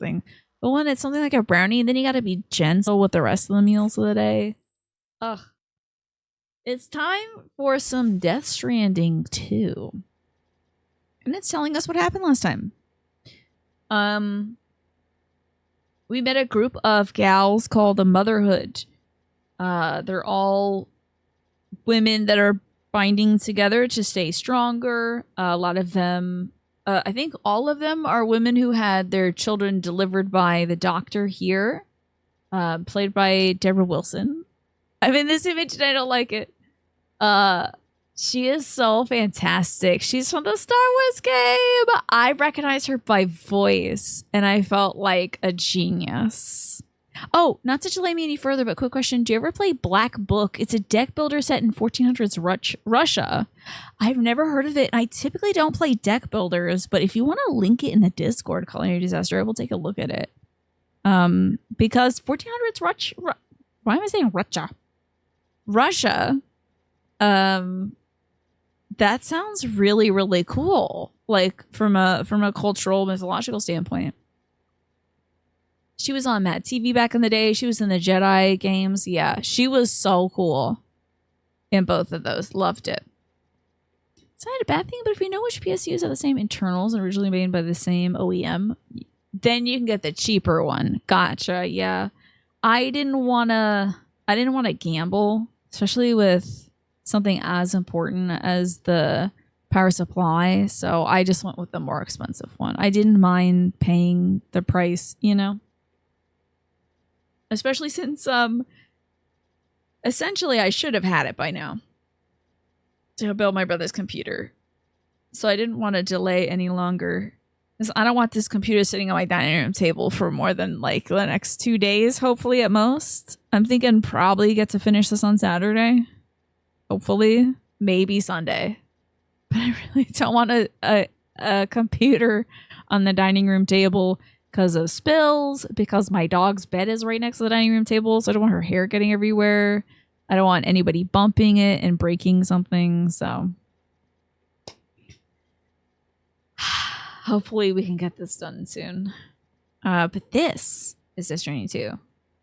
something. But when it's something like a brownie, then you gotta be gentle with the rest of the meals of the day. Ugh. It's time for some Death Stranding 2. And it's telling us what happened last time. We met a group of gals called the Motherhood. They're all women that are binding together to stay stronger. A lot of them, I think all of them are women who had their children delivered by the doctor here, played by Deborah Wilson. I'm in this image and I don't like it. She is so fantastic. She's from the Star Wars game. I recognize her by voice, and I felt like a genius. Oh, not to delay me any further, but quick question. Do you ever play Black Book? It's a deck builder set in 1400s Russia. I've never heard of it. I typically don't play deck builders, but if you want to link it in the Discord, Culinary Disaster, I will take a look at it. Because 1400s Russia. Why am I saying Russia? Russia. That sounds really, really cool. Like from a cultural, mythological standpoint. She was on Mad TV back in the day. She was in the Jedi games. Yeah, she was so cool in both of those. Loved it. It's not a bad thing, but if you know which PSUs have the same internals and originally made by the same OEM, then you can get the cheaper one. Gotcha. Yeah. I didn't want to gamble, especially with something as important as the power supply. So I just went with the more expensive one. I didn't mind paying the price, you know, especially since, essentially I should have had it by now to build my brother's computer. So I didn't want to delay any longer. Because I don't want this computer sitting on my dining room table for more than like the next 2 days, hopefully at most. I'm thinking probably get to finish this on Saturday. Hopefully, maybe Sunday. But I really don't want a computer on the dining room table because of spills, because my dog's bed is right next to the dining room table, so I don't want her hair getting everywhere. I don't want anybody bumping it and breaking something, so hopefully we can get this done soon. But this is Death Stranding 2.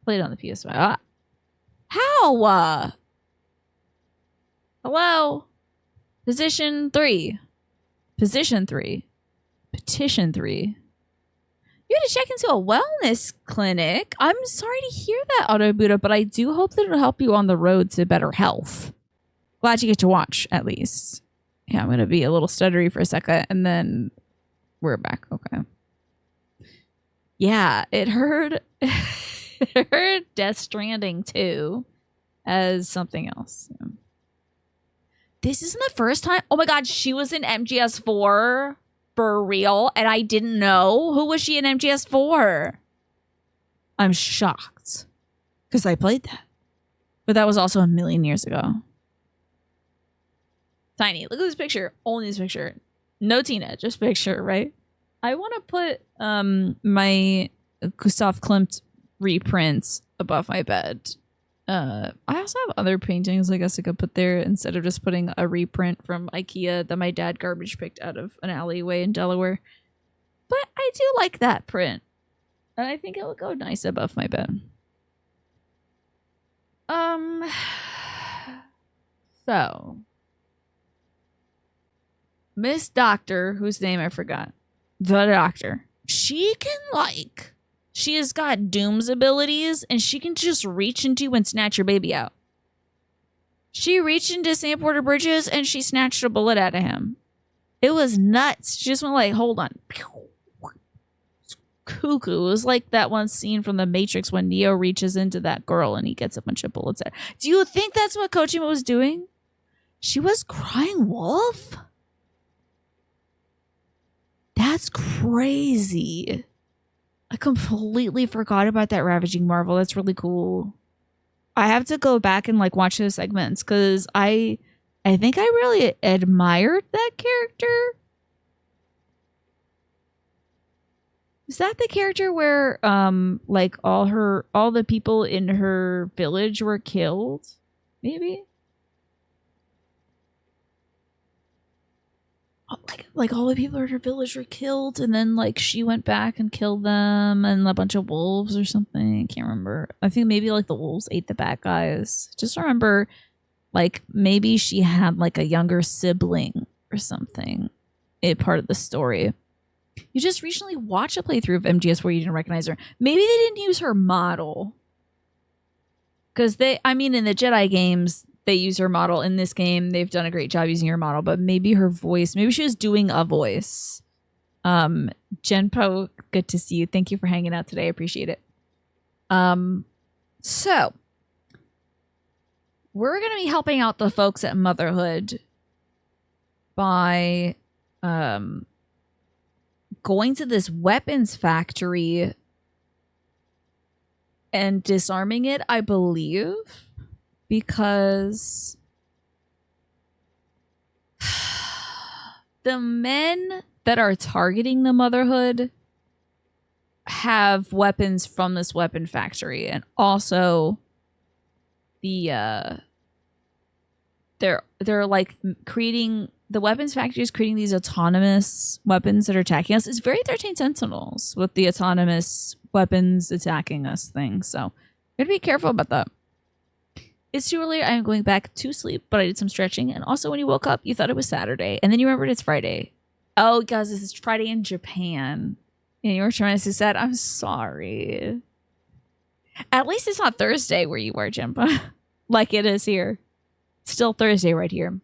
Played on the PS5. How? Hello? Position 3. Petition 3. You had to check into a wellness clinic. I'm sorry to hear that, Auto Buddha, but I do hope that it'll help you on the road to better health. Glad you get to watch, at least. Yeah, I'm going to be a little stuttery for a second, and then we're back. Okay. Yeah, it heard Death Stranding 2 as something else. Yeah. This isn't the first time. Oh my god, she was in MGS4 for real, and I didn't know. Who was she in MGS4? I'm shocked because I played that, but that was also a million years ago. Tiny, look at this picture. Only this picture. No Tina, just picture, right? I want to put my Gustav Klimt reprints above my bed. I also have other paintings I guess I could put there instead of just putting a reprint from IKEA that my dad garbage picked out of an alleyway in Delaware. But I do like that print. And I think it would go nice above my bed. So Miss Doctor, whose name I forgot. The Doctor. She can like... She has got Doom's abilities, and she can just reach into and snatch your baby out. She reached into Sam Porter Bridges, and she snatched a bullet out of him. It was nuts. She just went like, hold on. Cuckoo. It was like that one scene from The Matrix when Neo reaches into that girl, and he gets a bunch of bullets out. Do you think that's what Kojima was doing? She was crying wolf? That's crazy. I completely forgot about that Ravaging Marvel. That's really cool. I have to go back and like watch those segments because I think I really admired that character. Is that the character where like all the people in her village were killed? Maybe? like all the people in her village were killed, and then like she went back and killed them, and a bunch of wolves or something. I can't remember. I think maybe like the wolves ate the bad guys. Just remember, like maybe she had like a younger sibling or something. Part of the story. You just recently watched a playthrough of MGS where you didn't recognize her. Maybe they didn't use her model. Because in the Jedi games, they use her model. In this game, they've done a great job using her model, but maybe her voice, maybe she was doing a voice. Genpo, good to see you. Thank you for hanging out today. I appreciate it. So we're going to be helping out the folks at Motherhood by going to this weapons factory and disarming it, I believe, because the men that are targeting the Motherhood have weapons from this weapon factory, and also they're like creating, the weapons factory is creating these autonomous weapons that are attacking us. It's very 13 Sentinels with the autonomous weapons attacking us thing. So gotta be careful about that. It's too early. I'm going back to sleep, but I did some stretching. And also when you woke up, you thought it was Saturday. And then you remembered it's Friday. Oh, guys, this is Friday in Japan. And you were trying to say that. I'm sorry. At least it's not Thursday where you are, Jimpa. Like it is here. It's still Thursday right here.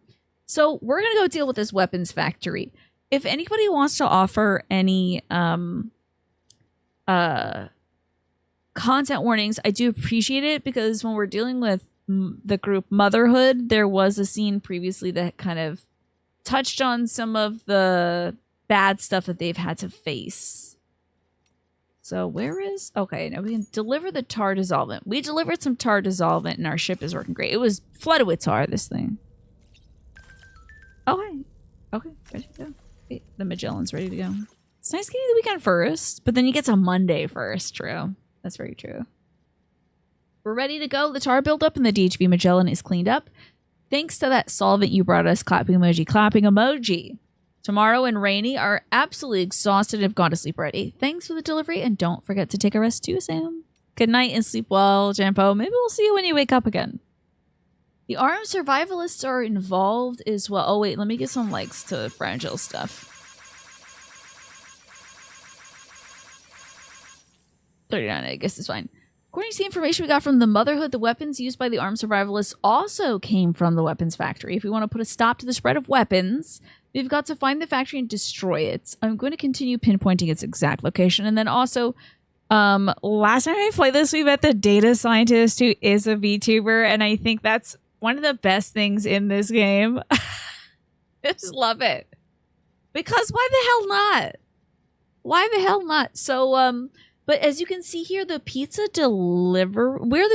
So we're going to go deal with this weapons factory. If anybody wants to offer any content warnings, I do appreciate it, because when we're dealing with the group Motherhood, there was a scene previously that kind of touched on some of the bad stuff that they've had to face. So where is... Okay, now we can deliver the tar dissolvent. We delivered some tar dissolvent and our ship is working great. It was flooded with tar, this thing. Oh, hi. Okay, ready to go. Wait, the Magellan's ready to go. It's nice getting the weekend first, but then you get to Monday first. True. That's very true. We're ready to go. The tar buildup in the DHB Magellan is cleaned up. Thanks to that solvent you brought us, clapping emoji, clapping emoji. Tomorrow and Rainy are absolutely exhausted and have gone to sleep already. Thanks for the delivery, and don't forget to take a rest too, Sam. Good night and sleep well, Jampo. Maybe we'll see you when you wake up again. The armed survivalists are involved as well. Oh, wait, let me get some likes to fragile stuff. 39, I guess it's fine. According to the information we got from the Motherhood, the weapons used by the armed survivalists also came from the weapons factory. If we want to put a stop to the spread of weapons, we've got to find the factory and destroy it. I'm going to continue pinpointing its exact location. And then also, last time I played this, we met the data scientist who is a VTuber, and I think that's one of the best things in this game. I just love it. Because why the hell not? Why the hell not? So, but as you can see here, we're the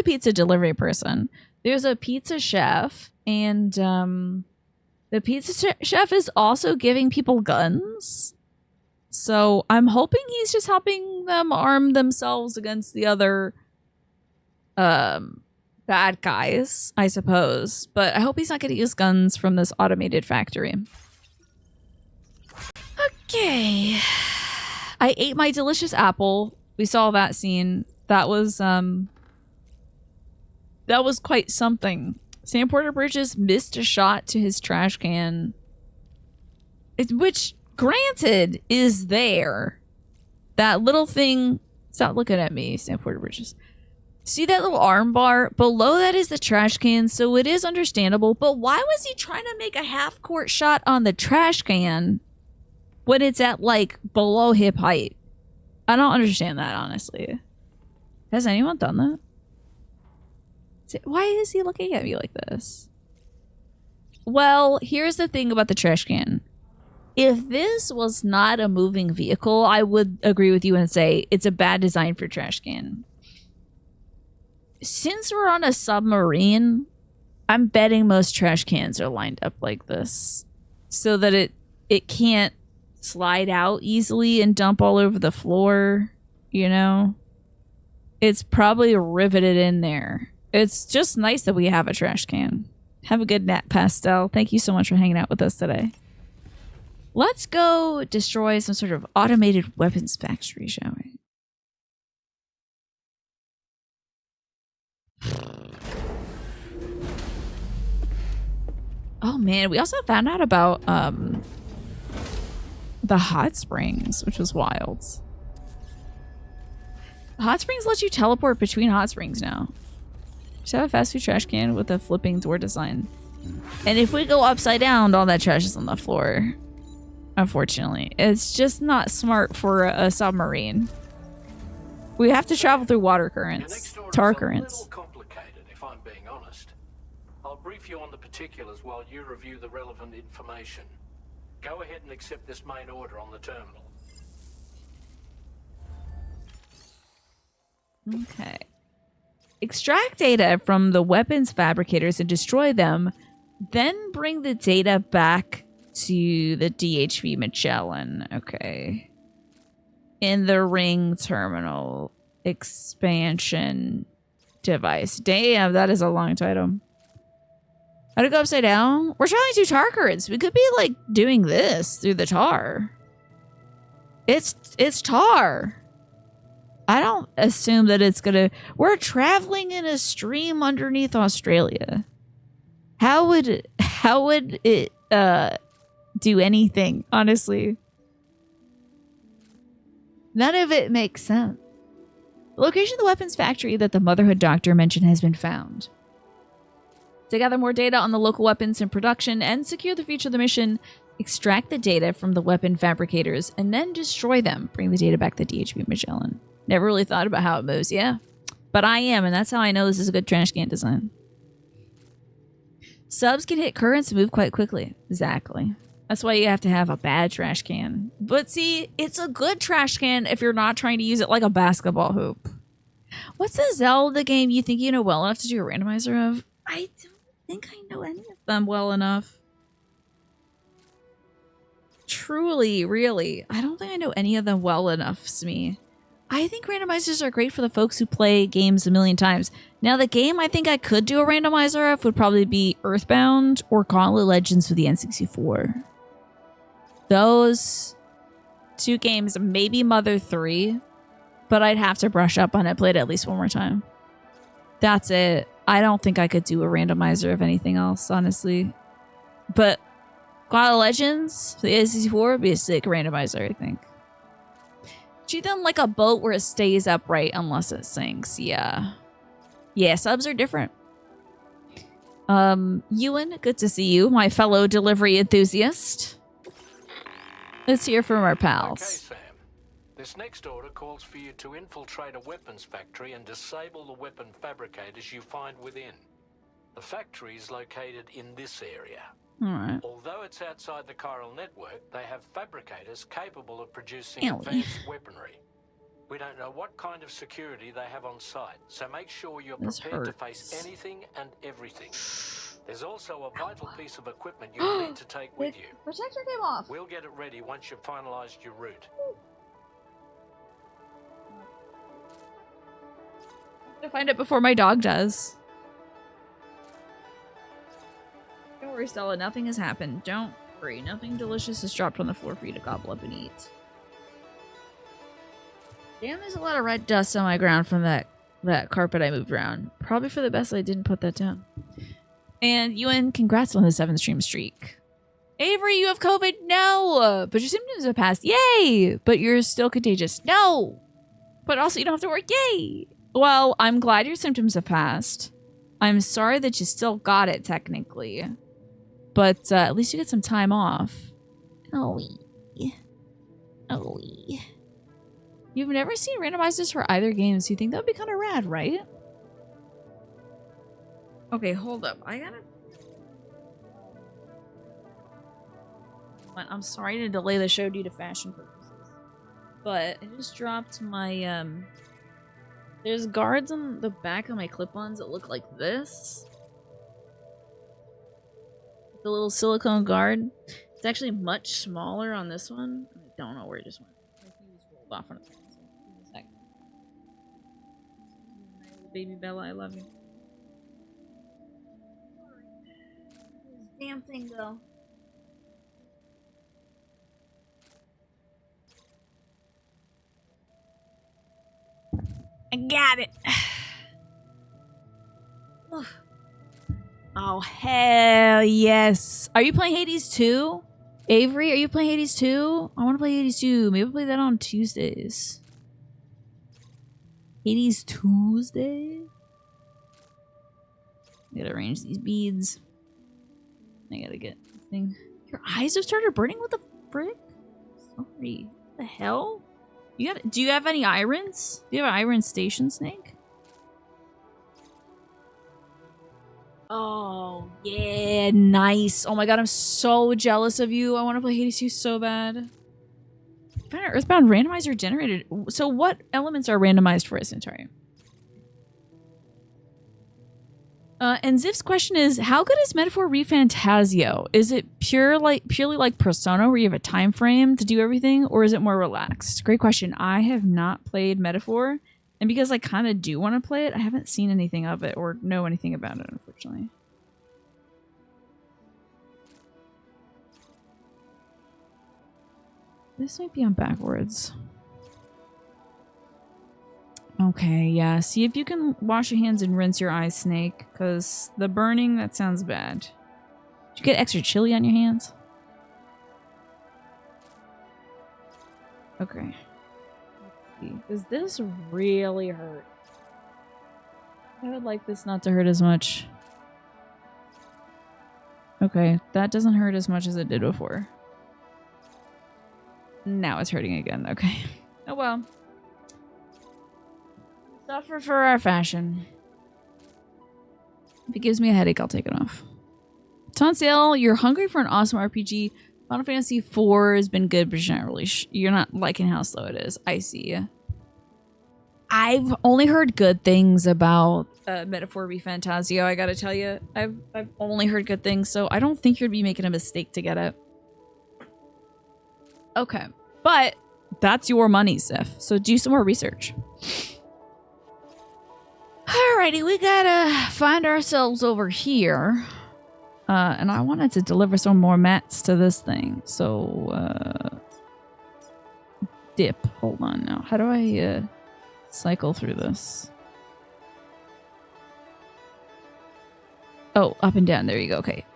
pizza delivery person. There's a pizza chef, and the pizza chef is also giving people guns. So I'm hoping he's just helping them arm themselves against the other bad guys, I suppose. But I hope he's not going to use guns from this automated factory. Okay. I ate my delicious apple. We saw that scene. That was quite something. Sam Porter Bridges missed a shot to his trash can. Which, granted, is there. That little thing... Stop looking at me, Sam Porter Bridges. See that little arm bar? Below that is the trash can, so it is understandable. But why was he trying to make a half-court shot on the trash can when it's at, like, below hip height? I don't understand that, honestly. Has anyone done that? Why is he looking at me like this? Well, here's the thing about the trash can. If this was not a moving vehicle, I would agree with you and say it's a bad design for trash can. Since we're on a submarine, I'm betting most trash cans are lined up like this so that it can't slide out easily and dump all over the floor, you know? It's probably riveted in there. It's just nice that we have a trash can. Have a good nap, Pastel. Thank you so much for hanging out with us today. Let's go destroy some sort of automated weapons factory, shall we? Oh man, we also found out about the hot springs, which was wild. Hot springs let you teleport between hot springs now. Just have a fast food trash can with a flipping door design. And if we go upside down, all that trash is on the floor. Unfortunately, it's just not smart for a submarine. We have to travel through water currents, tar currents. A little complicated, if I'm being honest. I'll brief you on the particulars while you review the relevant information. Go ahead and accept this main order on the terminal. Okay. Extract data from the weapons fabricators and destroy them. Then bring the data back to the DHV Magellan. Okay. In the ring terminal expansion device. Damn, that is a long title. How to go upside down? We're traveling through tar currents. We could be like doing this through the tar. It's tar. I don't assume that it's gonna... We're traveling in a stream underneath Australia. How would it do anything, honestly? None of it makes sense. The location of the weapons factory that the Motherhood Doctor mentioned has been found. To gather more data on the local weapons in production and secure the future of the mission, extract the data from the weapon fabricators and then destroy them. Bring the data back to DHB Magellan. Never really thought about how it moves, yeah. But I am, and that's how I know this is a good trash can design. Subs can hit currents and move quite quickly. Exactly. That's why you have to have a bad trash can. But see, it's a good trash can if you're not trying to use it like a basketball hoop. What's the Zelda game you think you know well enough to do a randomizer of? I don't think I know any of them well enough. Truly, really. I don't think I know any of them well enough, Smee. I think randomizers are great for the folks who play games a million times. Now, the game I think I could do a randomizer of would probably be Earthbound or Gauntlet Legends for the N64. Those two games, maybe Mother 3, but I'd have to brush up on it, play it at least one more time. That's it. I don't think I could do a randomizer of anything else, honestly. But Gauntlet Legends for the N64 would be a sick randomizer, I think. Treat them like a boat where it stays upright unless it sinks. Yeah. Yeah, subs are different. Ewan, good to see you, my fellow delivery enthusiast. Let's hear from our pals. Okay, Sam. This next order calls for you to infiltrate a weapons factory and disable the weapon fabricators you find within. The factory is located in this area. Alright. Although it's outside the chiral network, they have fabricators capable of producing advanced weaponry. We don't know what kind of security they have on site, so make sure you're prepared to face anything and everything. There's also a vital piece of equipment you'll need to take with you. Protector came off. We'll get it ready once you've finalized your route. I'm gonna find it before my dog does. Don't worry, Stella. Nothing has happened. Don't worry. Nothing delicious is dropped on the floor for you to gobble up and eat. Damn, there's a lot of red dust on my ground from that carpet I moved around. Probably for the best I didn't put that down. And Ewan, congrats on the 7 stream streak. Avery, you have COVID? No! But your symptoms have passed. Yay! But you're still contagious. No! But also you don't have to work. Yay! Well, I'm glad your symptoms have passed. I'm sorry that you still got it, technically. But at least you get some time off. Oh. You've never seen randomizers for either games. You think that would be kind of rad, right? Okay, hold up. I gotta... I'm sorry to delay the show due to fashion purposes. But I just dropped my, There's guards on the back of my clip-ons that look like this. The little silicone guard. It's actually much smaller on this one. I don't know where it just went. I think it just rolled off on its own. So give me a sec. Baby Bella, I love you. Where's this damn thing go? I got it. Oh, hell yes. Are you playing Hades 2? Avery, are you playing Hades 2? I want to play Hades 2. Maybe we'll play that on Tuesdays. Hades Tuesday? I gotta arrange these beads. I gotta get this thing. Your eyes have started burning? What the frick? Sorry. What the hell? Do you have any irons? Do you have an iron station, Snake? Oh, yeah. Nice. Oh my god, I'm so jealous of you. I want to play Hades 2 so bad. Earthbound randomizer generated. So what elements are randomized for a Centauri? And Ziff's question is, how good is Metaphor ReFantasio? Is it purely like Persona where you have a time frame to do everything, or is it more relaxed? Great question. I have not played Metaphor, and because I kind of do want to play it, I haven't seen anything of it or know anything about it, unfortunately. This might be on backwards. Okay, yeah. See if you can wash your hands and rinse your eyes, Snake, because the burning, that sounds bad. Did you get extra chili on your hands? Okay. Let's see. Does this really hurt? I would like this not to hurt as much. Okay, that doesn't hurt as much as it did before. Now it's hurting again. Okay. Oh well. Suffer for our fashion. If it gives me a headache, I'll take it off. It's on sale. You're hungry for an awesome RPG. Final Fantasy IV has been good, but you're not really you're not liking how slow it is. I see. I've only heard good things about Metaphor ReFantasio, I gotta tell you. I've only heard good things, so I don't think you'd be making a mistake to get it. Okay. But that's your money, Ziff. So do some more research. Alrighty, we gotta find ourselves over here. And I wanted to deliver some more mats to this thing. So, dip. Hold on now. How do I, cycle through this? Oh, up and down. There you go. Okay.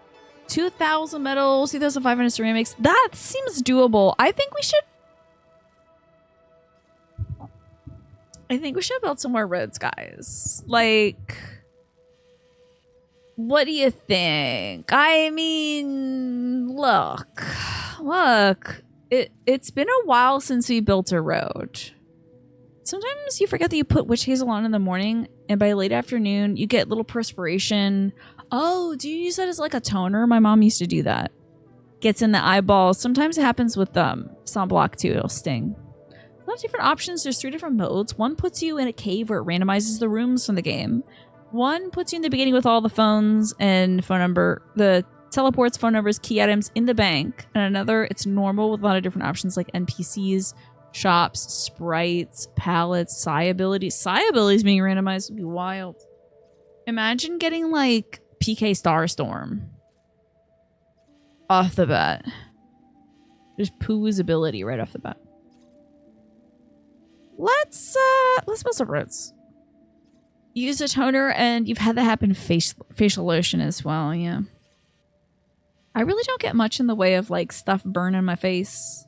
2,000 metals, 2,500 ceramics. That seems doable. I think we should build some more roads, guys. Like, what do you think? I mean, look. It's been a while since we built a road. Sometimes you forget that you put witch hazel on in the morning, and by late afternoon, you get little perspiration. Oh, do you use that as like a toner? My mom used to do that. Gets in the eyeballs. Sometimes it happens with sunblock too. It'll sting. A lot of different options. There's 3 different modes. One puts you in a cave where it randomizes the rooms from the game. One puts you in the beginning with all the phones and the teleports, phone numbers, key items in the bank. And another, it's normal with a lot of different options like NPCs, shops, sprites, palettes, psi abilities. Psi abilities being randomized would be wild. Imagine getting like PK Starstorm off the bat. Just Pooh's ability right off the bat. Let's build some roads. Use a toner, and you've had that happen facial lotion as well, yeah. I really don't get much in the way of like stuff burning my face.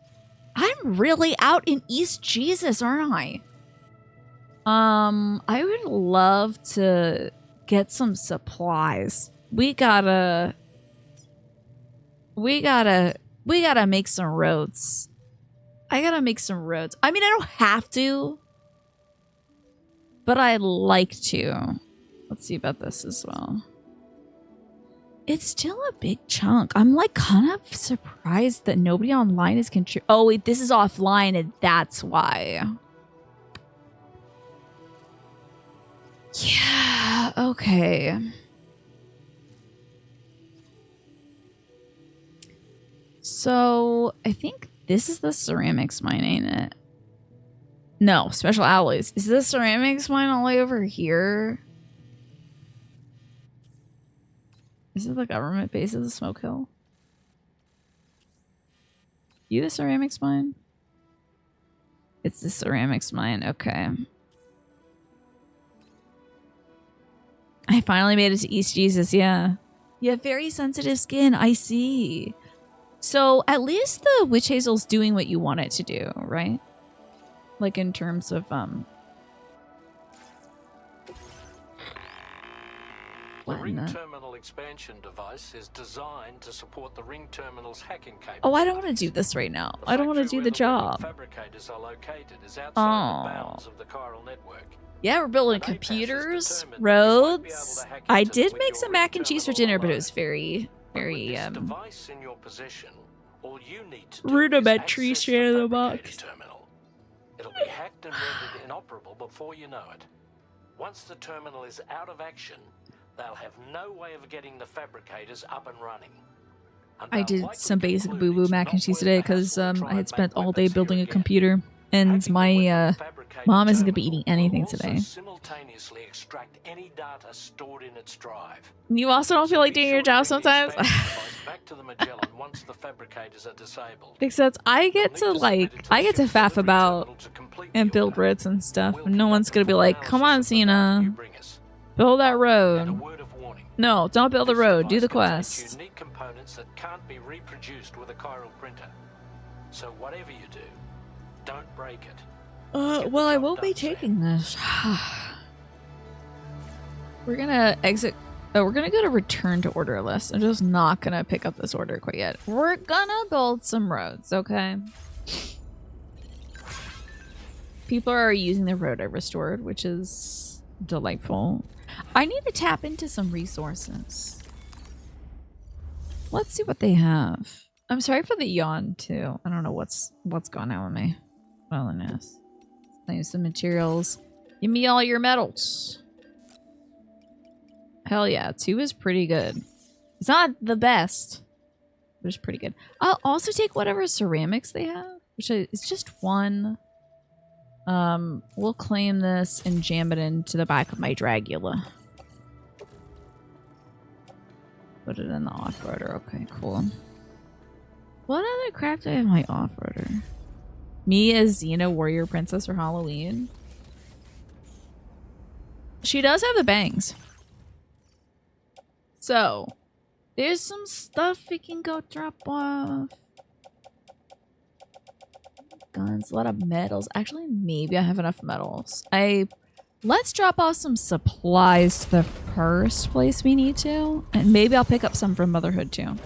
I'm really out in East Jesus, aren't I? I would love to get some supplies. We gotta make some roads. I gotta make some roads. I mean, I don't have to, but I'd like to. Let's see about this as well. It's still a big chunk. I'm like kind of surprised that nobody online is contributing. Oh wait, this is offline and that's why. Yeah, okay. So I think this is the ceramics mine, ain't it? No, special alloys. Is this ceramics mine all the way over here? Is it the government base of the Smoke Hill? You the ceramics mine? It's the ceramics mine, okay. I finally made it to East Jesus, yeah. You have very sensitive skin, I see. So at least the witch hazel's doing what you want it to do, right? Like in terms of the ring terminal expansion device is designed to support the ring terminal's hacking capability. Oh, I don't want to do this right now. I don't want to do the job. Fabricators are located is outside the bounds of the chiral network. Yeah, we're building computers, roads. I did make some mac and cheese for dinner, but it was very device in your possession, all you need to do rudimentary is straight out of the box. Terminal. It'll be hacked and rendered inoperable before you know it. Once the terminal is out of action, they'll have no way of getting the fabricators up and running. I did some basic boo-boo mac and cheese today because I had spent all day building a computer, and my mom isn't going to be eating anything today. Simultaneously extract any data stored in its drive. You also don't feel like doing your job sometimes? Back to the Magellan once the fabricators are disabled. Except I get to faff about and build roads and stuff. And no one's going to be like, come on, Cena. Build that road. No, don't build the road. Do the quest. Unique components that can't be reproduced with a chiral printer. So whatever you do, don't break it. Well, I won't be taking this. We're gonna exit. Oh, we're gonna go to return to order list. I'm just not gonna pick up this order quite yet. We're gonna build some roads, okay? People are using the road I restored, which is delightful. I need to tap into some resources. Let's see what they have. I'm sorry for the yawn too. I don't know what's going on with me. Wilderness. Claim some materials. Give me all your metals. Hell yeah, 2 is pretty good. It's not the best, but it's pretty good. I'll also take whatever ceramics they have, which is just 1. We'll claim this and jam it into the back of my Dragula. Put it in the off-roader. Okay, cool. What other crap do I have in my off-roader? Me as Xena Warrior Princess for Halloween. She does have the bangs. So, there's some stuff we can go drop off. Guns, a lot of metals. Actually, maybe I have enough metals. Let's drop off some supplies to the first place we need to. And maybe I'll pick up some from Motherhood too.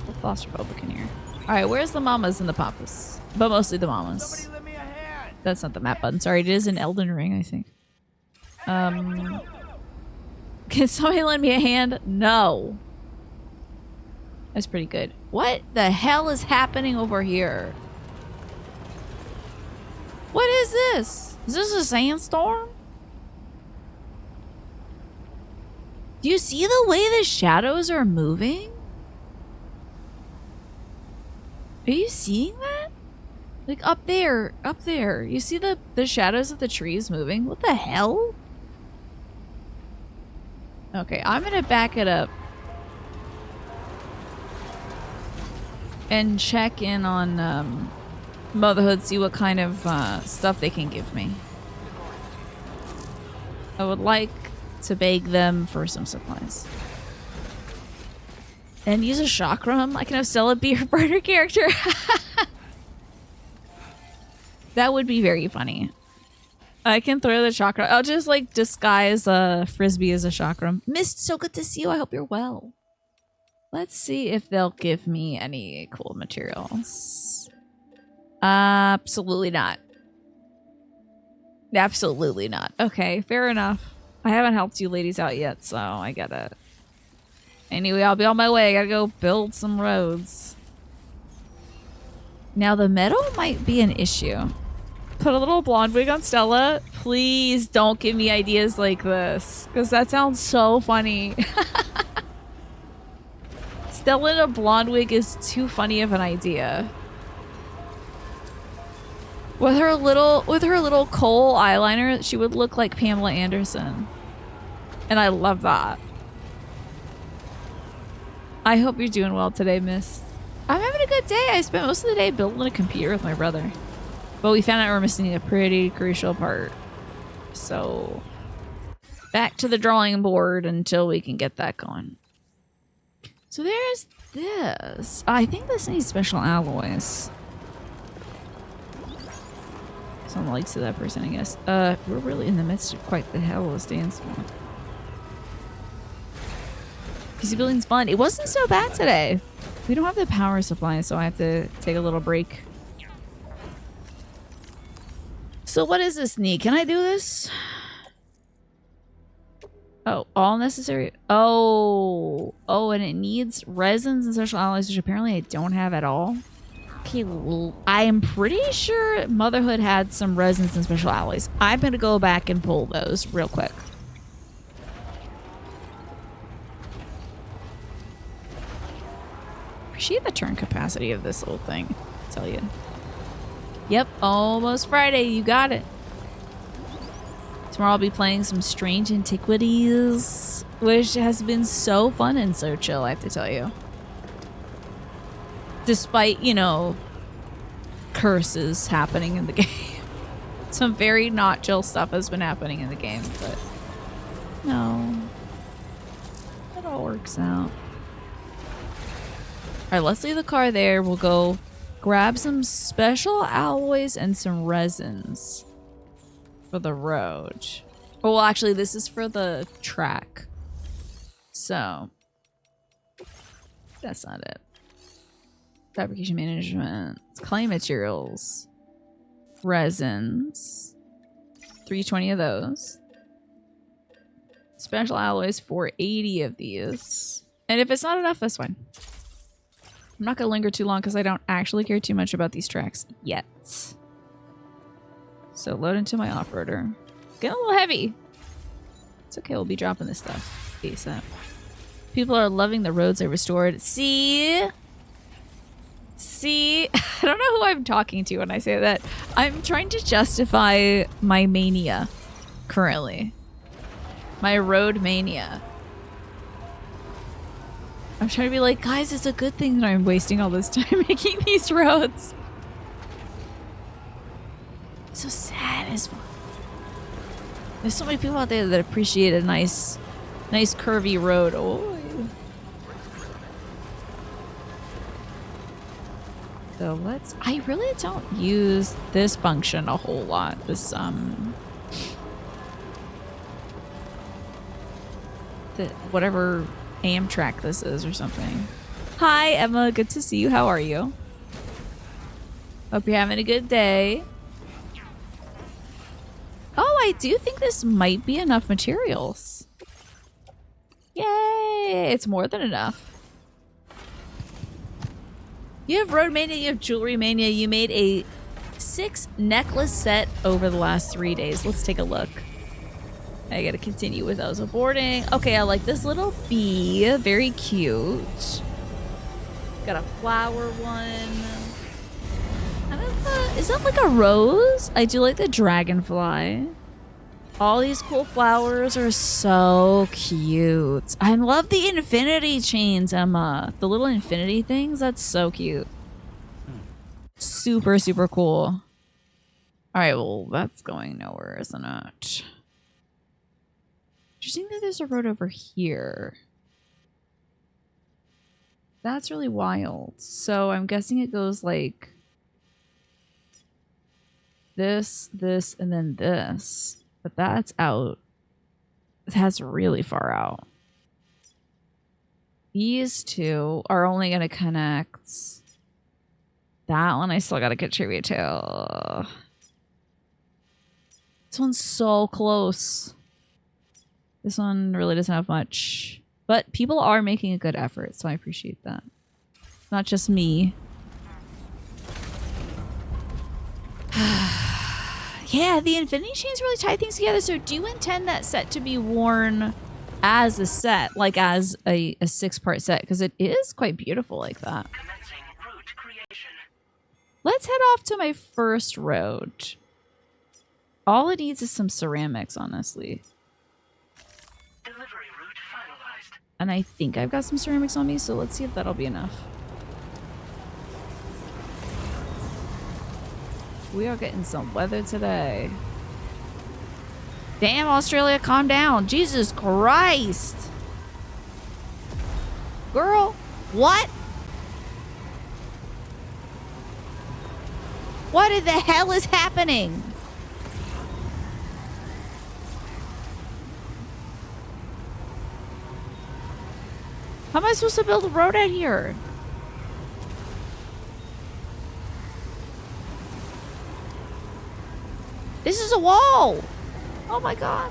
The foster Republican here. Alright, where's the mamas and the papas? But mostly the mamas. Somebody lend me a hand. That's not the map button. Sorry, it is an Elden Ring, I think. Can somebody lend me a hand? No. That's pretty good. What the hell is happening over here? What is this? Is this a sandstorm? Do you see the way the shadows are moving? Are you seeing that? Like up there, up there. You see the shadows of the trees moving? What the hell? Okay, I'm gonna back it up. And check in on Motherhood, see what kind of stuff they can give me. I would like to beg them for some supplies. And use a chakram. I can have Stella be her partner character. That would be very funny. I can throw the chakra. I'll just like disguise a frisbee as a chakram. Mist, so good to see you. I hope you're well. Let's see if they'll give me any cool materials. Absolutely not. Absolutely not. Okay, fair enough. I haven't helped you ladies out yet, so I get it. Anyway, I'll be on my way. I gotta go build some roads. Now, the metal might be an issue. Put a little blonde wig on Stella. Please don't give me ideas like this, because that sounds so funny. Stella in a blonde wig is too funny of an idea. With her little kohl eyeliner, she would look like Pamela Anderson. And I love that. I hope you're doing well today, Miss. I'm having a good day. I spent most of the day building a computer with my brother. But we found out we're missing a pretty crucial part. So back to the drawing board until we can get that going. So there's this. I think this needs special alloys. Some likes to that person, I guess. We're really in the midst of quite the hell of a standstill. PC building's fun. It wasn't so bad today. We don't have the power supply, so I have to take a little break. So what is this need? Can I do this? Oh, all necessary. Oh, and it needs resins and special alloys, which apparently I don't have at all. Okay, I am pretty sure Motherhood had some resins and special alloys. I'm gonna go back and pull those real quick. Appreciate the turn capacity of this little thing, I'll tell you. Yep, almost Friday. You got it. Tomorrow I'll be playing some Strange Antiquities, which has been so fun and so chill, I have to tell you. Despite, you know, curses happening in the game. Some very not chill stuff has been happening in the game, but no. It all works out. Alright, let's leave the car there. We'll go grab some special alloys and some resins for the road. Oh, well, actually, this is for the track. So, that's not it. Fabrication management, clay materials, resins, 320 of those. Special alloys, 480 of these. And if it's not enough, that's fine. I'm not gonna linger too long because I don't actually care too much about these tracks yet. So load into my off-roader. Getting a little heavy. It's okay, we'll be dropping this stuff ASAP. People are loving the roads I restored. See? I don't know who I'm talking to when I say that. I'm trying to justify my mania currently. My road mania. I'm trying to be like, guys, it's a good thing that I'm wasting all this time making these roads. It's so sad as fuck. There's so many people out there that appreciate a nice curvy road. Oh. So I really don't use this function a whole lot. This, whatever Amtrak this is or something. Hi, Emma. Good to see you. How are you? Hope you're having a good day. Oh, I do think this might be enough materials. Yay! It's more than enough. You have Road Mania, you have Jewelry Mania. You made a 6 necklace set over the last 3 days. Let's take a look. I gotta continue with those aborting. Okay, I like this little bee. Very cute. Got a flower one. Is that like a rose? I do like the dragonfly. All these cool flowers are so cute. I love the infinity chains, Emma. The little infinity things, that's so cute. Super, super cool. All right, well, that's going nowhere, isn't it? Interesting that there's a road over here. That's really wild. So I'm guessing it goes like this, this, and then this. But that's out. That's really far out. These two are only going to connect. That one I still got to contribute to. This one's so close. This one really doesn't have much. But people are making a good effort, so I appreciate that. Not just me. Yeah, the infinity chains really tie things together. So do you intend that set to be worn as a set, like as a 6-part set? Because it is quite beautiful like that. Let's head off to my first road. All it needs is some ceramics, honestly. Delivery route finalized. And I think I've got some ceramics on me, so let's see if that'll be enough. We are getting some weather today. Damn, Australia, calm down. Jesus Christ. Girl, what? What in the hell is happening? How am I supposed to build a road out here? This is a wall. Oh my god.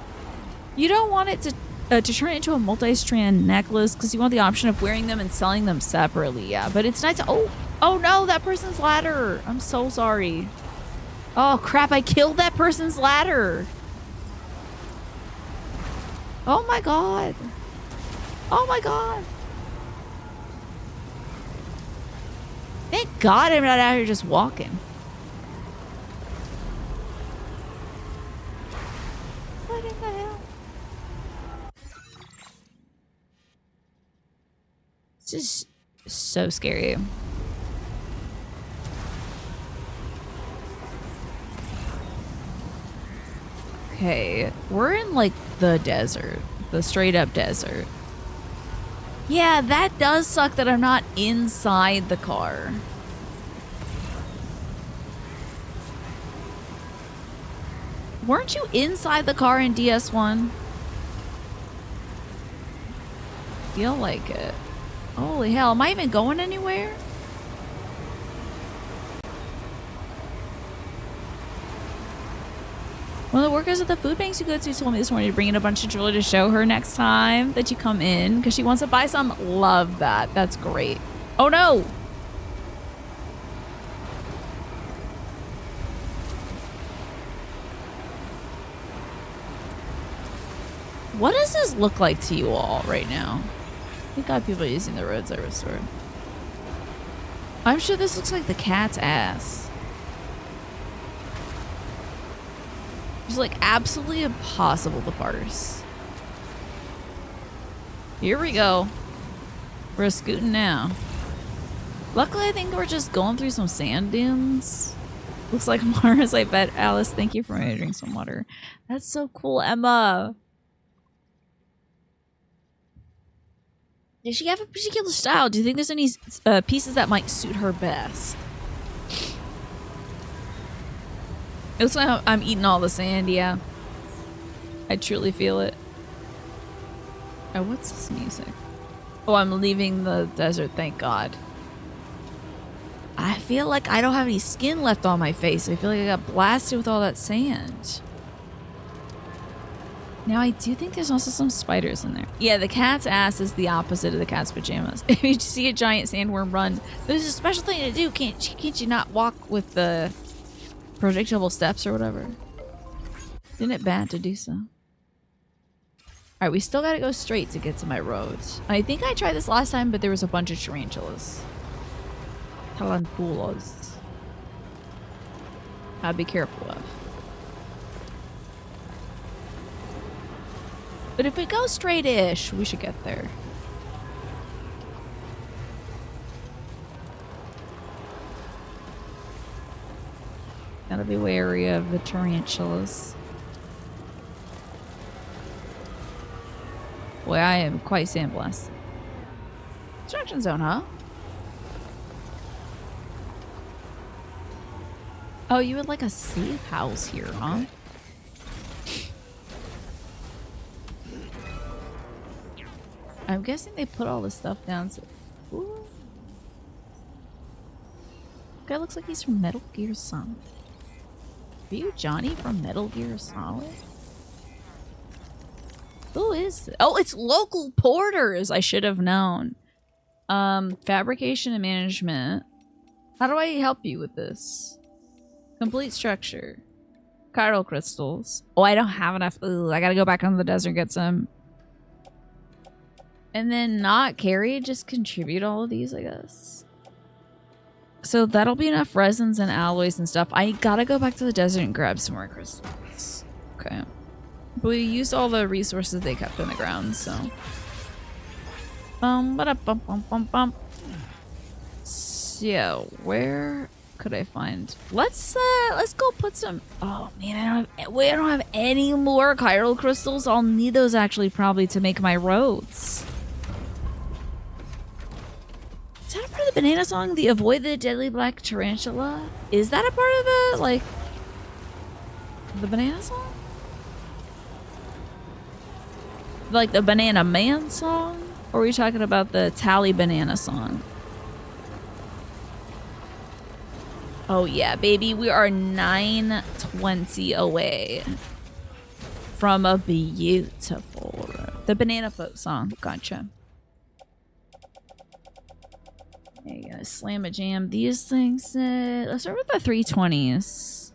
You don't want it to turn into a multi-strand necklace because you want the option of wearing them and selling them separately. Yeah, but it's nice. Oh no, that person's ladder. I'm so sorry. Oh crap, I killed that person's ladder. Oh my god. Oh my god. Thank God I'm not out here just walking. What in the hell? It's just so scary. Okay, we're in like the desert, the straight up desert. Yeah, that does suck that I'm not inside the car. Weren't you inside the car in DS1? Feel like it. Holy hell, am I even going anywhere? One of the workers at the food banks you go to told me this morning to bring in a bunch of jewelry to show her next time that you come in because she wants to buy some. Love that. That's great. Oh no! What does this look like to you all right now? Thank God people are using the roads I restored. I'm sure this looks like the cat's ass. It's like absolutely impossible to parse. Here we go. We're scooting now. Luckily, I think we're just going through some sand dunes. Looks like Mars, I bet. Alice, thank you for letting me drink some water. That's so cool, Emma. Does she have a particular style? Do you think there's any pieces that might suit her best? It looks like I'm eating all the sand, yeah. I truly feel it. Oh, what's this music? Oh, I'm leaving the desert, thank God. I feel like I don't have any skin left on my face. I feel like I got blasted with all that sand. Now, I do think there's also some spiders in there. Yeah, the cat's ass is the opposite of the cat's pajamas. If you see a giant sandworm run, there's a special thing to do. Can't you not walk with the predictable steps or whatever? Isn't it bad to do so? Alright, we still gotta go straight to get to my roads. I think I tried this last time, but there was a bunch of tarantulas. Tarantulas. I'd be careful of. But if we go straight-ish, we should get there. Gotta be wary of the tarantulas. Boy, I am quite sandblasted. Construction zone, huh? Oh, you would like a safe house here, huh? I'm guessing they put all this stuff down so... Ooh. Guy looks like he's from Metal Gear Solid. Are you Johnny from Metal Gear Solid? Who is this? Oh, it's local porters! I should have known. Fabrication and management. How do I help you with this? Complete structure. Chiral crystals. Oh, I don't have enough. Ooh, I gotta go back into the desert and get some. And then not carry, just contribute all of these, I guess. So that'll be enough resins and alloys and stuff. I gotta go back to the desert and grab some more crystals. Okay. But we used all the resources they kept in the ground, so. So, where could I find? Let's go put some. Oh man, I don't have. we don't have any more chiral crystals. I'll need those actually probably to make my roads. Is that a part of the banana song? The avoid the deadly black tarantula? Is that a part of the, like, the banana song? Like the Banana Man song? Or are we talking about the Tally Banana song? Oh yeah, baby, we are 920 away from a beautiful... The Banana Boat song, gotcha. Okay, you gotta slam a jam these things. Let's start with the 320s.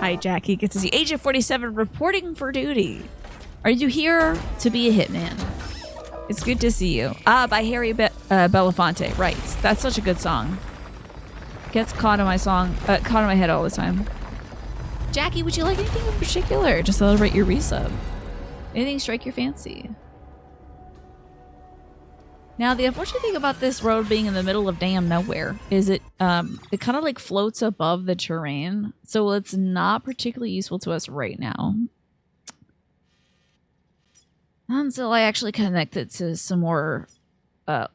Hi, Jackie. Good to see Agent 47 reporting for duty. Are you here to be a hitman? It's good to see you. Ah, by Harry Belafonte. Right. That's such a good song. Gets caught in my head all the time. Jackie, would you like anything in particular to celebrate your resub? Anything strike your fancy? Now, the unfortunate thing about this road being in the middle of damn nowhere is it kind of like floats above the terrain, so it's not particularly useful to us right now. Until I actually connect it to some more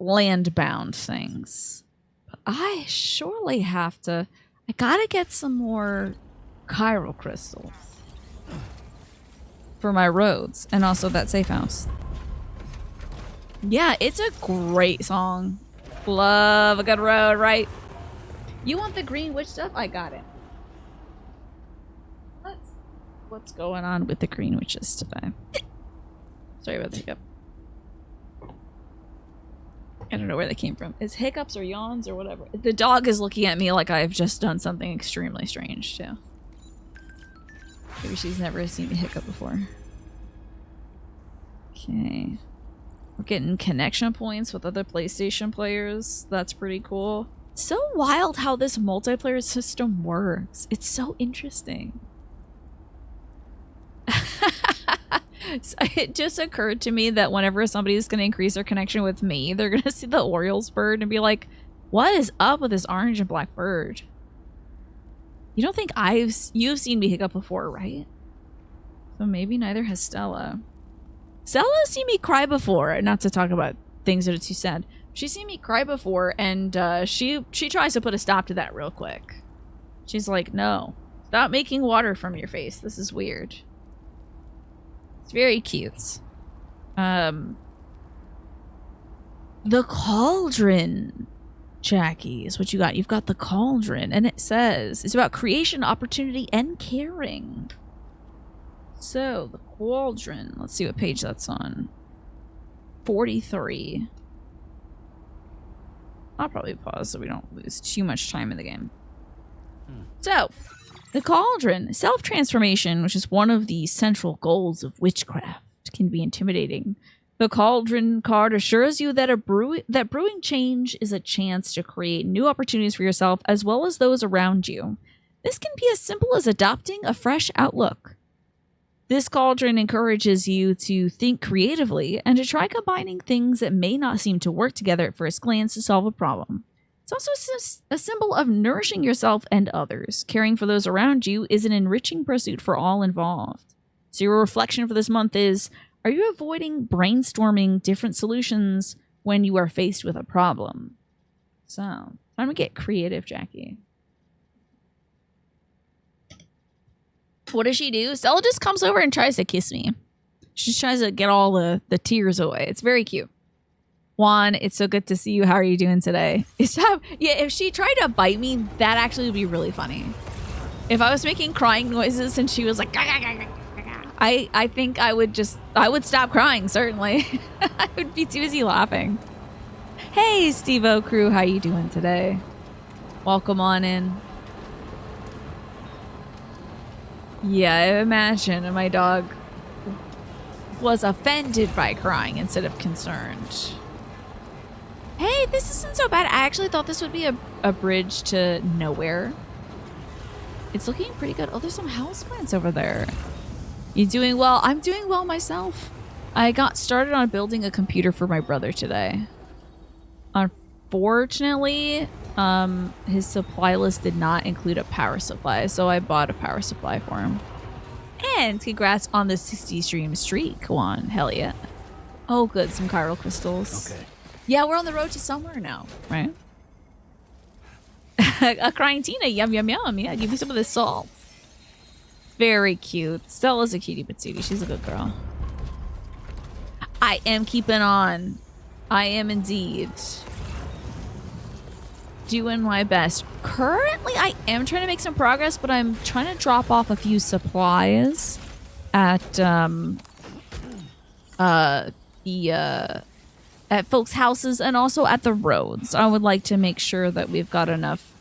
land-bound things. But I surely have to... I gotta get some more chiral crystals for my roads, and also that safe house. Yeah, it's a great song. Love a good road, right? You want the green witch stuff? I got it. What's going on with the green witches today? Sorry about the hiccup. I don't know where they came from. It's hiccups or yawns or whatever. The dog is looking at me like I've just done something extremely strange, too. Maybe she's never seen me hiccup before. Okay. We're getting connection points with other PlayStation players. That's pretty cool. So wild how this multiplayer system works. It's so interesting. So it just occurred to me that whenever somebody's going to increase their connection with me, they're going to see the Orioles bird and be like, what is up with this orange and black bird? You don't think you've seen me hiccup before, right? So maybe neither has Stella. Stella's seen me cry before, not to talk about things that are too sad. She's seen me cry before, and she tries to put a stop to that real quick. She's like, no, stop making water from your face. This is weird. It's very cute. The cauldron, Jackie, is what you got. You've got the cauldron, and it says it's about creation, opportunity, and caring. So, the cauldron. Let's see what page that's on. 43. I'll probably pause so we don't lose too much time in the game. So, the cauldron. Self-transformation, which is one of the central goals of witchcraft, can be intimidating. The cauldron card assures you that brewing change is a chance to create new opportunities for yourself as well as those around you. This can be as simple as adopting a fresh outlook. This cauldron encourages you to think creatively and to try combining things that may not seem to work together at first glance to solve a problem. It's also a symbol of nourishing yourself and others. Caring for those around you is an enriching pursuit for all involved. So your reflection for this month is, are you avoiding brainstorming different solutions when you are faced with a problem? So, time to get creative, Jackie. What does she do? Stella just comes over and tries to kiss me. She just tries to get all the tears away. It's very cute. Juan, it's so good to see you. How are you doing today? If she tried to bite me, that actually would be really funny. If I was making crying noises and she was like, I think I would stop crying, certainly. I would be too busy laughing. Hey, Steve-O crew, how you doing today? Welcome on in. Yeah, I imagine my dog was offended by crying instead of concerned. Hey, this isn't so bad. I actually thought this would be a bridge to nowhere. It's looking pretty good. Oh, there's some houseplants over there. You doing well? I'm doing well myself. I got started on building a computer for my brother today. Unfortunately, his supply list did not include a power supply, so I bought a power supply for him. And congrats on the 60 stream streak, Juan. Hell yeah. Oh, good. Some chiral crystals. Okay. Yeah, we're on the road to somewhere now, right? A crying Tina. Yum, yum, yum. Yeah, give me some of this salt. Very cute. Stella's a cutie patootie. She's a good girl. I am keeping on. I am indeed doing my best. Currently, I am trying to make some progress, but I'm trying to drop off a few supplies at folks' houses and also at the roads. I would like to make sure that we've got enough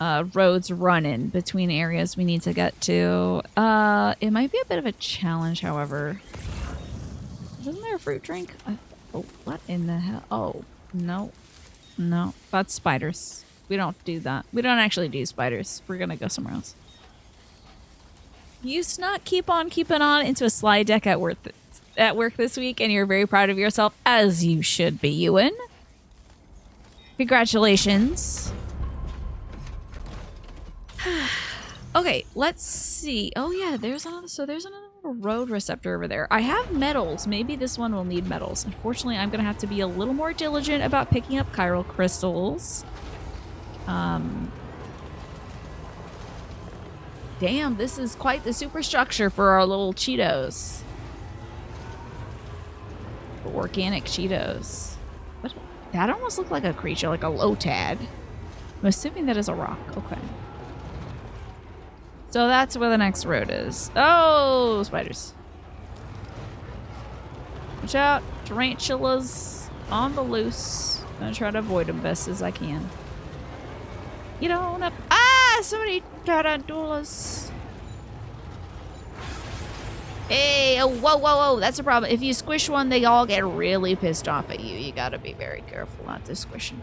roads running between areas we need to get to. It might be a bit of a challenge, however. Wasn't there a fruit drink? Oh, what in the hell? Oh, no. No, that's spiders. We don't do that. We don't actually do spiders. We're gonna go somewhere else. You snuck keep on keeping on into a slide deck at work this week, and you're very proud of yourself, as you should be, Ewan. Congratulations. Okay, let's see. Oh yeah, there's another road receptor over there. I have metals. Maybe this one will need metals. Unfortunately, I'm gonna have to be a little more diligent about picking up chiral crystals. Damn, this is quite the superstructure for our little Cheetos. Organic Cheetos. What? That almost looked like a creature, like a lotad. I'm assuming that is a rock. Okay. So that's where the next road is. Oh, spiders. Watch out. Tarantulas on the loose. I'm gonna try to avoid them best as I can. You don't up. Ah, so many tarantulas. Hey, oh, whoa, whoa, whoa. That's a problem. If you squish one, they all get really pissed off at you. You gotta be very careful not to squish them.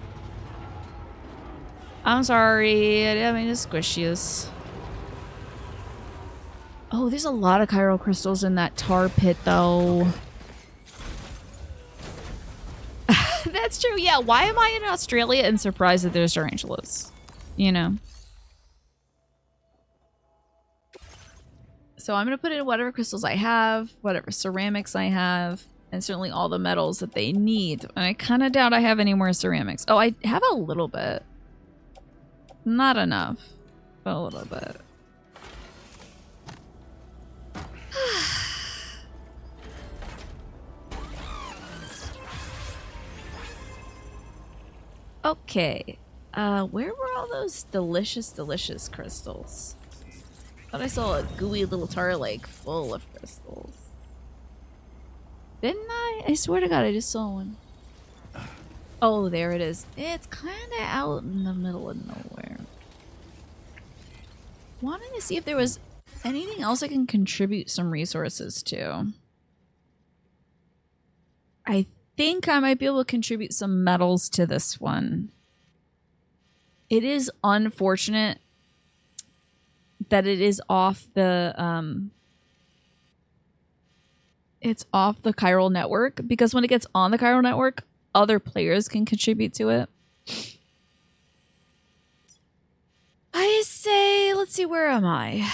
I'm sorry. I didn't mean to squish yous. Oh, there's a lot of chiral crystals in that tar pit, though. That's true. Yeah, why am I in Australia and surprised that there's tarantulas? You know? So I'm going to put in whatever crystals I have, whatever ceramics I have, and certainly all the metals that they need. And I kind of doubt I have any more ceramics. Oh, I have a little bit. Not enough, but a little bit. Okay. Where were all those delicious crystals? Thought I saw a gooey little tar lake full of crystals. Didn't I? I swear to God, I just saw one. Oh, there it is. It's kind of out in the middle of nowhere. Wanted to see if there was anything else I can contribute some resources to. I think I might be able to contribute some metals to this one. It is unfortunate that it is off the it's off the chiral network, because when it gets on the chiral network, other players can contribute to it. I say, let's see, where am I?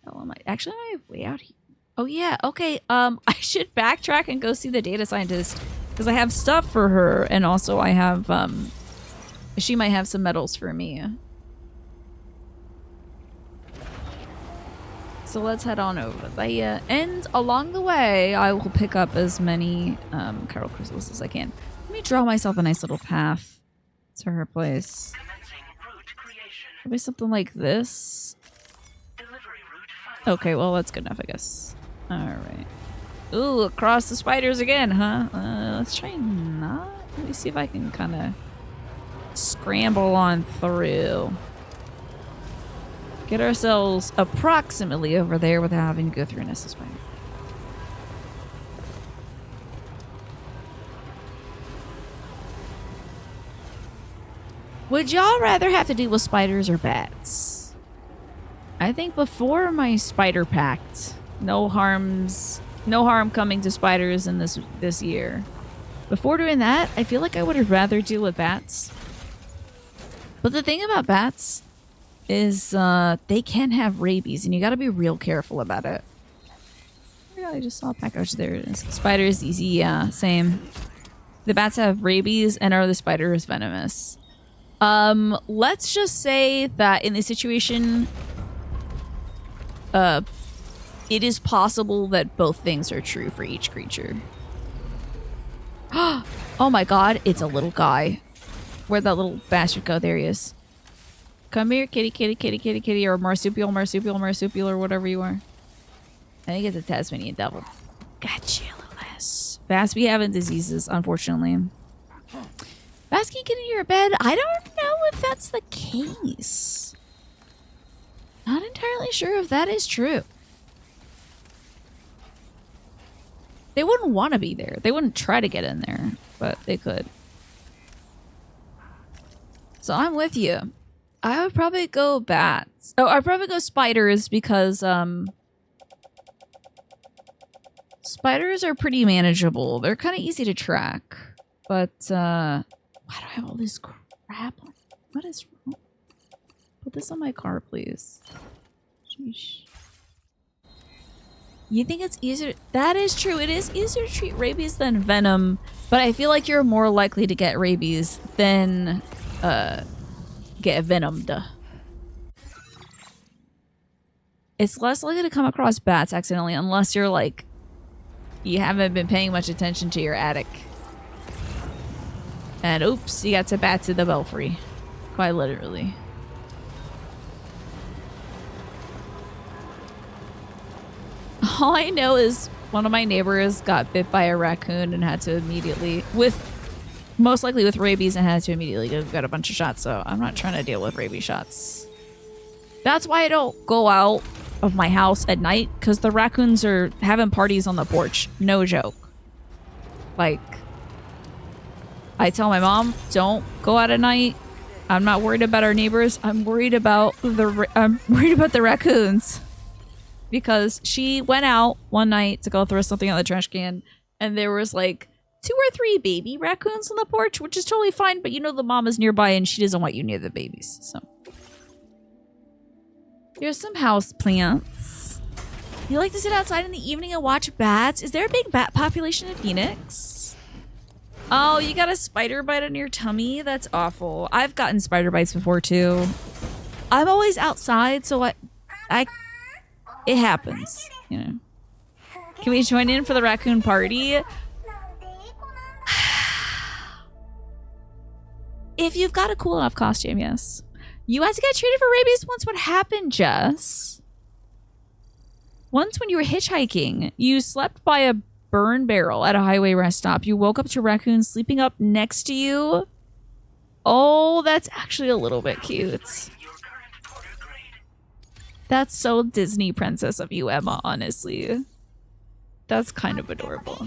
Oh, am I actually way out here? Oh yeah, okay. I should backtrack and go see the data scientist, because I have stuff for her, and also I have she might have some metals for me. So let's head on over there, and along the way, I will pick up as many chiral crystals as I can. Let me draw myself a nice little path to her place. Maybe something like this. Okay, well, that's good enough, I guess. Alright. Ooh, across the spiders again, huh? Let's try not. Let me see if I can kind of scramble on through. Get ourselves approximately over there without having to go through a nest of spiders. Would y'all rather have to deal with spiders or bats? I think before my spider pact, no harm coming to spiders in this year. Before doing that, I feel like I would have rather deal with bats. But the thing about bats is they can have rabies, and you gotta be real careful about it. Oh my god, I just saw a package. There it is. Spiders, easy, yeah, same. The bats have rabies, and are the spiders venomous? Let's just say that in this situation, it is possible that both things are true for each creature. Oh my god, it's a little guy. Where'd that little bastard go? There he is. Come here, kitty, kitty, kitty, kitty, kitty, or marsupial, marsupial, marsupial, or whatever you are. I think it's a Tasmanian devil. Gotcha, Lewis. Bats be having diseases, unfortunately. Bats can get into your bed. I don't know if that's the case. Not entirely sure if that is true. They wouldn't want to be there. They wouldn't try to get in there, but they could. So I'm with you. I would probably go bats. Oh, I'd probably go spiders because spiders are pretty manageable. They're kind of easy to track. But why do I have all this crap? What is wrong? Put this on my car, please. Sheesh. You think it's easier? That is true. It is easier to treat rabies than venom, but I feel like you're more likely to get rabies than get venomed. It's less likely to come across bats accidentally unless you're like, you haven't been paying much attention to your attic. And oops, you got some bats in the belfry. Quite literally. All I know is one of my neighbors got bit by a raccoon and had to immediately, most likely with rabies, and had to immediately go get a bunch of shots. So I'm not trying to deal with rabies shots. That's why I don't go out of my house at night, because the raccoons are having parties on the porch. No joke. Like, I tell my mom, don't go out at night. I'm not worried about our neighbors. I'm worried about the raccoons. Because she went out one night to go throw something out the trash can, and there was like 2 or 3 baby raccoons on the porch, which is totally fine, but you know the mom is nearby and she doesn't want you near the babies, so. Here's some house plants. You like to sit outside in the evening and watch bats? Is there a big bat population in Phoenix? Oh, you got a spider bite on your tummy? That's awful. I've gotten spider bites before too. I'm always outside, so it happens, you know. Can we join in for the raccoon party? If you've got a cool enough costume, yes. You had to get treated for rabies once. What happened, Jess? Once when you were hitchhiking, you slept by a burn barrel at a highway rest stop. You woke up to raccoons sleeping up next to you. Oh, that's actually a little bit cute. That's so Disney princess of you, Emma, honestly. That's kind of adorable.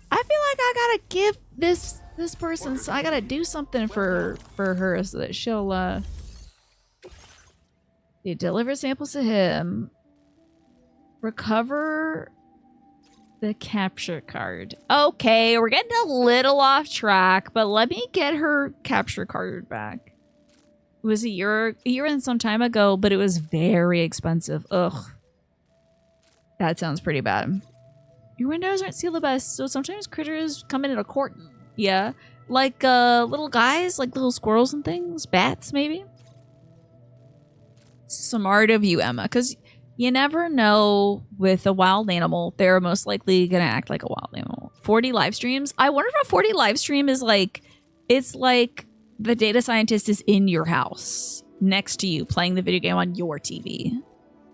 I feel like I gotta give this person, so I gotta do something for her so that she'll you deliver samples to him. Recover the capture card. Okay, we're getting a little off track, but let me get her capture card back. It was a year and some time ago, but it was very expensive. Ugh. That sounds pretty bad. Your windows aren't sealed the best, so sometimes critters come in at a quart. Yeah. Like little guys, like little squirrels and things. Bats, maybe? Smart of you, Emma, because you never know with a wild animal. They're most likely going to act like a wild animal. 40 live streams? I wonder if a 40 live stream is like, it's like the data scientist is in your house next to you playing the video game on your TV.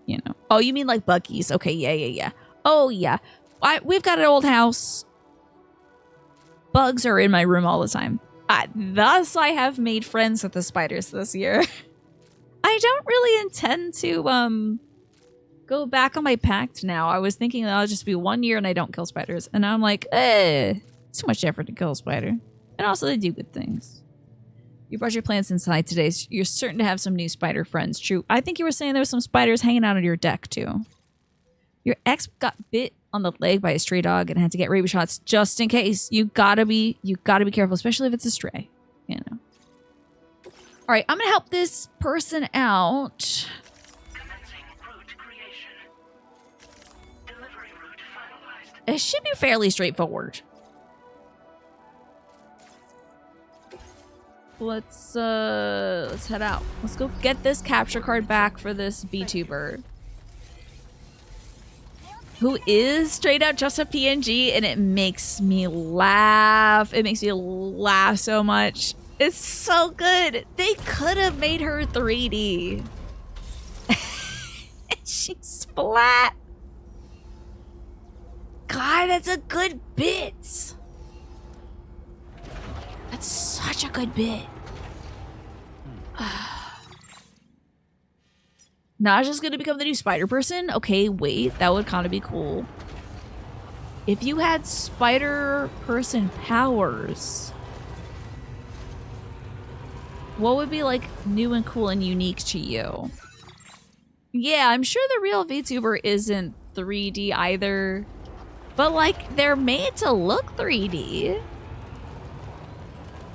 You know. Oh, you mean like Buc-ee's? Okay, yeah. Oh, yeah. We've got an old house. Bugs are in my room all the time. Thus, I have made friends with the spiders this year. I don't really intend to go back on my pact now. I was thinking that I'll just be 1 year and I don't kill spiders. And now I'm like, it's too much effort to kill a spider. And also, they do good things. You brought your plants inside today. So you're certain to have some new spider friends. True. I think you were saying there were some spiders hanging out on your deck, too. Your ex got bit on the leg by a stray dog and had to get rabies shots just in case. You gotta be careful, especially if it's a stray, you know. All right, I'm gonna help this person out. It should be fairly straightforward. Let's head out. Let's go get this capture card back for this VTuber. Who is straight out just a PNG, and it makes me laugh. It makes me laugh so much. It's so good. They could have made her 3D. She's flat. God, that's a good bit. That's such a good bit. Naja's gonna become the new spider person? Okay, wait, that would kind of be cool. If you had spider person powers, what would be like new and cool and unique to you? Yeah, I'm sure the real VTuber isn't 3D either, but like they're made to look 3D.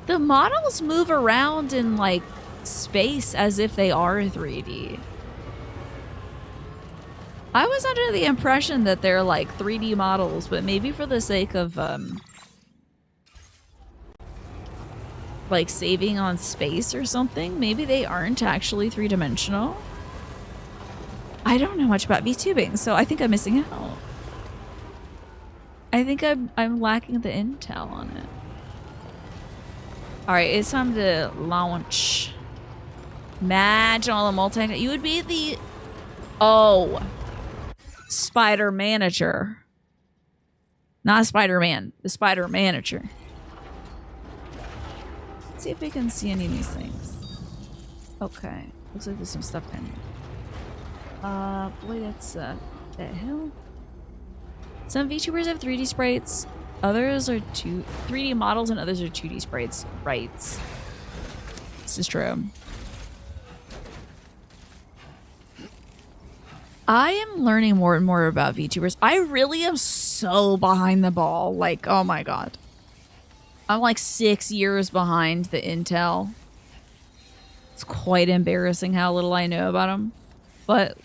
The models move around in like space as if they are 3D. I was under the impression that they're like 3D models, but maybe for the sake of like saving on space or something, maybe they aren't actually three-dimensional. I don't know much about VTubing, so I think I'm missing out. I think I'm lacking the intel on it. All right, it's time to launch. Imagine all the multi. You would be the spider manager, not Spider-Man. The spider manager. Let's see if we can see any of these things. Okay, looks like there's some stuff in here. Boy, that's the hell. Some VTubers have 3D sprites. Others are 3D models and others are 2D sprites. Right. This is true. I am learning more and more about VTubers. I really am so behind the ball. Like, oh my god. I'm like 6 years behind the intel. It's quite embarrassing how little I know about them. But,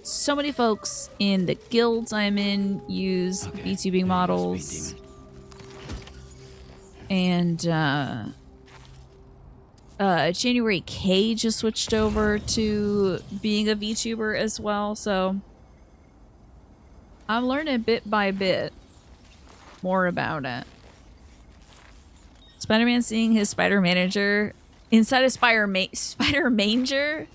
so many folks in the guilds I'm in use VTubing models. And January K just switched over to being a VTuber as well, so I'm learning bit by bit more about it. Spider-Man seeing his spider manager inside a spider manger.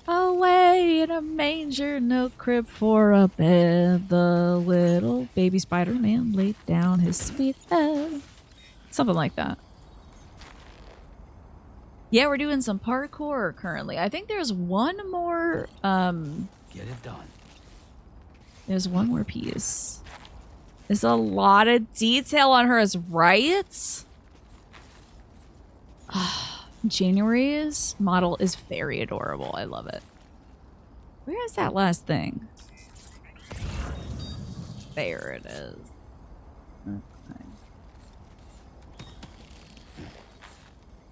Away in a manger, no crib for a bed. The little baby Spider-Man laid down his sweet head. Something like that. Yeah, we're doing some parkour currently. I think there's one more, get it done. There's one more piece. There's a lot of detail on hers, right? January's model is very adorable. I love it. Where is that last thing? There it is. Okay.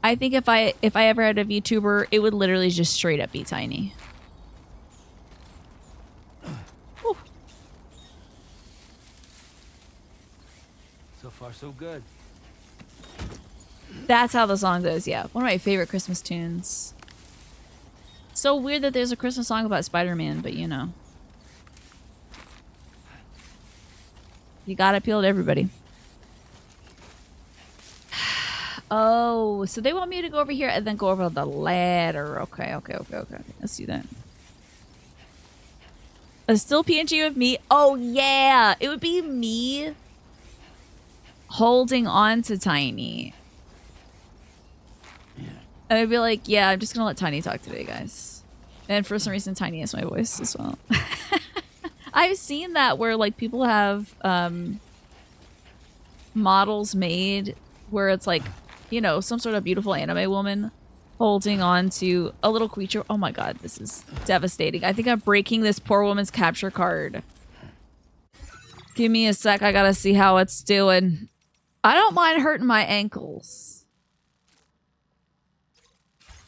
I think if I ever had a VTuber, it would literally just straight up be Tiny. Whew. So far, so good. That's how the song goes, yeah. One of my favorite Christmas tunes. So weird that there's a Christmas song about Spider-Man, but you know. You gotta appeal to everybody. Oh, so they want me to go over here and then go over the ladder. Okay. Let's do that. A still PNG of me. Oh, yeah. It would be me holding on to Tiny. And I'd be like, yeah, I'm just going to let Tiny talk today, guys. And for some reason, Tiny has my voice as well. I've seen that where, like, people have models made where it's like, you know, some sort of beautiful anime woman holding on to a little creature. Oh my god, this is devastating. I think I'm breaking this poor woman's capture card. Give me a sec. I gotta see how it's doing. I don't mind hurting my ankles.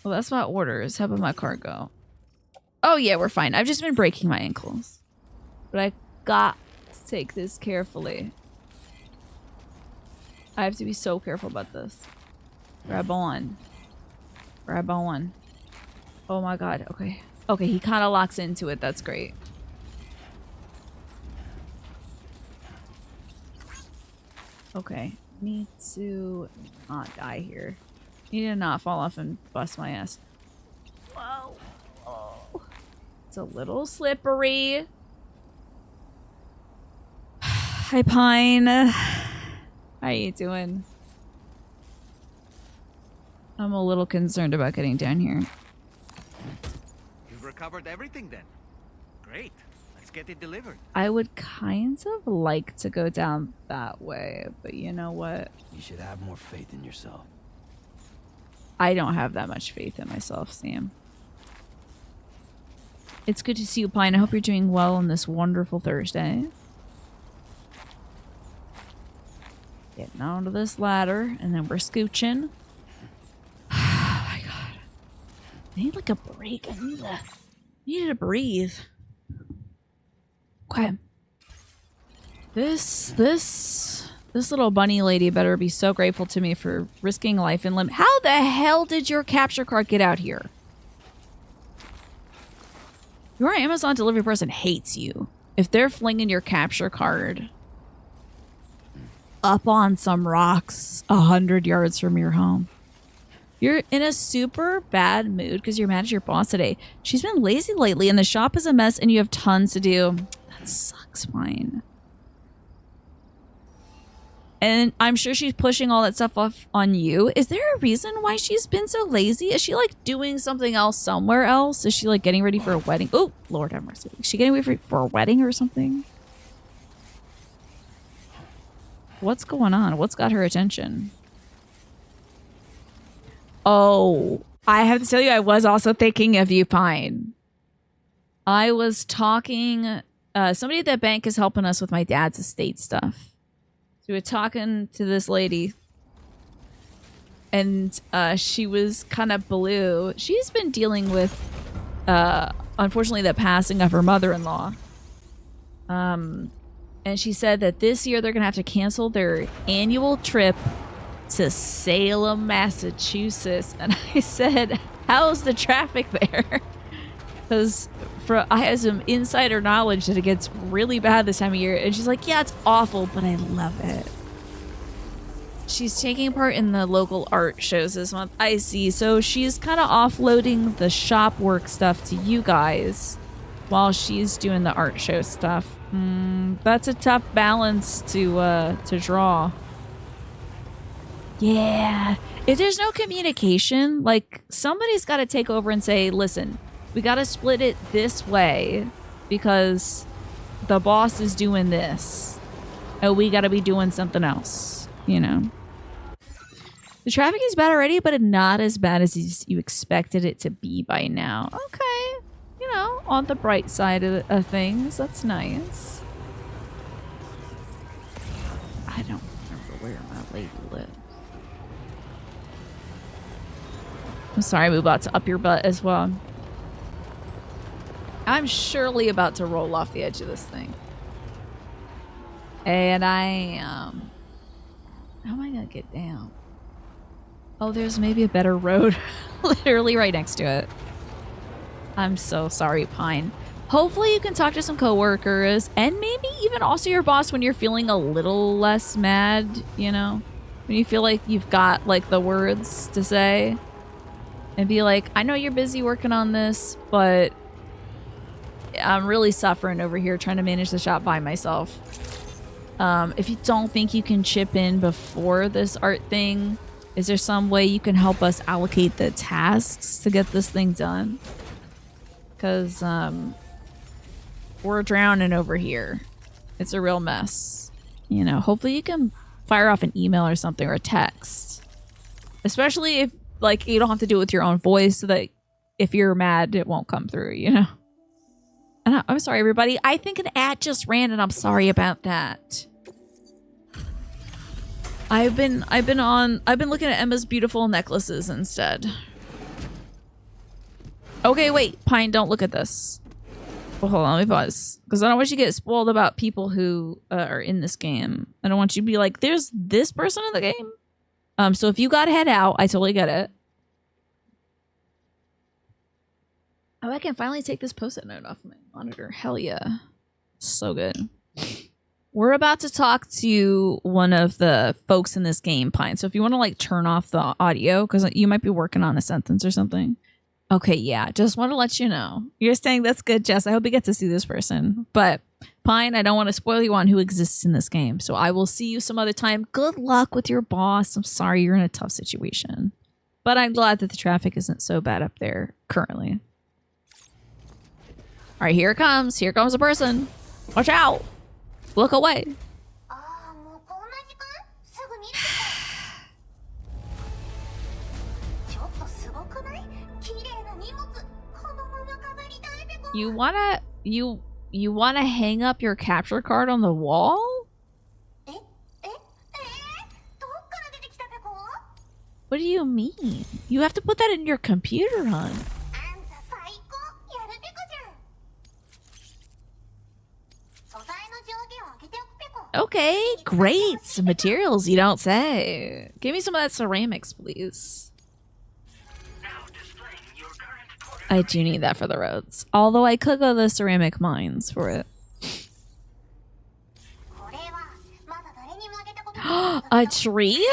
Well, that's my orders. How about my cargo? Oh yeah, we're fine. I've just been breaking my ankles. But I got to take this carefully. I have to be so careful about this. Grab on. Grab on. Oh my god. Okay. Okay, he kind of locks into it. That's great. Okay. Need to not die here. Need to not fall off and bust my ass. Whoa. Oh. It's a little slippery. Hi, Pine. How you doing? I'm a little concerned about getting down here. You've recovered everything then. Great. Let's get it delivered. I would kind of like to go down that way, but you know what? You should have more faith in yourself. I don't have that much faith in myself, Sam. It's good to see you, Pine. I hope you're doing well on this wonderful Thursday. Getting onto this ladder, and then we're scooching. Oh my god. I need like a break. I need to breathe. Okay. This little bunny lady better be so grateful to me for risking life and limb. How the hell did your capture card get out here? Your Amazon delivery person hates you. If they're flinging your capture card up on some rocks 100 yards from your home. You're in a super bad mood because you're mad at your boss today. She's been lazy lately and the shop is a mess and you have tons to do. That sucks, fine. And I'm sure she's pushing all that stuff off on you. Is there a reason why she's been so lazy? Is she like doing something else somewhere else? Is she like getting ready for a wedding? Oh, Lord have mercy. Is she getting ready for a wedding or something? What's going on? What's got her attention? Oh, I have to tell you, I was also thinking of you, Pine. I was talking, somebody at the bank is helping us with my dad's estate stuff. So we were talking to this lady and she was kind of blue. She's been dealing with, unfortunately, the passing of her mother-in-law. And she said that this year they're going to have to cancel their annual trip to Salem, Massachusetts. And I said, how's the traffic there? Because I have some insider knowledge that it gets really bad this time of year. And she's like, yeah, it's awful, but I love it. She's taking part in the local art shows this month. I see. So she's kind of offloading the shop work stuff to you guys while she's doing the art show stuff. That's a tough balance to draw. Yeah. If there's no communication, like somebody's got to take over and say, listen, we got to split it this way because the boss is doing this. And we got to be doing something else, you know. The traffic is bad already, but not as bad as you expected it to be by now. Okay. You know, on the bright side of things. That's nice. I don't remember where my lady lives. I'm sorry, I'm about to up your butt as well. I'm surely about to roll off the edge of this thing. And I am... how am I going to get down? Oh, there's maybe a better road. Literally right next to it. I'm so sorry, Pine. Hopefully you can talk to some coworkers and maybe even also your boss when you're feeling a little less mad, you know? When you feel like you've got like the words to say. And be like, I know you're busy working on this, but I'm really suffering over here trying to manage the shop by myself. If you don't think you can chip in before this art thing, is there some way you can help us allocate the tasks to get this thing done? Because we're drowning over here. It's a real mess. You know, hopefully you can fire off an email or something or a text. Especially if like, you don't have to do it with your own voice so that if you're mad, it won't come through, you know? And I'm sorry, everybody. I think an ad just ran, and I'm sorry about that. I've been looking at Emma's beautiful necklaces instead. Okay, wait, Pine, don't look at this. Well, hold on, let me pause. Because I don't want you to get spoiled about people who are in this game. I don't want you to be like, there's this person in the game. So if you gotta head out, I totally get it. Oh, I can finally take this post-it note off my monitor. Hell yeah. So good. We're about to talk to one of the folks in this game, Pine. So if you want to, like, turn off the audio, because you might be working on a sentence or something. Okay, yeah. Just want to let you know. You're saying that's good, Jess. I hope you get to see this person. But, Pine, I don't want to spoil you on who exists in this game. So I will see you some other time. Good luck with your boss. I'm sorry you're in a tough situation. But I'm glad that the traffic isn't so bad up there currently. All right, here it comes. Here comes a person. Watch out. Look away. You wanna hang up your capture card on the wall? What do you mean? You have to put that in your computer, hon. Okay, great. Some materials, you don't say. Give me some of that ceramics, please. I do need that for the roads. Although I could go to the ceramic mines for it. A treat?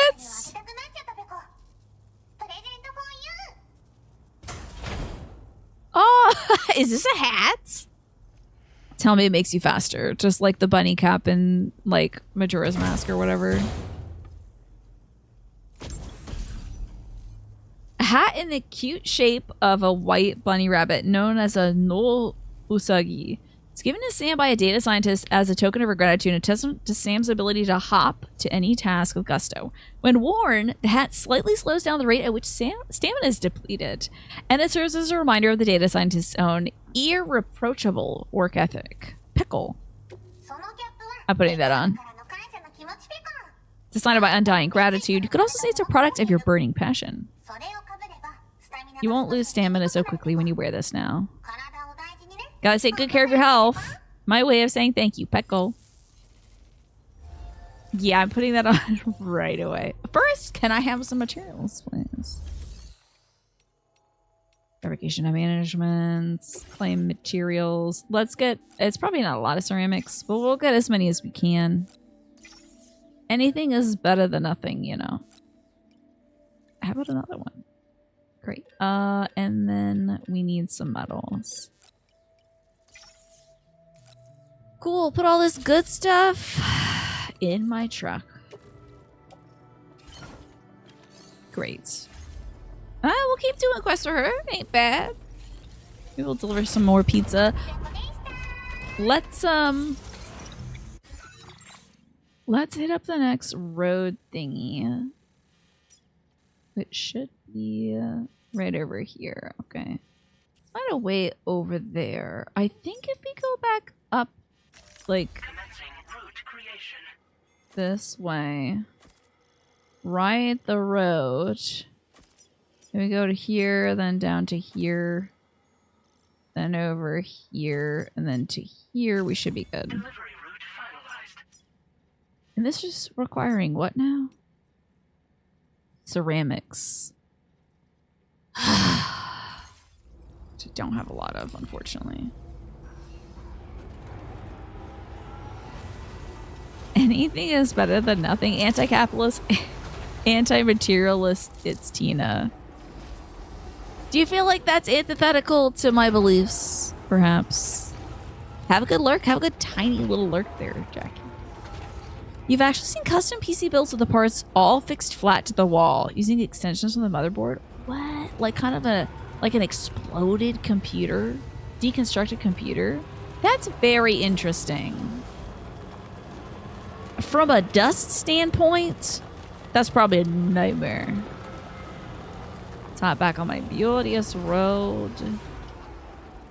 Oh, is this a hat? Tell me it makes you faster. Just like the bunny cap and like Majora's Mask or whatever. A hat in the cute shape of a white bunny rabbit known as a no usagi. It's given to Sam by a data scientist as a token of her gratitude and a testament to Sam's ability to hop to any task with gusto. When worn, the hat slightly slows down the rate at which stamina is depleted, and it serves as a reminder of the data scientist's own irreproachable work ethic. Pickle. I'm putting that on. It's a sign of my undying gratitude. You could also say it's a product of your burning passion. You won't lose stamina so quickly when you wear this now. Gotta take good care of your health. My way of saying thank you, Pickle. Yeah, I'm putting that on right away. First, can I have some materials, please? Fabrication and management, claim materials. Let's get, it's probably not a lot of ceramics, but we'll get as many as we can. Anything is better than nothing, you know. How about another one? Great. And then we need some metals. Cool, put all this good stuff in my truck. Great. We'll keep doing quests for her. Ain't bad. Maybe we'll deliver some more pizza. Let's hit up the next road thingy. It should be right over here. Okay. Find a way over there. I think if we go back up, like this way, right the road. And we go to here, then down to here, then over here, and then to here. We should be good. And this is requiring what now? Ceramics. Which I don't have a lot of, unfortunately. Anything is better than nothing. Anti-capitalist, anti-materialist, it's Tina. Do you feel like that's antithetical to my beliefs, perhaps? Have a good lurk. Have a good tiny little lurk there, Jackie. You've actually seen custom PC builds with the parts all fixed flat to the wall using extensions from the motherboard? What? Like kind of like an exploded computer? Deconstructed computer? That's very interesting. From a dust standpoint, that's probably a nightmare. Let's hop back on my beauteous road.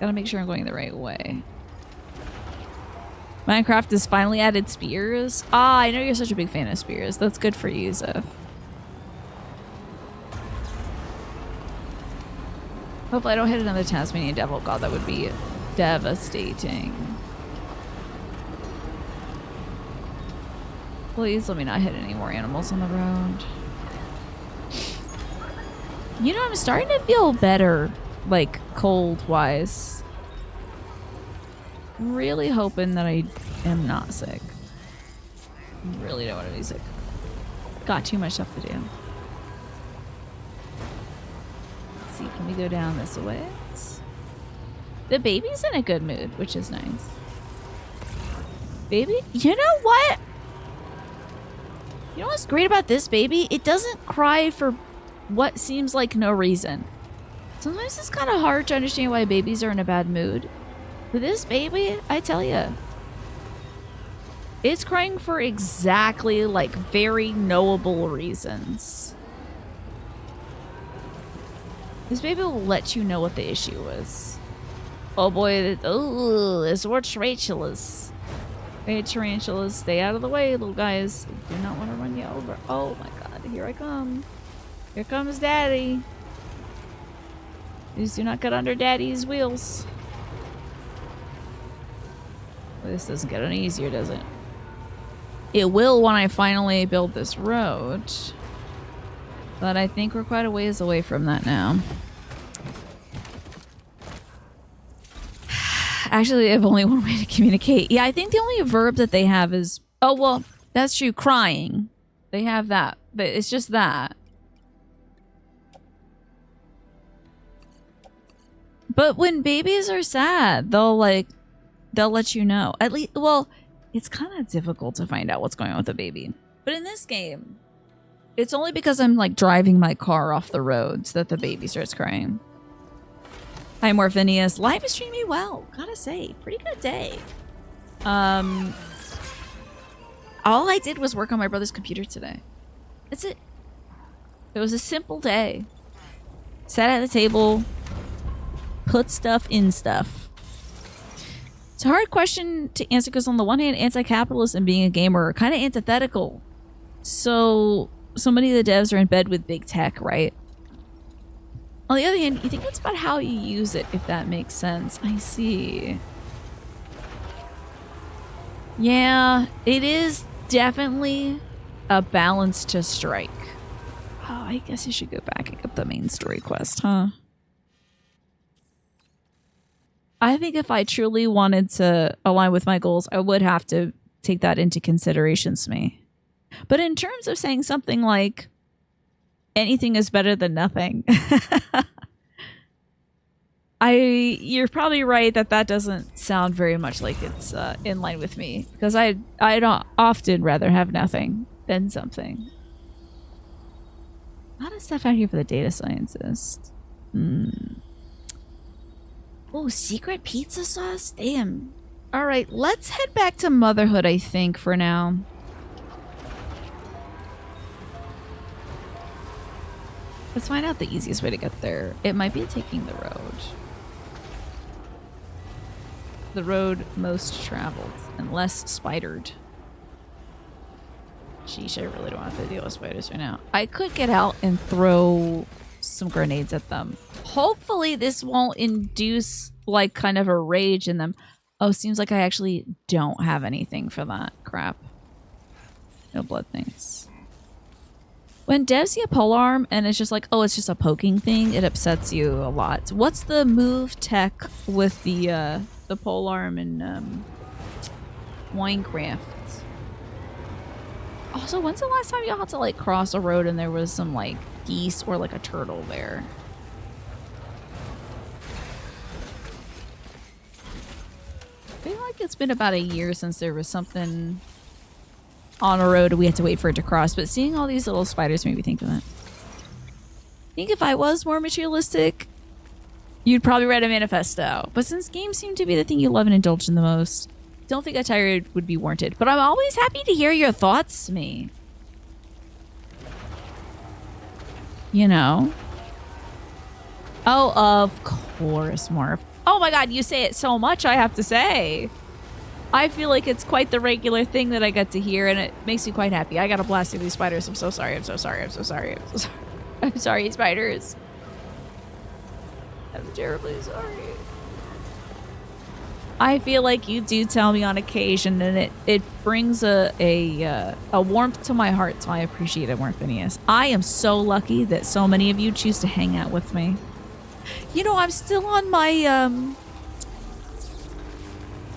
Gotta make sure I'm going the right way. Minecraft has finally added spears. Ah, I know you're such a big fan of spears. That's good for you, Zeph. Hopefully I don't hit another Tasmanian devil. God, that would be devastating. Please let me not hit any more animals on the road. You know, I'm starting to feel better, like, cold-wise. I'm really hoping that I am not sick. I really don't want to be sick. Got too much stuff to do. Let's see, can we go down this way? The baby's in a good mood, which is nice. Baby, you know what? You know what's great about this baby? It doesn't cry for what seems like no reason. Sometimes it's kind of hard to understand why babies are in a bad mood. But this baby, I tell you, it's crying for exactly, like, very knowable reasons. This baby will let you know what the issue is. Oh boy, there's more tarantulas. Hey, tarantulas, stay out of the way, little guys. I do not want to run you over. Oh my god, here I come. Here comes Daddy. Please do not get under Daddy's wheels. This doesn't get any easier, does it? It will when I finally build this road. But I think we're quite a ways away from that now. Actually, they have only one way to communicate. Yeah, I think the only verb that they have is... Oh, well, that's true. Crying. They have that. But it's just that. But when babies are sad, they'll let you know. At least, well, it's kind of difficult to find out what's going on with a baby. But in this game, it's only because I'm like driving my car off the roads that the baby starts crying. Hi, Morphinius. Live is streaming well. Gotta say, pretty good day. All I did was work on my brother's computer today. That's it. It was a simple day. Sat at the table, put stuff in stuff. It's a hard question to answer because on the one hand, anti-capitalist and being a gamer are kind of antithetical. So many of the devs are in bed with big tech, right? On the other hand, you think it's about how you use it, if that makes sense. I see. Yeah, it is definitely a balance to strike. Oh, I guess you should go back and get the main story quest, huh? I think if I truly wanted to align with my goals, I would have to take that into consideration, Smee. But in terms of saying something like, anything is better than nothing, you're probably right that doesn't sound very much like it's in line with me. Because I'd often rather have nothing than something. A lot of stuff out here for the data scientist. Oh, secret pizza sauce? Damn. Alright, let's head back to Motherhood, I think, for now. Let's find out the easiest way to get there. It might be taking the road. The road most traveled and less spidered. Sheesh, I really don't have to deal with spiders right now. I could get out and throw some grenades at them. Hopefully this won't induce like kind of a rage in them. Oh, seems like I actually don't have anything for that. Crap. No blood things. When devs see a polearm and it's just like, oh, it's just a poking thing, it upsets you a lot. What's the move tech with the polearm in Minecraft? Also, when's the last time y'all had to like cross a road and there was some like geese or like a turtle there? I feel like it's been about a year since there was something on a road and we had to wait for it to cross, but seeing all these little spiders made me think of it. I think if I was more materialistic, you'd probably write a manifesto. But since games seem to be the thing you love and indulge in the most, don't think a tirade would be warranted. But I'm always happy to hear your thoughts, Smee. You know? Oh, of course, Morph. Oh my god, you say it so much, I have to say. I feel like it's quite the regular thing that I get to hear, and it makes me quite happy. I got a blast through these spiders. I'm so sorry. I'm so sorry. I'm so sorry. I'm so sorry. I'm sorry, spiders. I'm terribly sorry. I feel like you do tell me on occasion, and it brings a warmth to my heart, so I appreciate it more, Phineas. I am so lucky that so many of you choose to hang out with me. You know, I'm still on my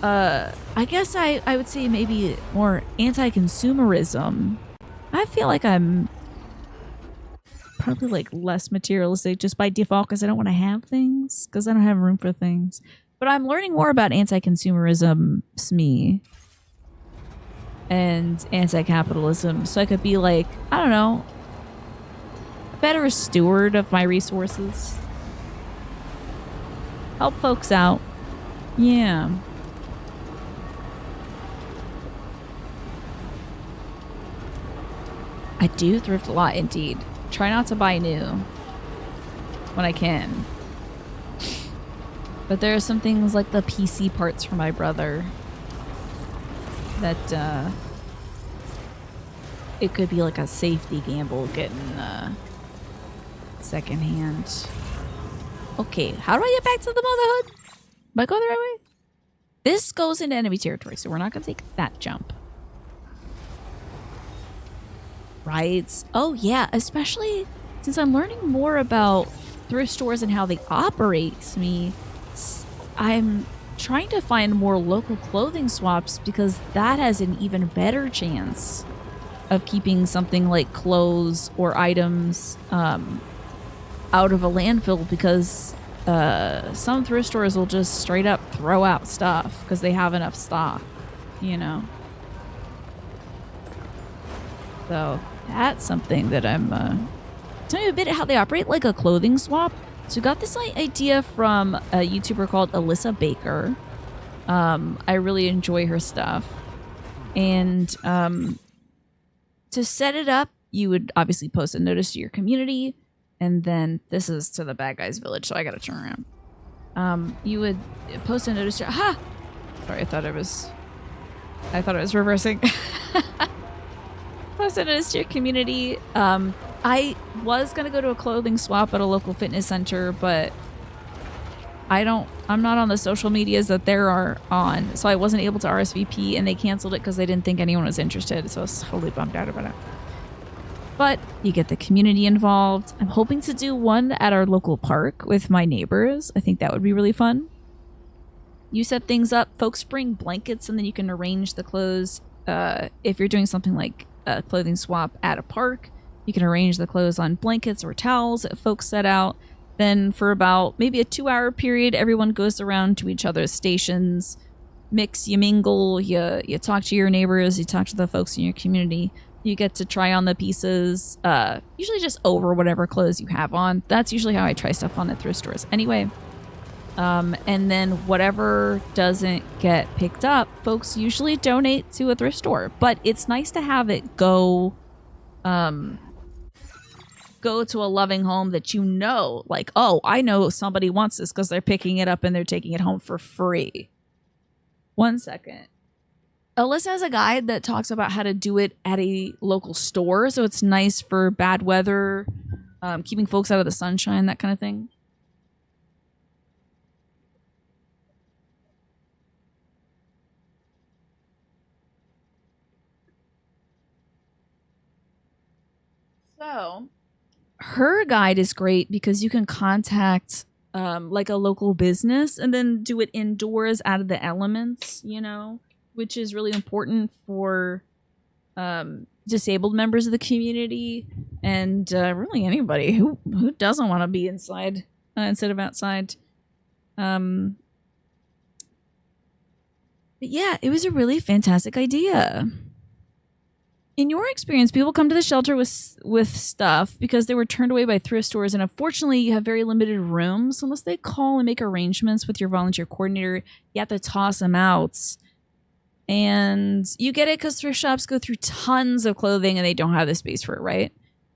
I guess I would say maybe more anti-consumerism. I feel like I'm probably like less materialistic just by default because I don't want to have things, because I don't have room for things. But I'm learning more about anti-consumerism, SME, and anti-capitalism, so I could be like, I don't know, a better steward of my resources. Help folks out. Yeah. I do thrift a lot, indeed. Try not to buy new when I can. But there are some things like the PC parts for my brother that it could be like a safety gamble getting secondhand. Okay, how do I get back to the Motherhood? Am I going the right way? This goes into enemy territory, so we're not going to take that jump. Right? Oh yeah, especially since I'm learning more about thrift stores and how they operate, I'm trying to find more local clothing swaps because that has an even better chance of keeping something like clothes or items out of a landfill, because some thrift stores will just straight up throw out stuff because they have enough stock, you know. So that's something that I'm tell me a bit how they operate, like a clothing swap. So we got this idea from a YouTuber called Alyssa Baker. I really enjoy her stuff. And to set it up, you would obviously post a notice to your community. And then this is to the bad guys village, so I gotta turn around. You would post a notice to... Aha! Sorry, I thought it was reversing. Post a notice to your community. I was gonna go to a clothing swap at a local fitness center, but I'm not on the social medias that they're on, so I wasn't able to RSVP, and they canceled it because they didn't think anyone was interested, so I was totally bummed out about it. But you get the community involved. I'm hoping to do one at our local park with my neighbors. I think that would be really fun. You set things up, folks bring blankets, and then you can arrange the clothes. If you're doing something like a clothing swap at a park, you can arrange the clothes on blankets or towels that folks set out. Then for about maybe a 2-hour period, everyone goes around to each other's stations, mix, you mingle, you talk to your neighbors, you talk to the folks in your community. You get to try on the pieces, usually just over whatever clothes you have on. That's usually how I try stuff on at thrift stores anyway. And then whatever doesn't get picked up, folks usually donate to a thrift store. But it's nice to have it go to a loving home that you know, like, oh, I know somebody wants this because they're picking it up and they're taking it home for free. 1 second. Alyssa has a guide that talks about how to do it at a local store, so it's nice for bad weather, keeping folks out of the sunshine, that kind of thing. So her guide is great because you can contact like a local business and then do it indoors out of the elements, you know, which is really important for disabled members of the community and really anybody who doesn't want to be inside instead of outside. But yeah, it was a really fantastic idea. In your experience, people come to the shelter with stuff because they were turned away by thrift stores, and unfortunately, you have very limited rooms. Unless they call and make arrangements with your volunteer coordinator, you have to toss them out. And you get it because thrift shops go through tons of clothing and they don't have the space for it, right?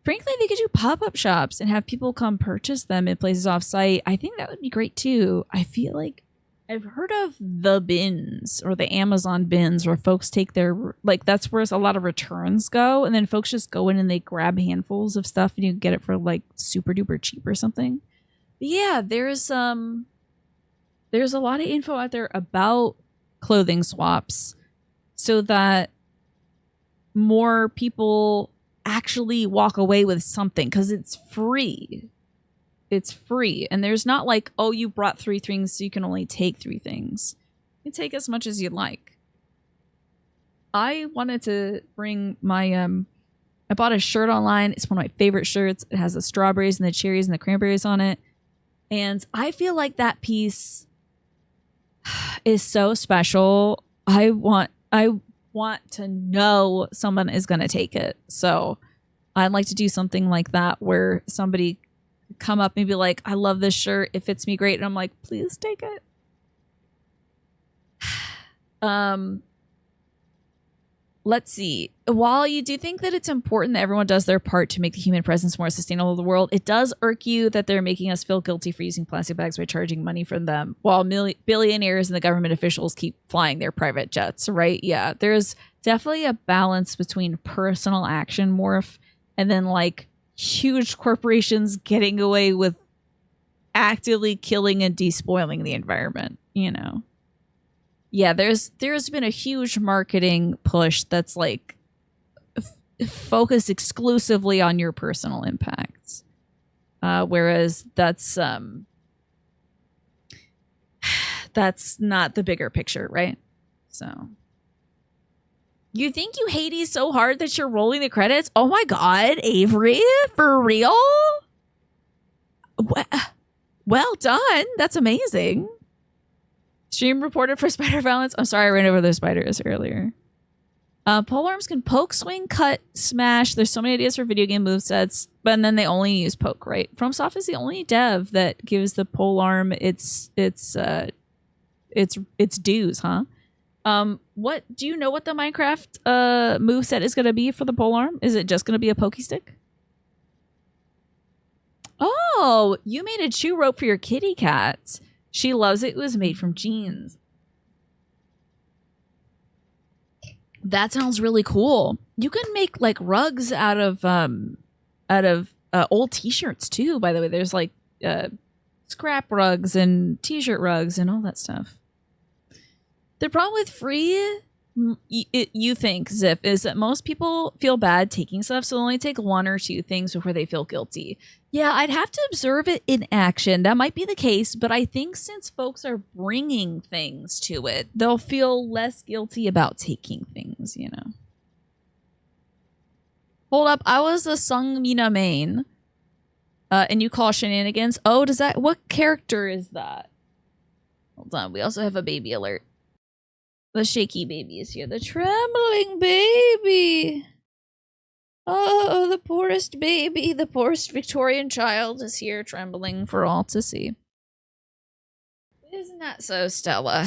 frankly, they could do pop-up shops and have people come purchase them in places off-site. I think that would be great too. I feel like I've heard of the bins or the Amazon bins where folks take their, like, that's where a lot of returns go, and then folks just go in and they grab handfuls of stuff and you get it for like super duper cheap or something. But yeah, there's a lot of info out there about clothing swaps so that more people actually walk away with something, because it's free. It's free. And there's not like, oh, you brought 3 things, so you can only take 3 things. You can take as much as you'd like. I wanted to bring my, I bought a shirt online. It's one of my favorite shirts. It has the strawberries and the cherries and the cranberries on it. And I feel like that piece is so special. I want to know someone is going to take it. So I'd like to do something like that where somebody come up and be like, I love this shirt. It fits me great. And I'm like, please take it. Let's see. While you do think that it's important that everyone does their part to make the human presence more sustainable in the world, it does irk you that they're making us feel guilty for using plastic bags by charging money for them, while billionaires and the government officials keep flying their private jets, right? Yeah, there's definitely a balance between personal action morph and then like huge corporations getting away with actively killing and despoiling the environment, you know? Yeah, there's been a huge marketing push that's like focused exclusively on your personal impacts, whereas that's not the bigger picture, right? So you think you Hades so hard that you're rolling the credits? Oh my god, Avery, for real? Well done. That's amazing. Stream reported for spider violence. I'm sorry, I ran over those spiders earlier. Pole arms can poke, swing, cut, smash. There's so many ideas for video game movesets, but then they only use poke, right? FromSoft is the only dev that gives the pole arm its dues, huh? What do you know what the Minecraft moveset is gonna be for the pole arm? Is it just gonna be a pokey stick? Oh, you made a chew rope for your kitty cat. She loves it. It was made from jeans. That sounds really cool. You can make like rugs out of old t-shirts too, by the way. There's like scrap rugs and t-shirt rugs and all that stuff. The problem with free, you think, Zip, is that most people feel bad taking stuff, so they'll only take 1 or 2 things before they feel guilty. Yeah, I'd have to observe it in action. That might be the case, but I think since folks are bringing things to it, they'll feel less guilty about taking things, you know? Hold up, I was a Sungmina main, and you call shenanigans. Oh, what character is that? Hold on, we also have a baby alert. The shaky baby is here. The trembling baby. Oh, the poorest baby. The poorest Victorian child is here trembling for all to see. Isn't that so, Stella?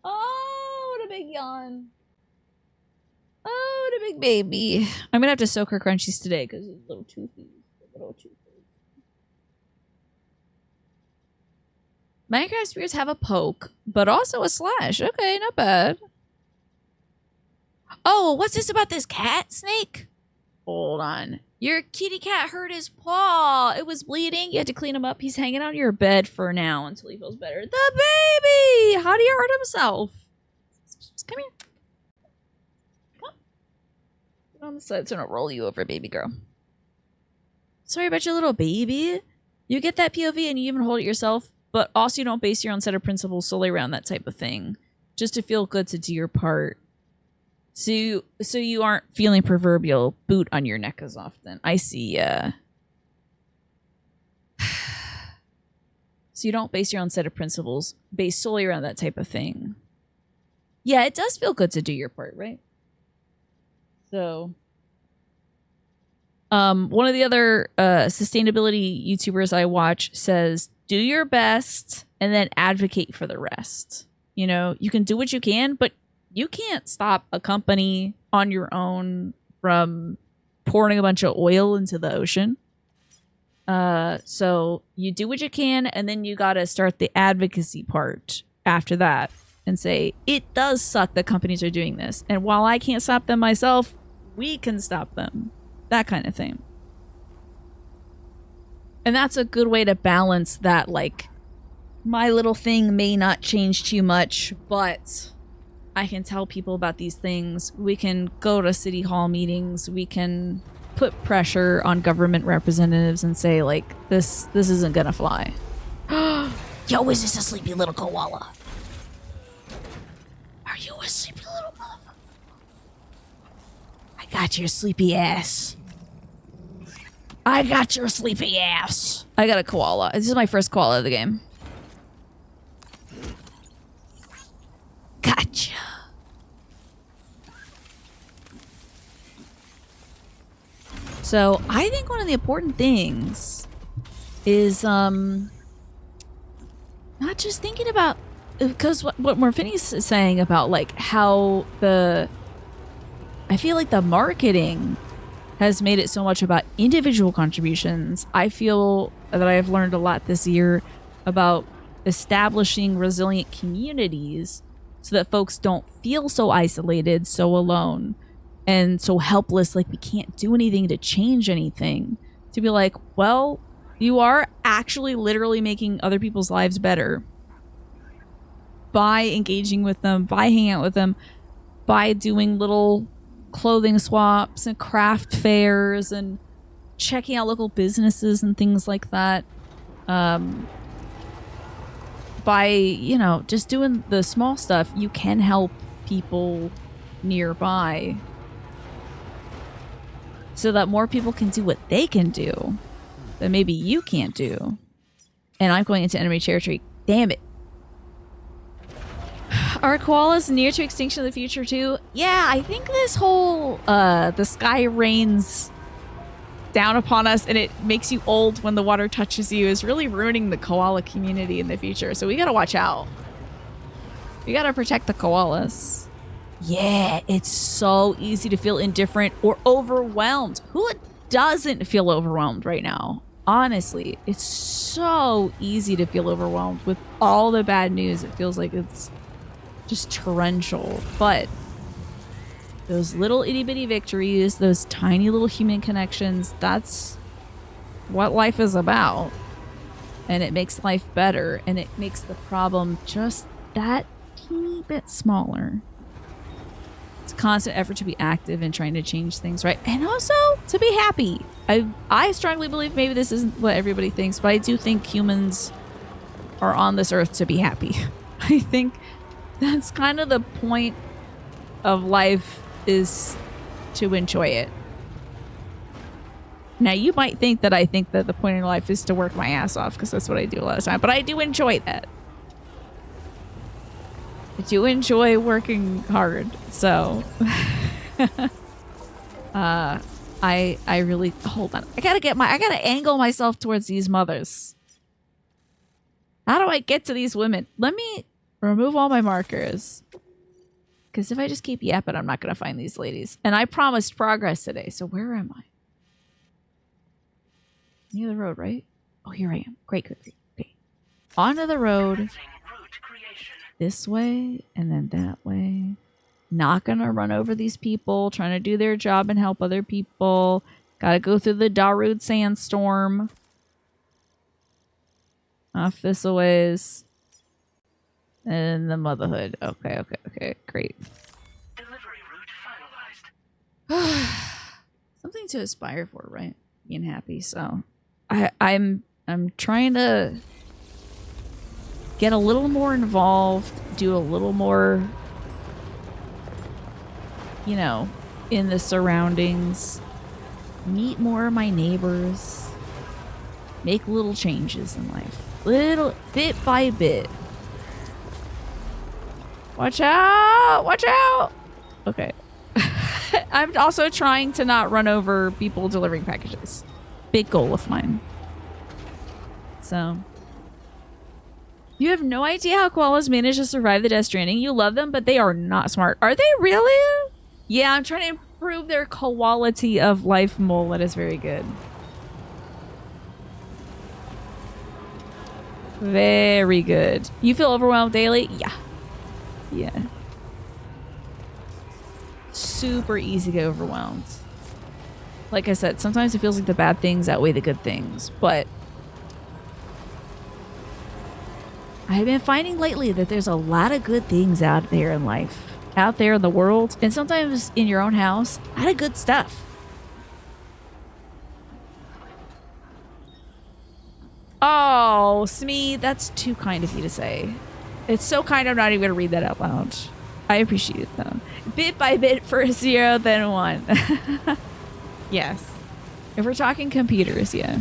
Oh, what a big yawn. Oh, what a big baby. I'm gonna have to soak her crunchies today because it's a little toothy. Minecraft spears have a poke, but also a slash. Okay, not bad. Oh, what's this about this cat snake? Hold on. Your kitty cat hurt his paw. It was bleeding. You had to clean him up. He's hanging on your bed for now until he feels better. The baby! How do you hurt himself? Come here. Come. Get on the side so I don't roll you over, baby girl. Sorry about your little baby. You get that POV and you even hold it yourself. But also you don't base your own set of principles solely around that type of thing. Just to feel good to do your part. So you aren't feeling proverbial boot on your neck as often. I see, So you don't base your own set of principles based solely around that type of thing. Yeah, it does feel good to do your part, right? So... one of the other sustainability YouTubers I watch says, do your best and then advocate for the rest. You know, you can do what you can, but you can't stop a company on your own from pouring a bunch of oil into the ocean. So you do what you can, and then you gotta start the advocacy part after that and say, it does suck that companies are doing this. And while I can't stop them myself, we can stop them. That kind of thing. And that's a good way to balance that, like, my little thing may not change too much, but I can tell people about these things. We can go to city hall meetings. We can put pressure on government representatives and say, like, this isn't gonna fly. Yo, is this a sleepy little koala? Are you a sleepy little motherfucker? I got your sleepy ass. I got your sleepy ass. I got a koala. This is my first koala of the game. Gotcha. So I think one of the important things is not just thinking about, because what Morphini's is saying about like how I feel like the marketing has made it so much about individual contributions. I feel that I have learned a lot this year about establishing resilient communities so that folks don't feel so isolated, so alone, and so helpless, like we can't do anything to change anything. To be like, well, you are actually literally making other people's lives better by engaging with them, by hanging out with them, by doing little clothing swaps and craft fairs and checking out local businesses and things like that. By, you know, just doing the small stuff, you can help people nearby so that more people can do what they can do that maybe you can't do. And I'm going into enemy territory. Damn it. Are koalas near to extinction in the future too? Yeah, I think this whole the sky rains down upon us and it makes you old when the water touches you is really ruining the koala community in the future. So we gotta watch out. We gotta protect the koalas. Yeah, it's so easy to feel indifferent or overwhelmed. Who doesn't feel overwhelmed right now? Honestly, it's so easy to feel overwhelmed with all the bad news. It feels like it's just torrential. But those little itty bitty victories, those tiny little human connections, that's what life is about. And it makes life better, and it makes the problem just that teeny bit smaller. It's a constant effort to be active and trying to change things, right? And also to be happy. I strongly believe, maybe this isn't what everybody thinks, but I do think humans are on this earth to be happy. I think that's kind of the point of life, is to enjoy it. Now, you might think that I think that the point in life is to work my ass off, because that's what I do a lot of time, but I do enjoy that. I do enjoy working hard, so I really, hold on. I gotta angle myself towards these mothers. How do I get to these women? Let me remove all my markers. Because if I just keep yapping, I'm not going to find these ladies. And I promised progress today, so where am I? Near the road, right? Oh, here I am. Great, great, great. Okay. Onto the road. This way, and then that way. Not going to run over these people, trying to do their job and help other people. Got to go through the Darude sandstorm. Off this a ways. And the motherhood. Okay, great. Delivery route finalized. Something to aspire for, right? Being happy. So I'm trying to get a little more involved, do a little more, you know, in the surroundings, meet more of my neighbors, make little changes in life. Little bit by bit. Watch out! Watch out! Okay. I'm also trying to not run over people delivering packages. Big goal of mine. So. You have no idea how koalas manage to survive the Death Stranding. You love them, but they are not smart. Are they really? Yeah, I'm trying to improve their quality of life mole. That is very good. Very good. You feel overwhelmed daily? Yeah. Yeah. Super easy to get overwhelmed. Like I said, sometimes it feels like the bad things outweigh the good things, but I've been finding lately that there's a lot of good things out there in life, out there in the world, and sometimes in your own house, a lot of good stuff. Oh, Smee, that's too kind of you to say. It's so kind I'm not even going to read that out loud. I appreciate it, though. Bit by bit, first 0, then 1. Yes. If we're talking computers, yeah.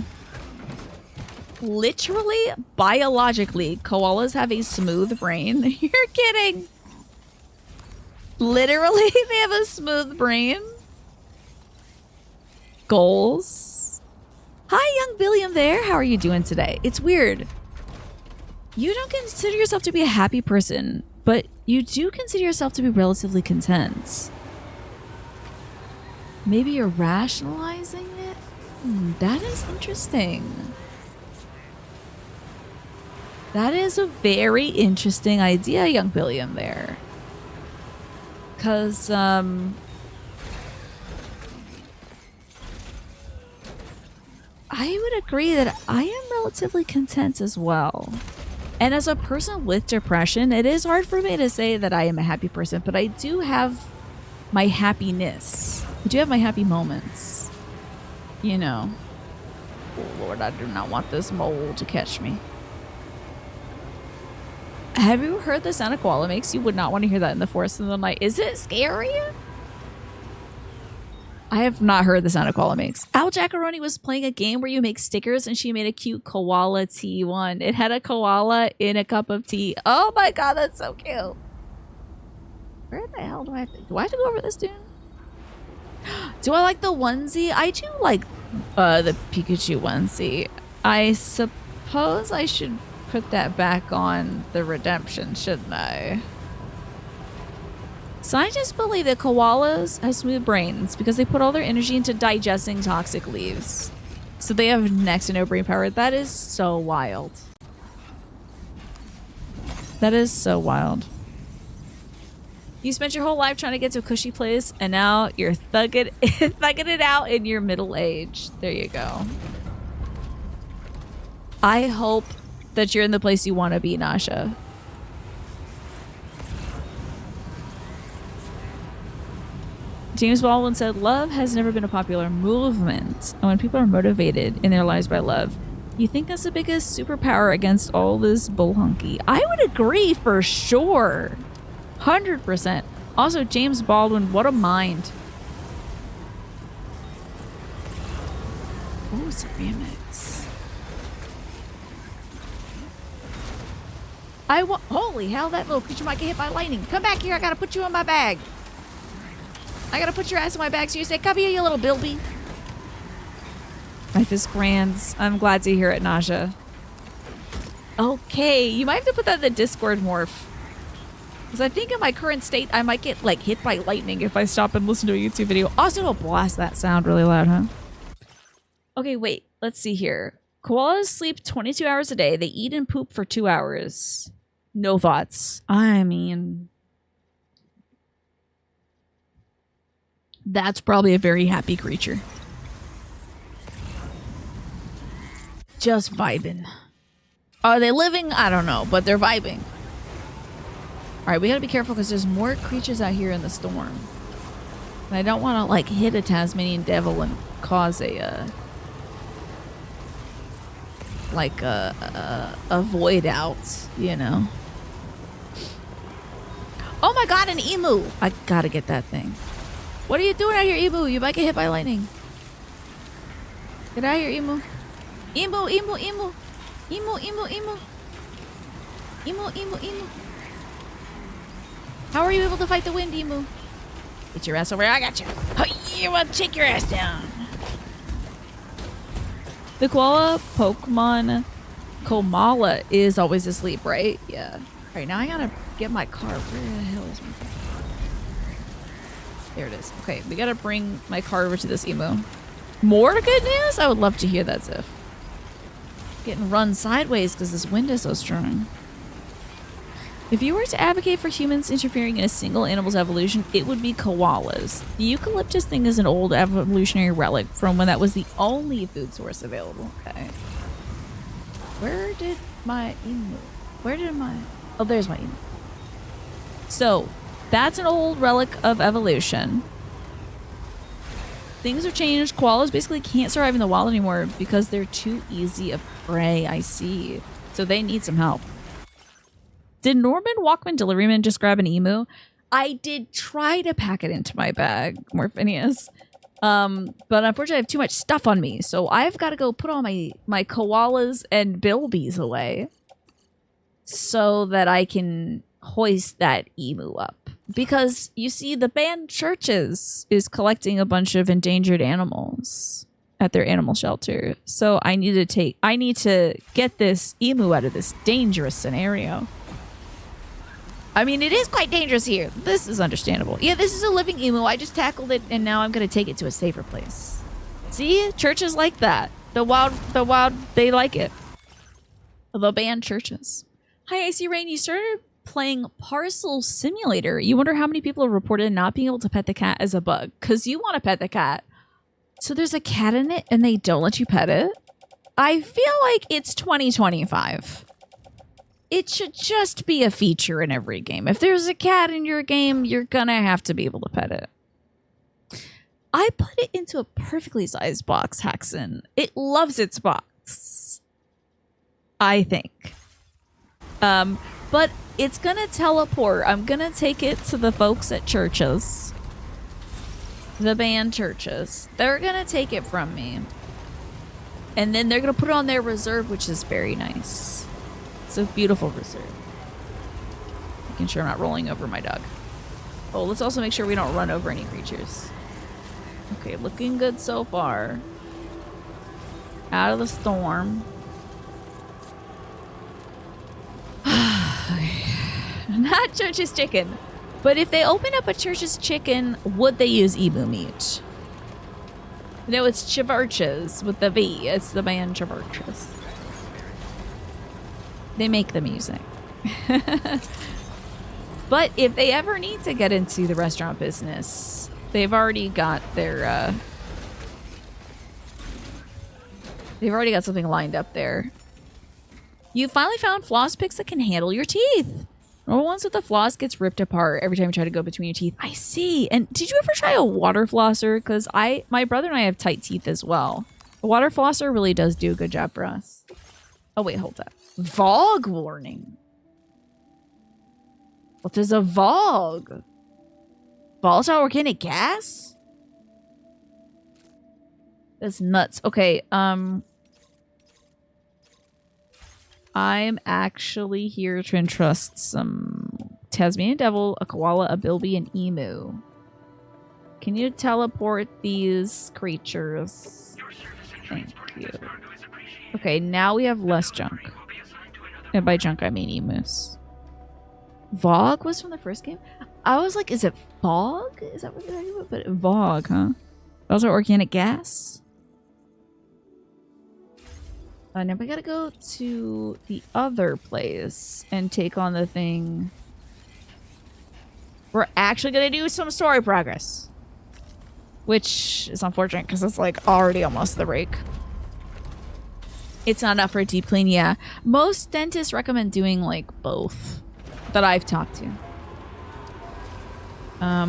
Literally, biologically, koalas have a smooth brain. You're kidding. Literally, they have a smooth brain. Goals. Hi, young Billiam there. How are you doing today? It's weird. You don't consider yourself to be a happy person, but you do consider yourself to be relatively content. Maybe you're rationalizing it? That is interesting. That is a very interesting idea, young Billiam there. Because, I would agree that I am relatively content as well. And as a person with depression, it is hard for me to say that I am a happy person, but I do have my happiness. I do have my happy moments. You know. Oh Lord, I do not want this mole to catch me. Have you heard the sound a koala makes? You would not want to hear that in the forest in the night. Is it scary? I have not heard the sound a koala makes. Al Jackaroni was playing a game where you make stickers and she made a cute koala tea one. It had a koala in a cup of tea. Oh my god, that's so cute. Where the hell do I have to go over this dune? Do I like the onesie? I do like the Pikachu onesie. I suppose I should put that back on the redemption, shouldn't I? Scientists believe that koalas have smooth brains because they put all their energy into digesting toxic leaves. So they have next to no brain power. That is so wild. That is so wild. You spent your whole life trying to get to a cushy place, and now you're thugging it out in your middle age. There you go. I hope that you're in the place you want to be, Nasha. James Baldwin said, love has never been a popular movement. And when people are motivated in their lives by love, you think that's the biggest superpower against all this bullhunky. I would agree for sure. 100%. Also, James Baldwin, what a mind. Oh, ceramics. Holy hell, that little creature might get hit by lightning. Come back here, I gotta put you in my bag. I gotta put your ass in my bag so you say, come here, you little bilby. Life is grand. I'm glad to hear it, Naja. Okay, you might have to put that in the Discord morph. Because I think in my current state, I might get, like, hit by lightning if I stop and listen to a YouTube video. Also, it'll blast that sound really loud, huh? Okay, wait. Let's see here. Koalas sleep 22 hours a day. They eat and poop for 2 hours. No thoughts. I mean, that's probably a very happy creature. Just vibing. Are they living? I don't know, but they're vibing. Alright, we gotta be careful because there's more creatures out here in the storm. And I don't want to, like, hit a Tasmanian devil and cause a void out, you know. Oh my god, an emu! I gotta get that thing. What are you doing out here, emu? You might get hit by lightning. Get out of here, emu. Emu, emu, emu. Emu, emu, emu. Emu, emu, emu. How are you able to fight the wind, emu? Get your ass over here. I got you. Oh, you want to take your ass down. The koala Pokemon Komala is always asleep, right? Yeah. Alright, now I gotta get my car. Where the hell is my car? There it is. Okay, we gotta bring my car over to this emu. More good news? I would love to hear that, Ziff. Getting run sideways because this wind is so strong. If you were to advocate for humans interfering in a single animal's evolution, it would be koalas. The eucalyptus thing is an old evolutionary relic from when that was the only food source available. Okay. Where did my emu? Where did my... Oh, there's my emu. So, that's an old relic of evolution. Things have changed. Koalas basically can't survive in the wild anymore because they're too easy of prey, I see. So they need some help. Did Norman Walkman Deliveryman just grab an emu? I did try to pack it into my bag, Morphinius. But unfortunately I have too much stuff on me. So I've got to go put all my koalas and bilbies away so that I can hoist that emu up. Because, you see, the band Churches is collecting a bunch of endangered animals at their animal shelter. So I need to get this emu out of this dangerous scenario. I mean, it is quite dangerous here. This is understandable. Yeah, this is a living emu. I just tackled it, and now I'm going to take it to a safer place. See? Churches like that. The wild, they like it. The band Churches. Hi, I see Rain. You started playing Parcel Simulator. You wonder how many people have reported not being able to pet the cat as a bug. Because you want to pet the cat. So there's a cat in it, and they don't let you pet it? I feel like it's 2025. It should just be a feature in every game. If there's a cat in your game, you're gonna have to be able to pet it. I put it into a perfectly sized box, Haxon. It loves its box. I think. But it's gonna teleport. I'm gonna take it to the folks at Churches. The band Churches. They're gonna take it from me. And then they're gonna put it on their reserve, which is very nice. It's a beautiful reserve. Making sure I'm not rolling over my dog. Oh, let's also make sure we don't run over any creatures. Okay, looking good so far. Out of the storm. Not Church's chicken. But if they open up a Church's chicken, would they use emu meat? No, it's Chivarches with the V. It's the band Chivarches. They make the music. But if they ever need to get into the restaurant business, they've already got their they've already got something lined up there. You finally found floss picks that can handle your teeth. Or once with the floss gets ripped apart every time you try to go between your teeth. I see. And did you ever try a water flosser? Because my brother and I have tight teeth as well. A water flosser really does do a good job for us. Oh wait, hold up. VOG warning. What is a VOG? Volatile organic gas? That's nuts. Okay, I'm actually here to entrust some Tasmanian devil, a koala, a bilby, and emu. Can you teleport these creatures? Thank you. Okay, now we have less junk. And by junk, I mean emus. VOG was from the first game? I was like, is it fog? Is that what you're talking about? But VOG, huh? Those are organic gas? Now we gotta go to the other place and take on the thing. We're actually gonna do some story progress. Which is unfortunate because it's like already almost the break. It's not enough for a deep clean, yeah. Most dentists recommend doing like both that I've talked to. I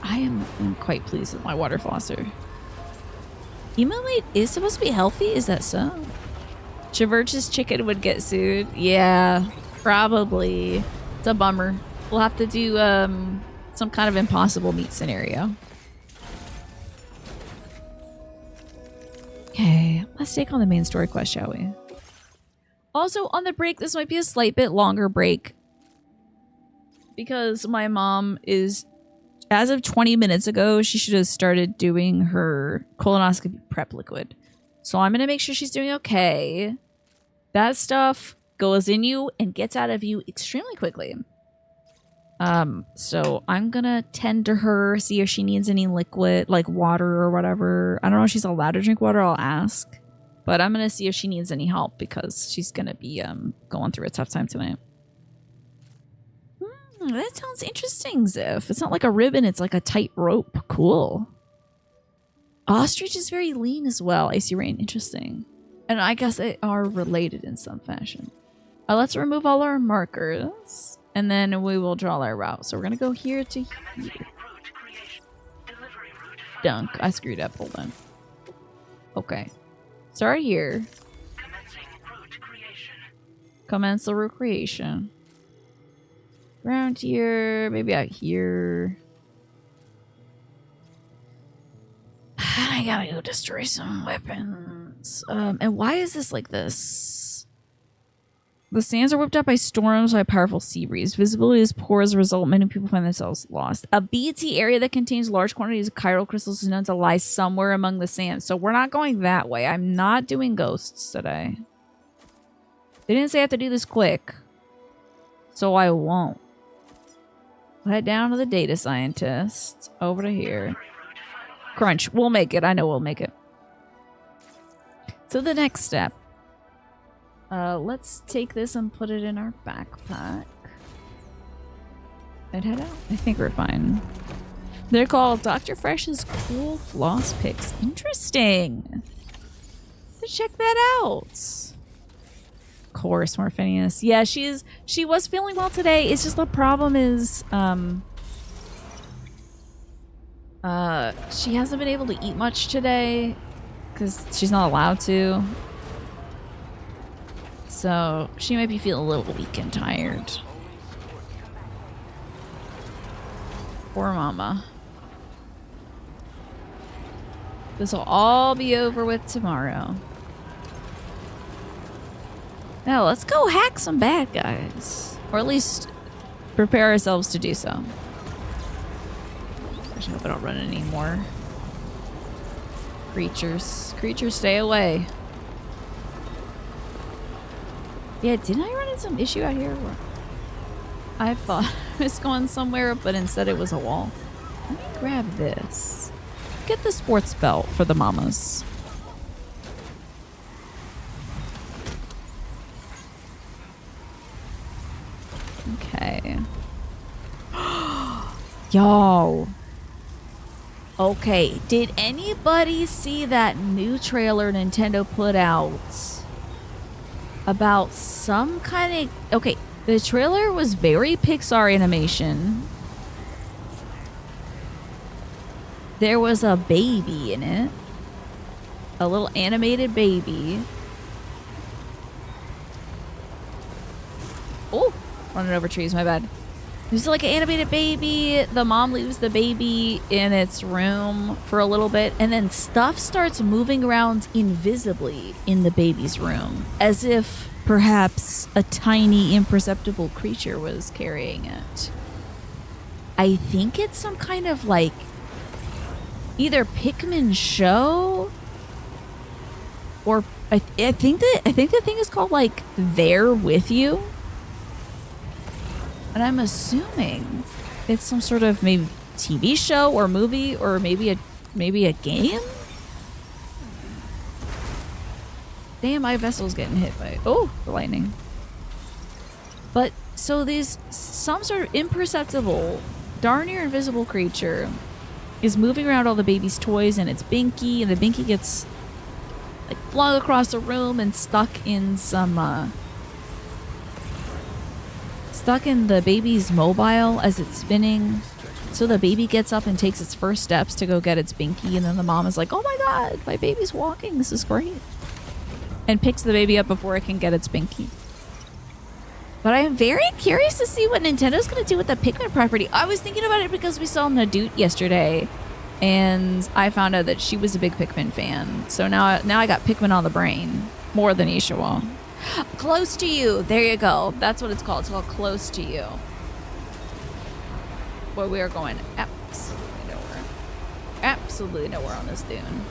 am quite pleased with my water flosser. Emu meat is supposed to be healthy? Is that so? Chiverch's chicken would get sued. Yeah, probably. It's a bummer. We'll have to do some kind of impossible meat scenario. Okay, let's take on the main story quest, shall we? Also, on the break, this might be a slight bit longer break. Because my mom is, as of 20 minutes ago, she should have started doing her colonoscopy prep liquid. So I'm going to make sure she's doing okay. That stuff goes in you and gets out of you extremely quickly. So I'm gonna tend to her, see if she needs any liquid, like water or whatever. I don't know if she's allowed to drink water, I'll ask. But I'm gonna see if she needs any help because she's gonna be going through a tough time tonight. That sounds interesting, Ziff. It's not like a ribbon, it's like a tight rope. Cool. Ostrich is very lean as well. Icy Rain, interesting. And I guess they are related in some fashion. Let's remove all our markers, and then we will draw our route. So we're gonna go here to here. Dunk. I screwed up. Hold on. Okay. Start here. Commence the route creation. Around here, maybe out here. I gotta go destroy some weapons. And why is this like this? The sands are whipped up by storms by a powerful sea breeze. Visibility is poor as a result. Many people find themselves lost. A BT area that contains large quantities of chiral crystals is known to lie somewhere among the sands. So we're not going that way. I'm not doing ghosts today. They didn't say I have to do this quick. So I won't. We'll head down to the data scientist. Over to here. Crunch. We'll make it. I know we'll make it. So the next step. Let's take this and put it in our backpack. And head out. I think we're fine. They're called Dr. Fresh's Cool Floss Picks. Interesting. Let's check that out. Of course, Morphinius. Yeah, she was feeling well today. It's just the problem is, she hasn't been able to eat much today because she's not allowed to. So she might be feeling a little weak and tired. Poor mama. This will all be over with tomorrow. Now let's go hack some bad guys. Or at least prepare ourselves to do so. I hope I don't run any more creatures. Creatures, stay away. Yeah, didn't I run into some issue out here? I thought I was going somewhere, but instead it was a wall. Let me grab this. Get the sports belt for the mamas. Okay. Yo. Okay, did anybody see that new trailer Nintendo put out about some kind of... Okay, the trailer was very Pixar animation. There was a baby in it. A little animated baby. Oh, running over trees, my bad. There's like an animated baby. The mom leaves the baby in its room for a little bit, and then stuff starts moving around invisibly in the baby's room, as if perhaps a tiny, imperceptible creature was carrying it. I think it's some kind of like either Pikmin show, or I think the thing is called like There With You. And I'm assuming it's some sort of maybe TV show or movie or maybe a game. Damn, my vessel's getting hit by the lightning. But so these some sort of imperceptible, darn near invisible creature is moving around all the baby's toys, and it's Binky, and the Binky gets like flung across the room and stuck in some stuck in the baby's mobile as it's spinning. So the baby gets up and takes its first steps to go get its Binky, and then the mom is like, oh my god, my baby's walking, this is great. And picks the baby up before it can get its Binky. But I am very curious to see what Nintendo's going to do with the Pikmin property. I was thinking about it because we saw Nadoot yesterday, and I found out that she was a big Pikmin fan. So now I got Pikmin on the brain, more than Ishiwa. Close to You. There you go. That's what it's called. It's called Close to You. Where we are going absolutely nowhere. Absolutely nowhere on this dune.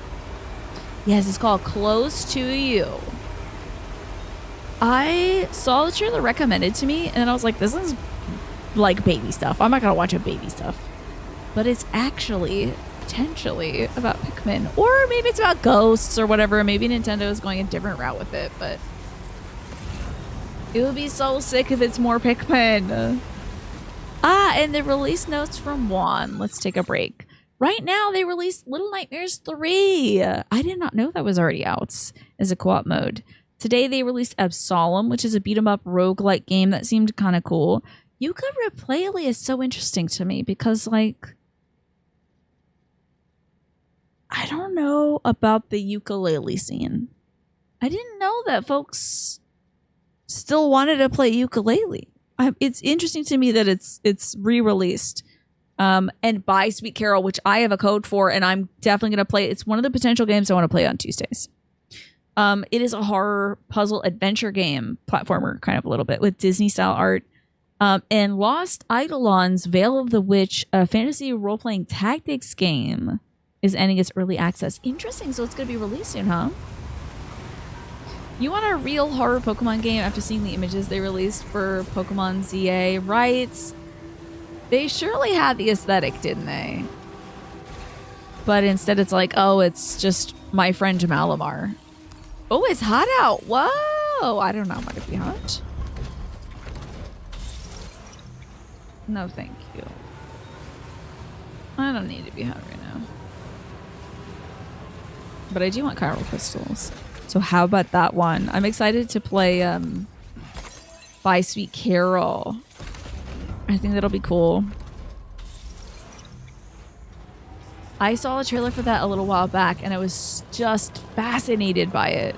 Yes, it's called Close to You. I saw the trailer recommended to me, and I was like, this is like baby stuff. I'm not gonna watch a baby stuff. But it's actually potentially about Pikmin. Or maybe it's about ghosts or whatever. Maybe Nintendo is going a different route with it, but it would be so sick if it's more Pikmin. And the release notes from Juan. Let's take a break. Right now, they released Little Nightmares 3. I did not know that was already out as a co-op mode. Today, they released Absolem, which is a beat-em-up roguelike game that seemed kind of cool. Ukulele is so interesting to me because, like, I don't know about the ukulele scene. I didn't know that folks still wanted to play ukulele. It's interesting to me that it's re-released. And by Sweet Carol, which I have a code for, and I'm definitely going to play. It's one of the potential games I want to play on Tuesdays. It is a horror puzzle adventure game, platformer kind of a little bit, with Disney-style art. And Lost Eidolon's Veil of the Witch, a fantasy role-playing tactics game, is ending its early access. Interesting, so it's going to be released soon, huh? You want a real horror Pokemon game after seeing the images they released for Pokemon ZA, right? They surely had the aesthetic, didn't they? But instead it's like, oh, it's just my friend Malamar. Oh, it's hot out. Whoa. I don't know. Might it be hot? No, thank you. I don't need to be hot right now. But I do want chiral crystals. So how about that one? I'm excited to play By Sweet Carol. I think that'll be cool. I saw a trailer for that a little while back and I was just fascinated by it.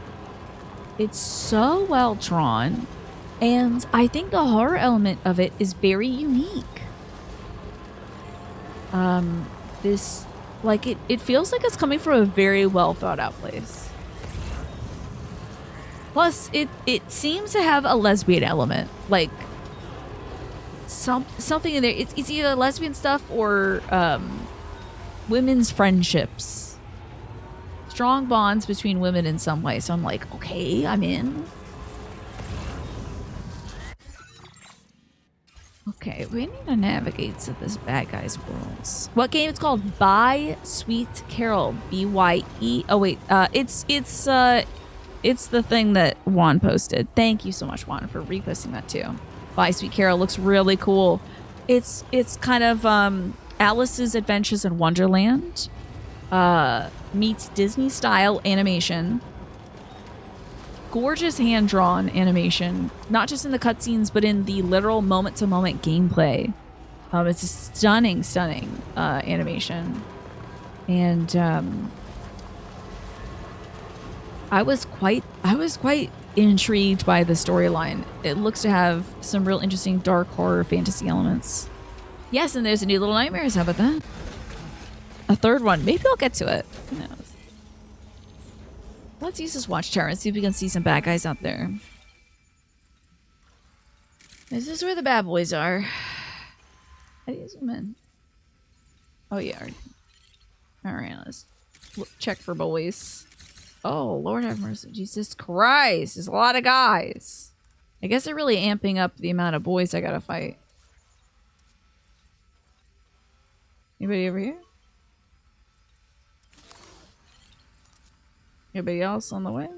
It's so well drawn and I think the horror element of it is very unique. It feels like it's coming from a very well thought out place. Plus, it seems to have a lesbian element, like something in there. It's either lesbian stuff or women's friendships, strong bonds between women in some way. So I'm like, okay, I'm in. Okay, we need to navigate to this bad guy's worlds. What game? It's called By Sweet Carol. BYE. Oh wait, it's the thing that Juan posted. Thank you so much, Juan, for reposting that too. By Sweet Carol looks really cool. It's kind of Alice's Adventures in Wonderland meets Disney style animation. Gorgeous hand-drawn animation, not just in the cutscenes, but in the literal moment-to-moment gameplay. It's a stunning animation. And I was quite intrigued by the storyline. It looks to have some real interesting dark horror fantasy elements. Yes, and there's a new Little Nightmares. How about that? A third one. Maybe I'll get to it. Who knows? Let's use this watchtower and see if we can see some bad guys out there. Is this where the bad boys are? How do you zoom in? Oh, yeah. Alright, let's check for boys. Oh, Lord have mercy. Jesus Christ. There's a lot of guys. I guess they're really amping up the amount of boys I gotta fight. Anybody over here? Anybody else on the way?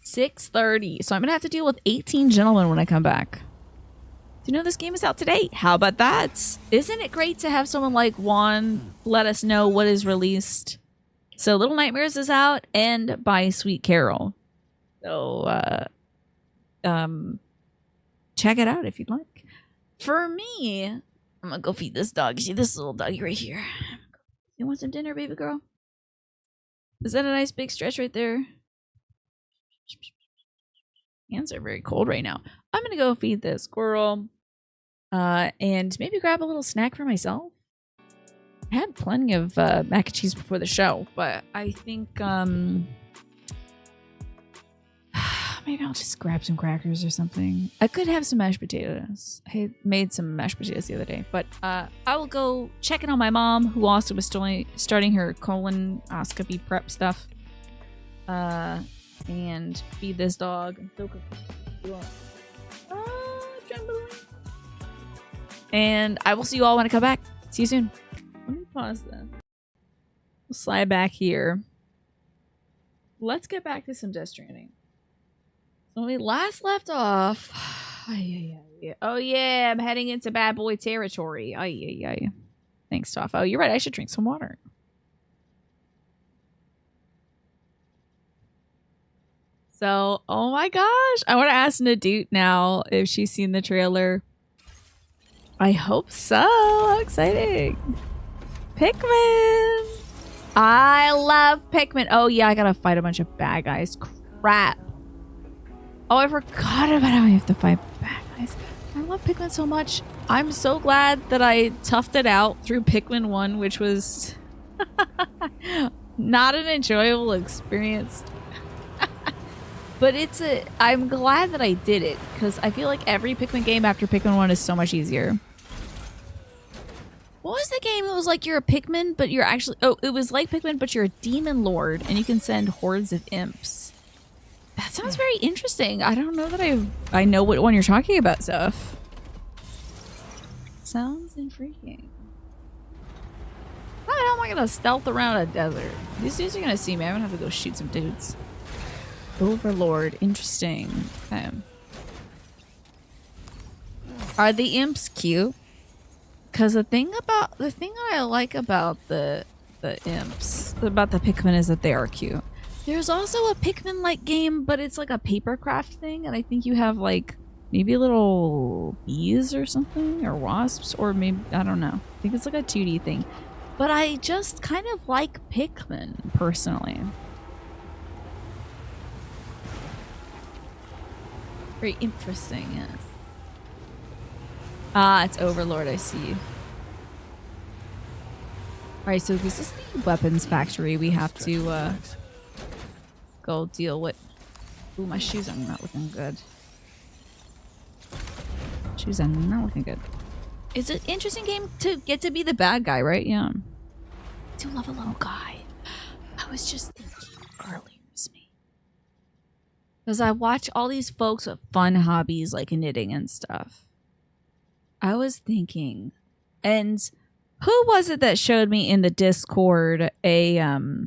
6:30. So I'm gonna have to deal with 18 gentlemen when I come back. Do you know this game is out today? How about that? Isn't it great to have someone like Juan let us know what is released? So Little Nightmares is out and By Sweet Carol. So check it out if you'd like. For me, I'm gonna go feed this dog. You see this little doggy right here? You want some dinner, baby girl? Is that a nice big stretch right there? Hands are very cold right now. I'm gonna go feed this squirrel and maybe grab a little snack for myself. I had plenty of mac and cheese before the show, but I think maybe I'll just grab some crackers or something. I could have some mashed potatoes. I made some mashed potatoes the other day, but I will go check in on my mom, who also was starting her colonoscopy prep stuff, and feed this dog. And I will see you all when I come back. See you soon. Let me pause this. We'll slide back here. Let's get back to some Death Stranding. So when we last left off... Oh yeah, I'm heading into bad boy territory. Thanks, Toph. Oh, you're right. I should drink some water. So, oh my gosh. I want to ask Nadute now if she's seen the trailer. I hope so. How exciting. Pikmin. I love Pikmin. Oh yeah, I gotta fight a bunch of bad guys. Crap. Oh, I forgot about how I have to fight bad guys. I love Pikmin so much. I'm so glad that I toughed it out through Pikmin 1, which was not an enjoyable experience. But I'm glad that I did it, because I feel like every Pikmin game after Pikmin 1 is so much easier. What was the game? It was like you're a Pikmin, but you're actually... Oh, it was like Pikmin, but you're a demon lord, and you can send hordes of imps. That sounds very interesting. I don't know that I know what one you're talking about, Soph. Sounds intriguing. How the hell am I gonna stealth around a desert? These dudes are gonna see me. I'm gonna have to go shoot some dudes. Overlord. Interesting. Okay. Are the imps cute? Because the thing I like about the imps, about the Pikmin, is that they are cute. There's also a Pikmin-like game, but it's like a papercraft thing, and I think you have like maybe little bees or something, or wasps, or maybe, I don't know. I think it's like a 2D thing. But I just kind of like Pikmin, personally. Very interesting, yes. Ah, it's Overlord, I see. Alright, so this is the weapons factory we have to go deal with. Ooh, my shoes are not looking good. Shoes are not looking good. It's an interesting game to get to be the bad guy, right? Yeah. I do love a little guy. I was just thinking earlier, it's me. Because I watch all these folks with fun hobbies like knitting and stuff. I was thinking, and who was it that showed me in the Discord a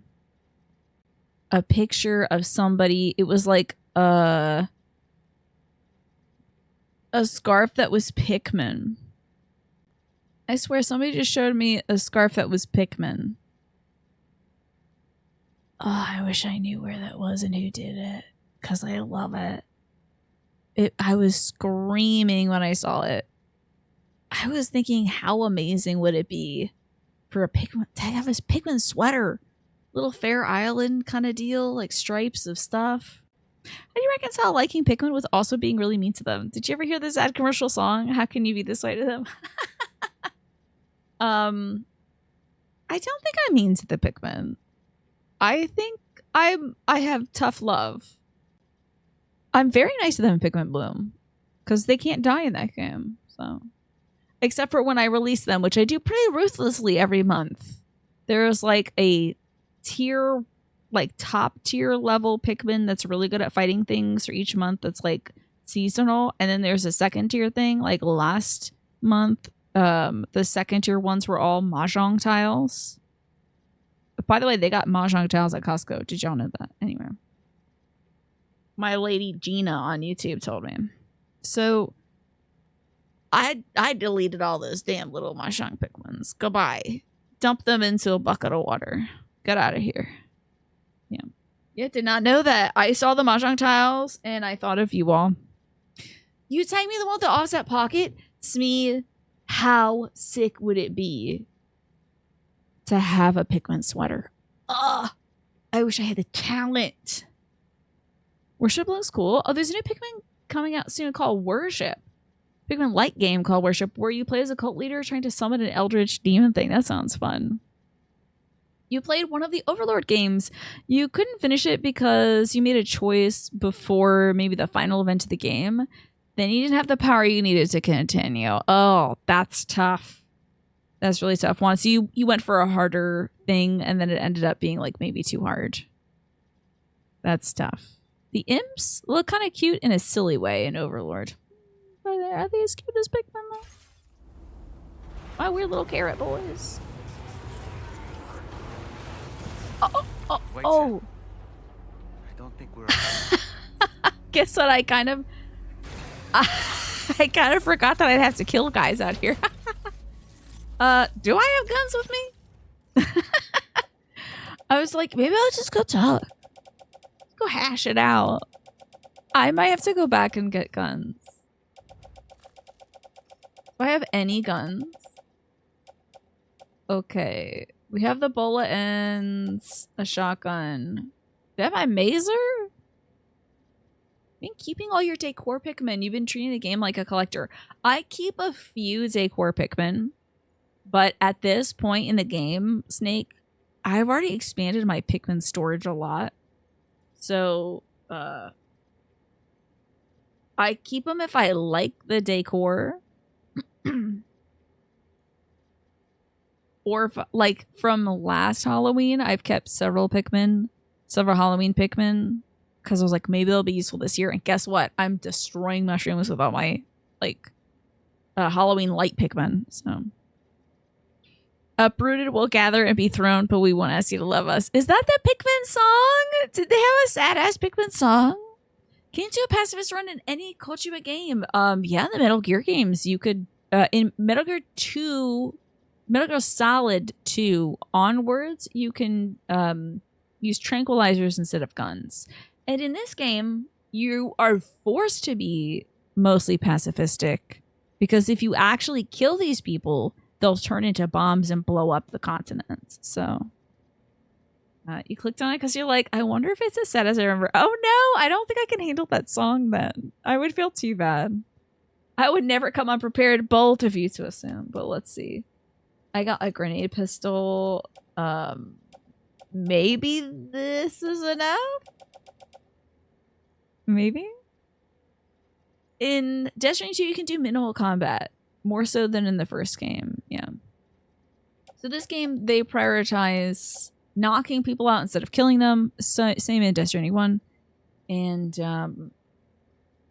picture of somebody? It was like a scarf that was Pikmin. I swear somebody just showed me a scarf that was Pikmin. Oh, I wish I knew where that was and who did it, because I love it. I was screaming when I saw it. I was thinking, how amazing would it be for a Pikmin to have this Pikmin sweater? Little Fair Island kind of deal, like stripes of stuff. How do you reconcile liking Pikmin with also being really mean to them? Did you ever hear this ad commercial song? How can you be this way to them? I don't think I'm mean to the Pikmin. I think I have tough love. I'm very nice to them in Pikmin Bloom, because they can't die in that game. So, except for when I release them, which I do pretty ruthlessly every month. There's like a tier, like top tier level Pikmin that's really good at fighting things for each month. That's like seasonal, and then there's a second tier thing. Like last month, the second tier ones were all mahjong tiles. By the way, they got mahjong tiles at Costco. Did y'all know that? Anyway, my lady Gina on YouTube told me. So I deleted all those damn little mahjong Pikmins. Goodbye. Dump them into a bucket of water. Get out of here. Yeah. Yeah, did not know that. I saw the mahjong tiles and I thought of you all. You take me the one with the offset pocket? Smee, how sick would it be to have a Pikmin sweater? Ugh. I wish I had the talent. Worship looks cool. Oh, there's a new Pikmin coming out soon called Worship. Pikmin light game called Worship, where you play as a cult leader trying to summon an eldritch demon thing. That sounds fun. You played one of the Overlord games. You couldn't finish it because you made a choice before maybe the final event of the game. Then you didn't have the power you needed to continue. Oh, that's tough. That's really tough. Once you went for a harder thing and then it ended up being like maybe too hard. That's tough. The imps look kind of cute in a silly way in Overlord. Are they as cute as Pikmin though? My weird little carrot boys. Oh, oh, Wait, oh. I don't think we're. Guess what? I kind of forgot that I'd have to kill guys out here. Do I have guns with me? I was like, maybe I'll just go talk. Go hash it out. I might have to go back and get guns. Do I have any guns? Okay. We have the bullet ends, a shotgun. Do I have my mazer? Been keeping all your decor Pikmin. You've been treating the game like a collector. I keep a few decor Pikmin, but at this point in the game, Snake, I've already expanded my Pikmin storage a lot. So, I keep them if I like the decor. Or if, like, from last Halloween, I've kept several Halloween Pikmin. Because I was like, maybe they'll be useful this year. And guess what? I'm destroying mushrooms with all my, like, Halloween light Pikmin. So, uprooted will gather and be thrown, but we won't ask you to love us. Is that the Pikmin song? Did they have a sad-ass Pikmin song? Can you do a pacifist run in any Kojima game? Yeah, the Metal Gear games. You could, in Metal Gear Solid 2 onwards, you can use tranquilizers instead of guns. And in this game, you are forced to be mostly pacifistic because if you actually kill these people, they'll turn into bombs and blow up the continent. So you clicked on it because you're like, I wonder if it's as sad as I remember. Oh no, I don't think I can handle that song then. I would feel too bad. I would never come unprepared, bold of you to assume, but let's see. I got a grenade pistol. Maybe this is enough? Maybe? In Destiny 2, you can do minimal combat. More so than in the first game. Yeah. So this game, they prioritize knocking people out instead of killing them. So, same in Destiny 1. And,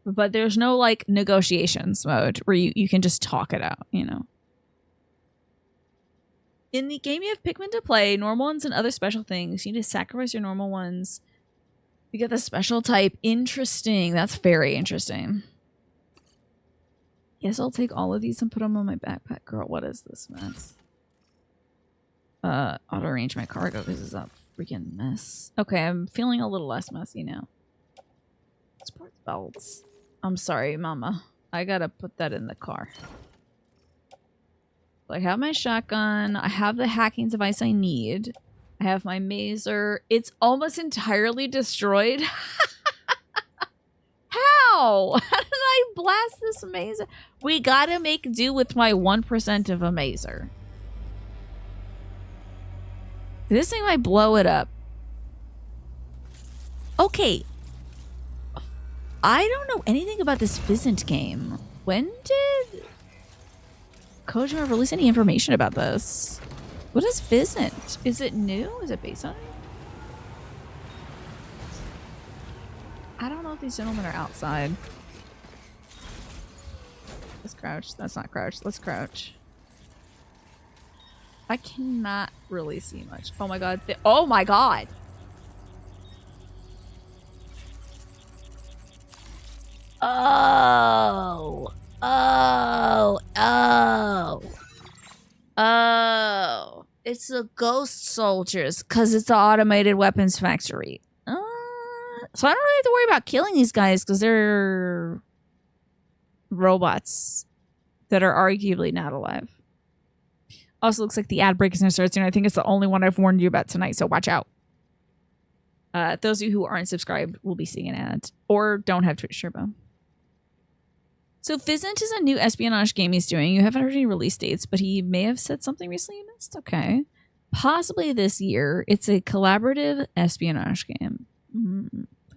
but there's no, like, negotiations mode where you can just talk it out, you know. In the game, you have Pikmin to play, normal ones and other special things. You need to sacrifice your normal ones. You get the special type. Interesting. That's very interesting. Guess I'll take all of these and put them on my backpack. Girl, what is this mess? Auto arrange my cargo because it's a freaking mess. Okay, I'm feeling a little less messy now. Sports belts. I'm sorry, Mama. I gotta put that in the car. I have my shotgun. I have the hacking device I need. I have my mazer. It's almost entirely destroyed. How? How did I blast this mazer? We gotta make do with my 1% of a mazer. This thing might blow it up. Okay. I don't know anything about this Fizzant game. When did Kojima release any information about this? What is Fizzant? Is it new? Is it based on it? I don't know if these gentlemen are outside. Let's crouch. That's not crouch. Let's crouch. I cannot really see much. Oh my god. Oh my god. Oh. Oh. Oh. Oh. It's the ghost soldiers because it's the automated weapons factory. So I don't really have to worry about killing these guys because they're robots that are arguably not alive. Also looks like the ad break is going to start soon. I think it's the only one I've warned you about tonight, so watch out. Those of you who aren't subscribed will be seeing an ad or don't have Twitch Turbo. So Fizzant is a new espionage game he's doing. You haven't heard any release dates, but he may have said something recently you missed. Okay. Possibly this year. It's a collaborative espionage game.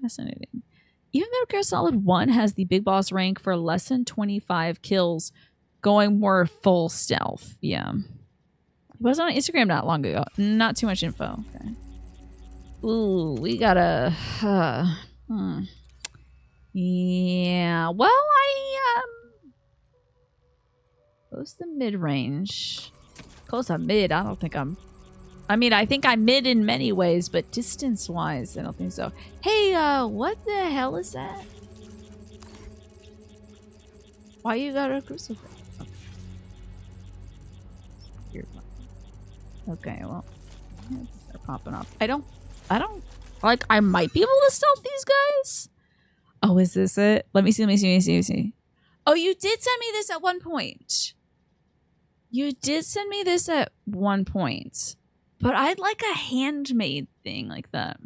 Fascinating. Even Metal Gear Solid 1 has the big boss rank for less than 25 kills, going more full stealth. Yeah. It was on Instagram not long ago. Not too much info. Okay. Ooh, we gotta... Yeah. Well, Close to mid-range. Close to mid, I don't think I'm... I mean, I think I'm mid in many ways, but distance-wise, I don't think so. Hey, what the hell is that? Why you got a crucifix? Okay, well, they're popping up. I don't, like, I might be able to stealth these guys. Oh, is this it? Let me see. Oh, you did send me this at one point. You did send me this at one point. But I'd like a handmade thing like that.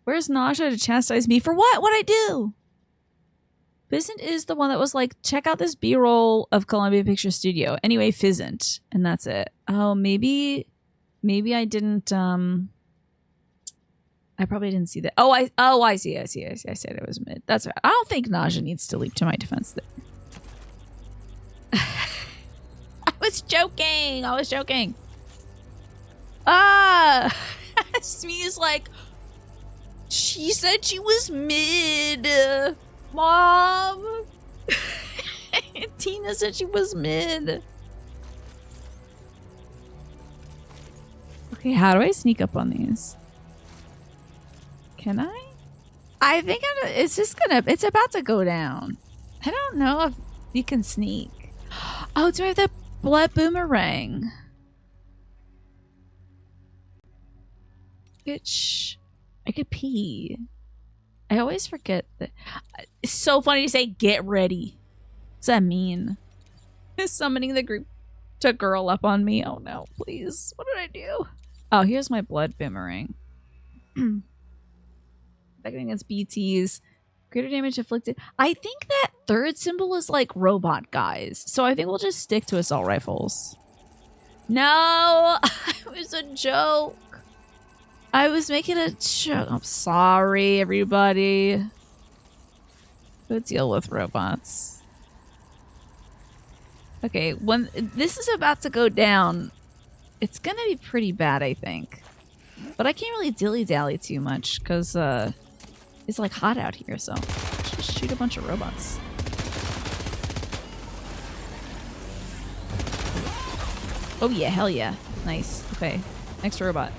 Where's Naja to chastise me for what? What'd I do? Fizzant is the one that was like, check out this B-roll of Columbia Picture Studio. Anyway, Fizzant. And that's it. Oh, maybe I didn't, I probably didn't see that. I see. I said it was mid. That's right. I don't think Naja needs to leap to my defense there. I was joking. Smee's like, she said she was mid. Mom. Tina said she was mid. Okay, how do I sneak up on these? Can I? I think it's about to go down. I don't know if you can sneak. Oh, do I have the blood boomerang? Bitch. I could pee. I always forget that. It's so funny to say get ready. What's that mean? Summoning the group to girl up on me. Oh no, please. What did I do? Oh, here's my blood boomerang. Attacking against BTs. Greater damage inflicted. I think that third symbol is like robot guys. So I think we'll just stick to assault rifles. No! It was a joke. I was making a joke. I'm sorry, everybody. Go deal with robots. Okay, when this is about to go down, it's gonna be pretty bad, I think. But I can't really dilly-dally too much, because it's like hot out here, so just shoot a bunch of robots. Oh yeah, hell yeah. Nice. Okay, next robot.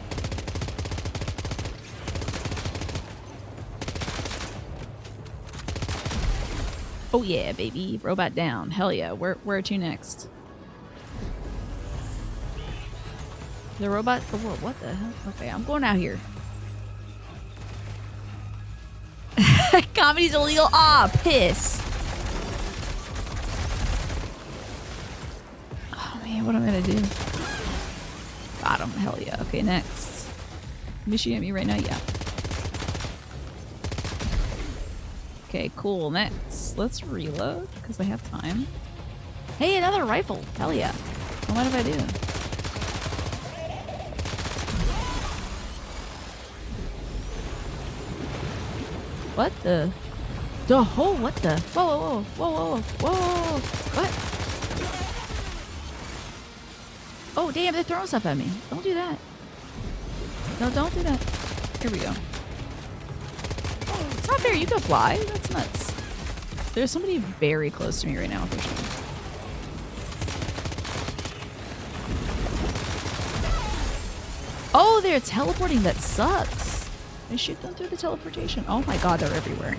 Oh yeah, baby. Robot down. Hell yeah. Where to next? The robot? Oh, what the hell? Okay, I'm going out here. Comedy's illegal. Ah, piss. Oh man, what am I gonna do? Got him. Hell yeah. Okay, next. Is she at me right now? Yeah. Okay, cool. Next. Let's reload, because I have time. Hey, another rifle. Hell yeah. What mind if I do? What the? Oh, what the? Whoa, what? Oh, damn, they're throwing stuff at me. Don't do that. No, don't do that. Here we go. It's not fair. You can fly. That's nuts. There's somebody very close to me right now, for sure. Oh, they're teleporting. That sucks. I shoot them through the teleportation. Oh my god, they're everywhere.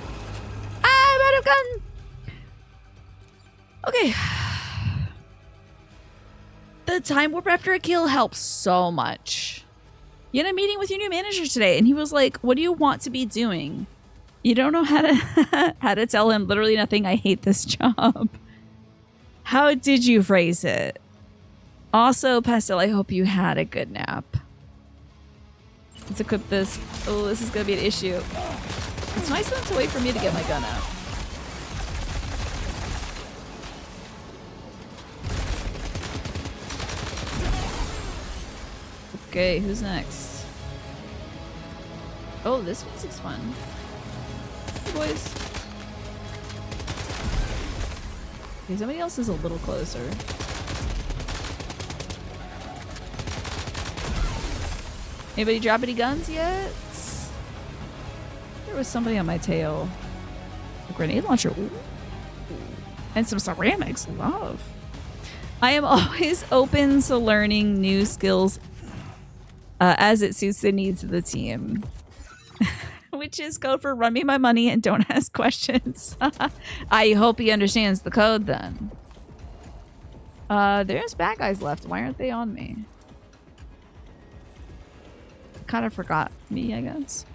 I'm out of gun. Okay. The time warp after a kill helps so much. You had a meeting with your new manager today, and he was like, "What do you want to be doing?" You don't know how to how to tell him literally nothing. I hate this job. How did you phrase it? Also, Pastel, I hope you had a good nap. Let's equip this. Oh, this is gonna be an issue. It's nice enough to wait for me to get my gun out. Okay, who's next? Oh, this music's fun. Hey, boys. Okay, somebody else is a little closer. Anybody drop any guns yet? There was somebody on my tail. A grenade launcher. Ooh. And some ceramics. Love. I am always open to learning new skills as it suits the needs of the team. Which is code for run me my money and don't ask questions. I hope he understands the code then. There's bad guys left. Why aren't they on me? Kind of forgot me, I guess.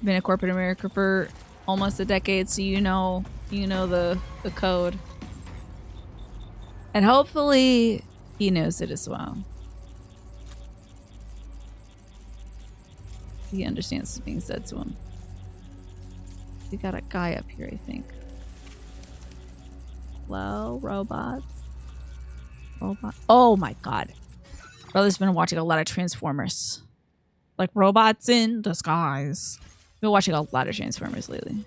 Been in corporate America for almost a decade, so you know the code. And hopefully he knows it as well. He understands what's being said to him. We got a guy up here, I think. Hello, robots. Oh my god. Brother's been watching a lot of Transformers. Like robots in disguise. Been watching a lot of Transformers lately.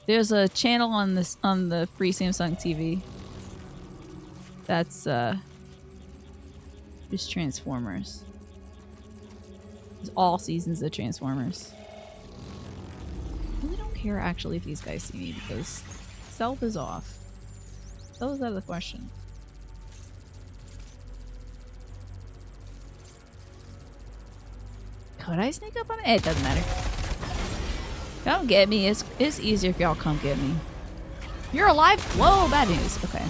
There's a channel on the free Samsung TV. That's just Transformers. It's all seasons of Transformers. I really don't care actually if these guys see me because stealth is off. Stealth is out of the question. Could I sneak up on it? It doesn't matter. Come get me. It's easier if y'all come get me. You're alive? Whoa, bad news. Okay.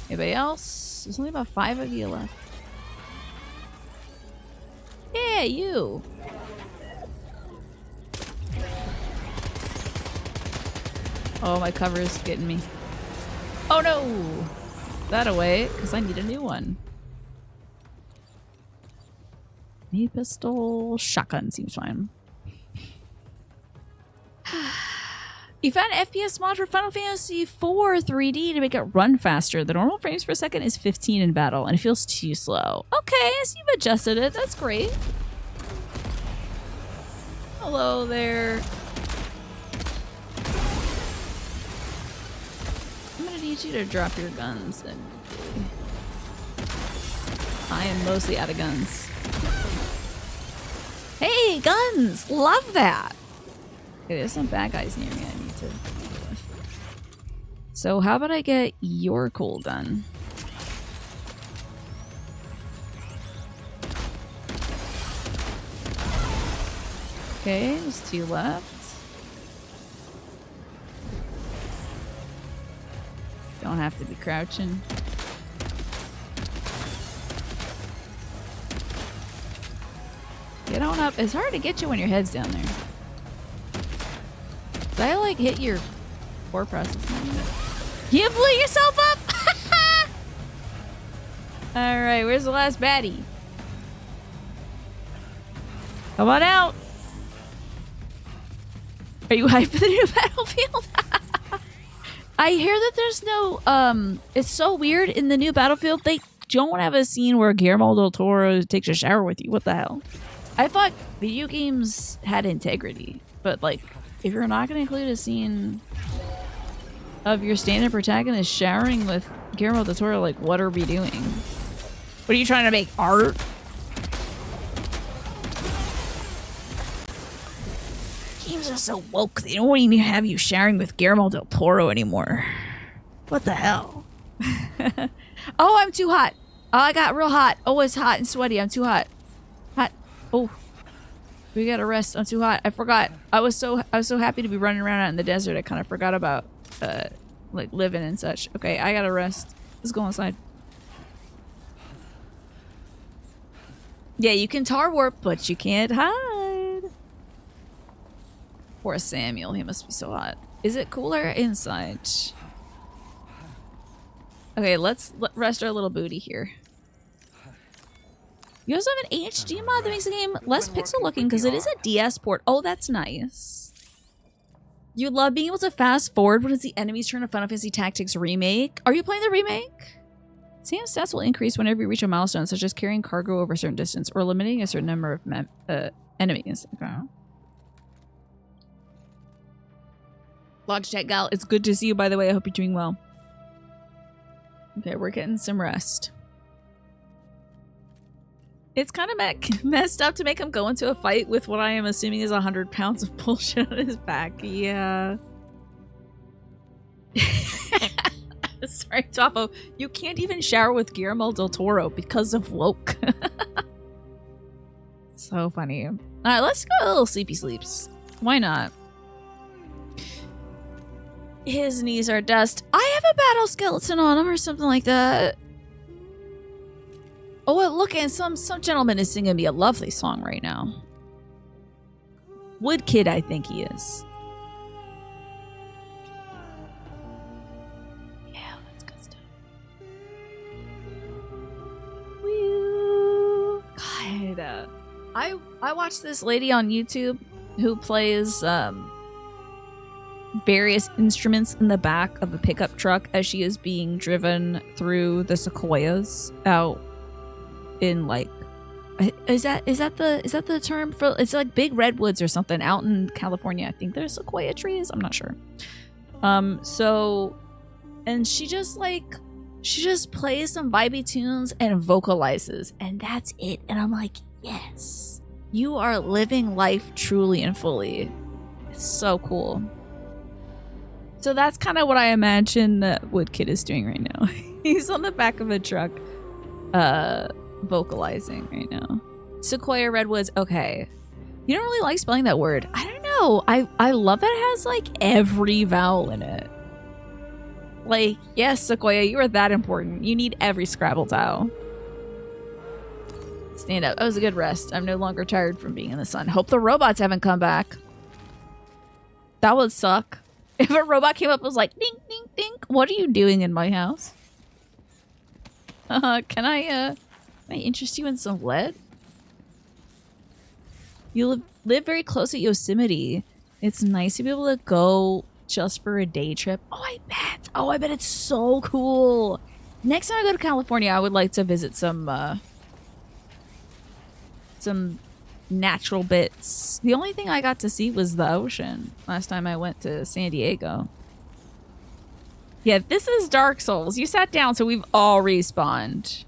Anybody else? There's only about 5 of you left. Yeah, you. Oh, my cover is getting me. Oh no! That away, because I need a new one. Knee pistol, shotgun seems fine. You found an FPS mod for Final Fantasy IV 3D to make it run faster. The normal frames per second is 15 in battle, and it feels too slow. Okay, so you've adjusted it. That's great. Hello there. I'm gonna need you to drop your guns. I am mostly out of guns. Hey, guns! Love that! Okay, there's some bad guys near me I need to deal with. So how about I get your cool gun? Okay, there's 2 left. Don't have to be crouching. Get on up. It's hard to get you when your head's down there. Did I like hit your core process? You blew yourself up! Alright, where's the last baddie? Come on out! Are you hyped for the new Battlefield? I hear that there's no, it's so weird in the new Battlefield, they don't have a scene where Guillermo del Toro takes a shower with you. What the hell? I thought video games had integrity, but like, if you're not going to include a scene of your standard protagonist showering with Guillermo del Toro, like, what are we doing? What are you trying to make art? Games are so woke, they don't even have you showering with Guillermo del Toro anymore. What the hell? Oh, I'm too hot. Oh, I got real hot. Oh, it's hot and sweaty. I'm too hot. Hot. Oh. We gotta rest. I'm too hot. I forgot. I was so happy to be running around out in the desert. I kind of forgot about like living and such. Okay, I gotta rest. Let's go inside. Yeah, you can tar warp, but you can't hide. Poor Samuel. He must be so hot. Is it cooler inside? Okay, let's rest our little booty here. You also have an HD mod that makes the game less pixel looking because it is a DS port. Oh, that's nice. You love being able to fast forward when it's the enemy's turn of Final Fantasy Tactics Remake. Are you playing the remake? Sam stats will increase whenever you reach a milestone, such as carrying cargo over a certain distance or eliminating a certain number of enemies. Okay. Logitech Gal, it's good to see you, by the way. I hope you're doing well. Okay, we're getting some rest. It's kind of messed up to make him go into a fight with what I am assuming is 100 pounds of bullshit on his back. Yeah. Sorry, Topo. You can't even shower with Guillermo del Toro because of woke. So funny. All right, let's go a little sleepy sleeps. Why not? His knees are dust. I have a battle skeleton on him or something like that. Oh, well, look, and some gentleman is singing me a lovely song right now. Wood Kid, I think he is. Yeah, that's good stuff. Woo. God, I watched this lady on YouTube who plays various instruments in the back of a pickup truck as she is being driven through the sequoias out in like is that the term for it's like big redwoods or something out in California. I think there's sequoia trees. I'm not sure. So and she just plays some vibey tunes and vocalizes and that's it. And I'm like, yes, you are living life truly and fully. It's so cool. So that's kind of what I imagine that Woodkid is doing right now. He's on the back of a truck vocalizing right now. Sequoia redwoods. Okay. You don't really like spelling that word. I don't know. I love that it has like every vowel in it. Like, yes, Sequoia, you are that important. You need every Scrabble tile. Stand up. That was a good rest. I'm no longer tired from being in the sun. Hope the robots haven't come back. That would suck. If a robot came up and was like, ding, ding, ding, what are you doing in my house? Can I interest you in some lead? You live very close at Yosemite. It's nice to be able to go just for a day trip. Oh, I bet it's so cool. Next time I go to California, I would like to visit some natural bits. The only thing I got to see was the ocean last time I went to San Diego. Yeah, this is Dark Souls. You sat down, so we've all respawned.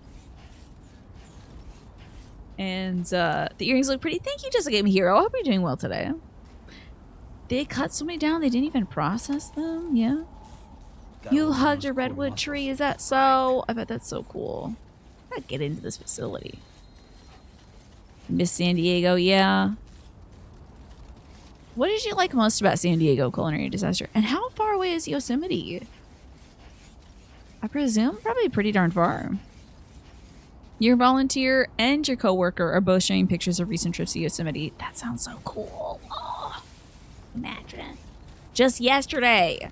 And the earrings look pretty. Thank you, Jessica Game Hero. I hope you're doing well today. They cut so many down, they didn't even process them. Yeah. You hugged a redwood tree. Is that so? I bet that's so cool. I gotta get into this facility. Miss San Diego, yeah. What did you like most about San Diego culinary disaster? And how far away is Yosemite? I presume probably pretty darn far. Your volunteer and your coworker are both sharing pictures of recent trips to Yosemite. That sounds so cool. Oh, imagine. Just yesterday.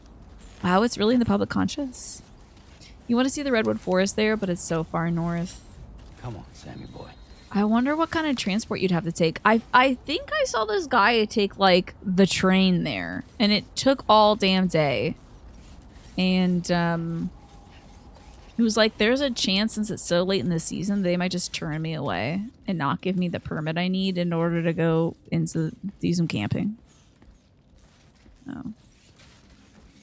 Wow, it's really in the public conscious. You want to see the redwood forest there, but it's so far north. Come on, Sammy boy. I wonder what kind of transport you'd have to take. I think I saw this guy take like the train there, and it took all damn day. And he was like, "There's a chance since it's so late in the season, they might just turn me away and not give me the permit I need in order to go into do some camping." Oh,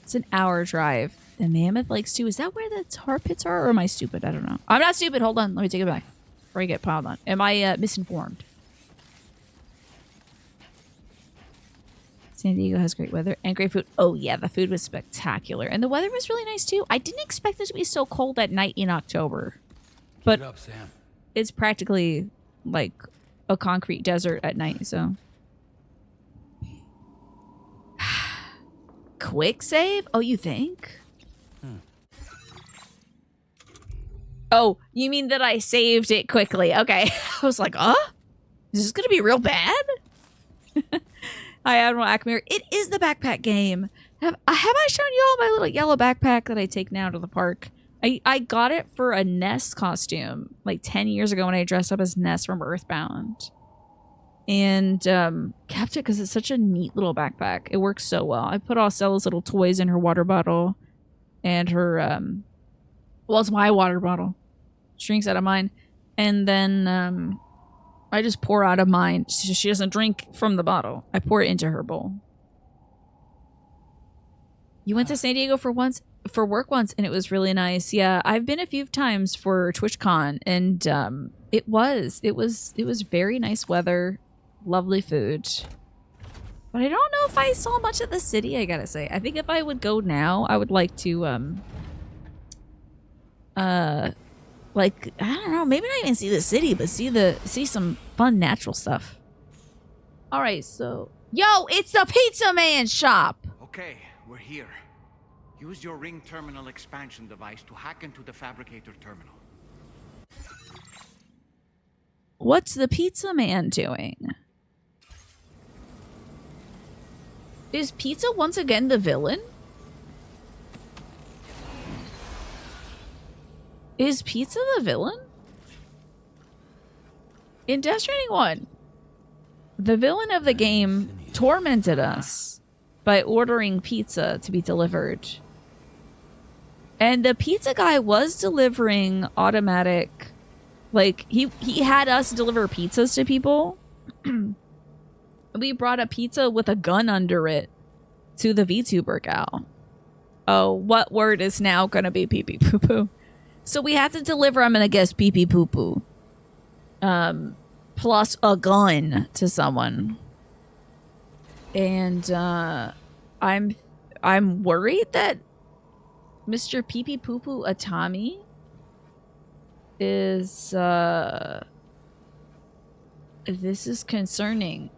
it's an hour drive. The Mammoth Lakes too. Is that where the tar pits are, or am I stupid? I don't know. I'm not stupid. Hold on, let me take it back. Before I get piled on. Am I misinformed? San Diego has great weather and great food. Oh yeah, the food was spectacular. And the weather was really nice too. I didn't expect it to be so cold at night in October. But Keep it up, Sam. it's practically like a concrete desert at night, so. Quick save? Oh, you think? Oh, you mean that I saved it quickly? Okay. I was like, is this going to be real bad? Hi, Admiral Acmere. It is the backpack game. Have I shown you all my little yellow backpack that I take now to the park? I got it for a Ness costume like 10 years ago when I dressed up as Ness from Earthbound. And kept it because it's such a neat little backpack. It works so well. I put all Stella's little toys in her water bottle. And her, well, it's my water bottle. She drinks out of mine. And then I just pour out of mine. She doesn't drink from the bottle. I pour it into her bowl. You went to San Diego for work once, and it was really nice. Yeah, I've been a few times for TwitchCon, and it was very nice weather, lovely food. But I don't know if I saw much of the city, I gotta say. I think if I would go now, I would like to like, I don't know, maybe not even see the city, but see some fun natural stuff. All right, so yo, it's the Pizza Man shop. Okay, we're here. Use your ring terminal expansion device to hack into the fabricator terminal. What's the Pizza Man doing? Is Pizza once again the villain? Is Pizza the villain? In Death Stranding 1, the villain of the game tormented us by ordering pizza to be delivered. And the pizza guy was delivering automatic, like, he had us deliver pizzas to people. We brought a pizza with a gun under it to the VTuber gal. Oh, what word is now going to be pee pee poo poo? So we had to deliver, I'm going to guess, pee pee poo poo. Plus a gun to someone. And I'm worried that Mr. Pee Pee Poo Poo Atami is this is concerning.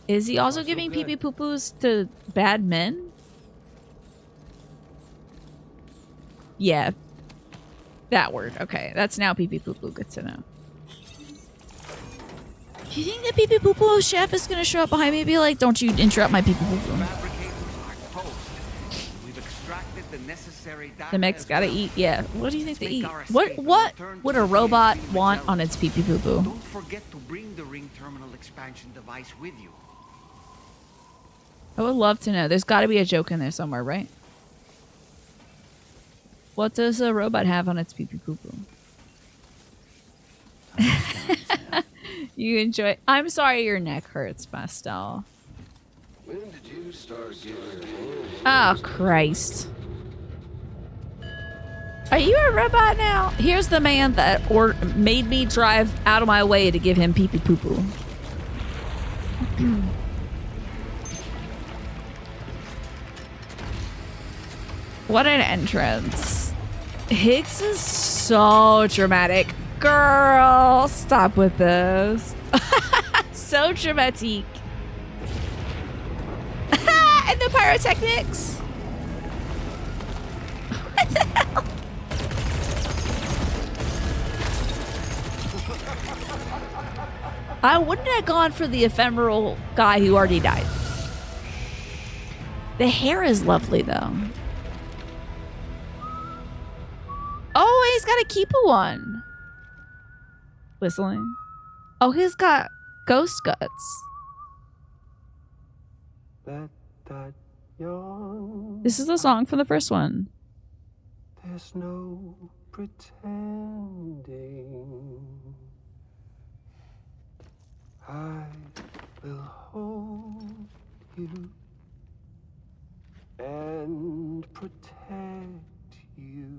Is he also giving pee pee poo poos to bad men? Yeah. That word. Okay. That's now pee pee poo poo. Good to know. Do you think the pee pee poo poo chef is gonna show up behind me and be like, don't you interrupt my pee pee poo poo? The mech's gotta eat. Yeah. What do you think they eat? What would a robot want on its pee pee poo poo? Don't forget to bring the ring terminal expansion device with you. I would love to know. There's got to be a joke in there somewhere, right? What does a robot have on its pee pee poo poo? You enjoy. I'm sorry your neck hurts, Pastel. When did you start getting Oh, Christ. Are you a robot now? Here's the man that made me drive out of my way to give him pee pee poo poo. What an entrance. Higgs is so dramatic. Girl, stop with this. So dramatic. And the pyrotechnics. What the hell? I wouldn't have gone for the ephemeral guy who already died. The hair is lovely, though. Oh, he's got a Keepa one. Whistling. Oh, he's got ghost guts. This is the song from the first one. There's no pretending. I will hold you and protect you.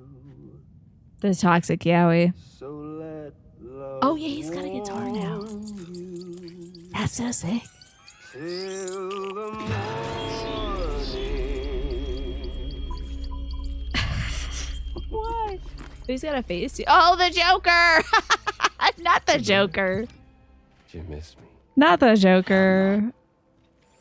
The toxic Yowie. So let love Oh yeah, he's got a guitar now. That's so sick. till the morning. What? He's got a face. Oh, the Joker! Not the Joker. You missed me. Not the Joker.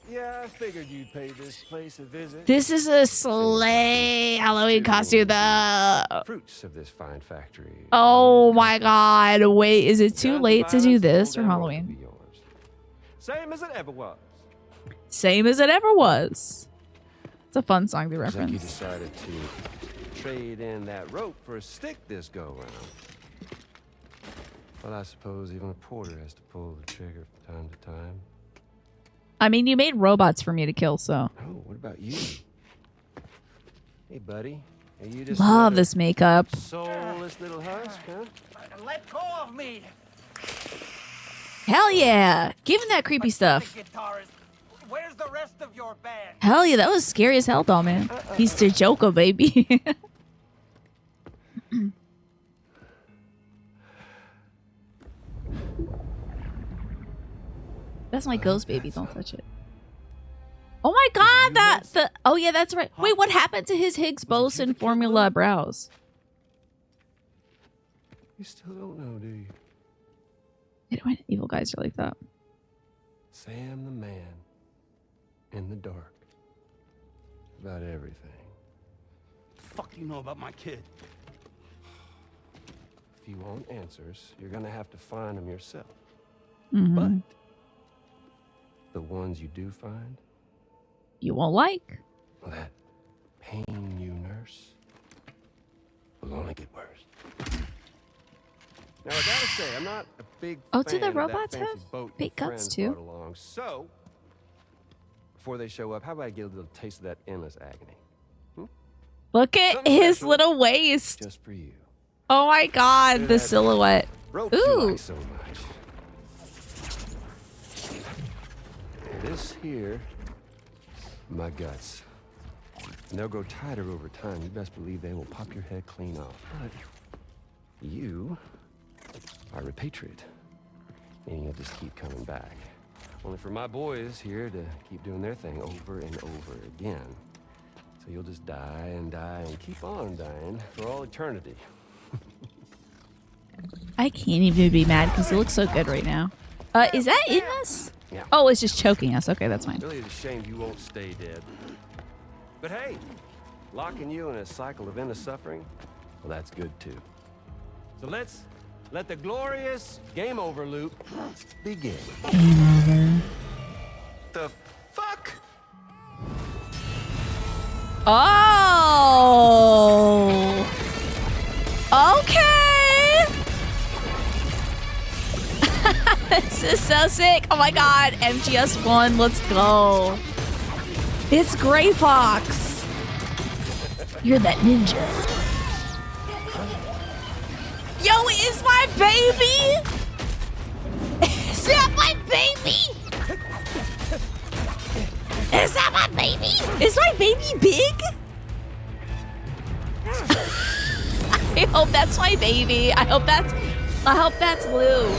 Yeah, I figured you'd pay this place a visit. This is a sleigh Halloween costume, though. Fruits of this fine factory. Oh my god. Wait, is it too late to do this for Halloween? Same as it ever was. Same as it ever was. It's a fun song to Looks like you reference. decided to trade in that rope for a stick this go round. Well, I suppose even a porter has to pull the trigger from time to time. I mean, you made robots for me to kill, so. Oh, what about you? Hey, buddy. Are you just Love another this makeup. soulless little husk, huh? Let go of me! Hell yeah. Give him that creepy stuff. Guitarist, where's the rest of your band? Hell yeah, that was scary as hell, though, man. He's the Joker, baby. That's my ghost baby. Don't touch it. Oh my god, oh yeah, that's right. Wait, what happened to his Higgs boson formula brows? You still don't know, do you? I don't know why evil guys are like that. Sam the man in the dark. About everything. The fuck do you know about my kid? If you want answers, you're gonna have to find them yourself. Mm-hmm. But the ones you do find, You won't like. well, that pain you nurse will only get worse. Now, I gotta say, I'm not a big Oh, fan do the of that robots fancy have boat big your guts friends too? brought along. So, before they show up, how about I get a little taste of that endless agony? Look at Something his special. little waist. Just for you. Oh my god, the that silhouette. Rope you Ooh. like so much. This here, my guts. And they'll grow tighter over time. You best believe they will pop your head clean off. But you are a patriot. And you'll just keep coming back. Only for my boys here to keep doing their thing over and over again. So you'll just die and die and keep on dying for all eternity. I can't even be mad because it looks so good right now. Is that in us? Yeah. Oh, it's just choking us. Okay, that's fine. Really, it's a shame you won't stay dead. But hey, locking you in a cycle of endless suffering, well, that's good too. So let's let the glorious game over loop begin. Game over. The fuck? Oh. Okay. This is so sick. Oh my god. MGS1. Let's go. It's Gray Fox. You're that ninja. Yo, is my baby? Is that my baby? Is that my baby? Is my baby big? I hope that's my baby. I hope that's Lou.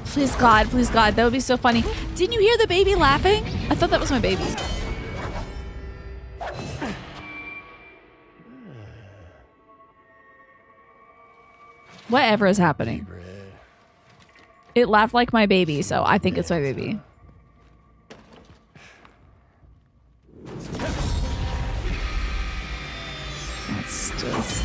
Please God, that would be so funny. Didn't you hear the baby laughing? I thought that was my baby. Whatever is happening. It laughed like my baby, so I think it's my baby. That's just...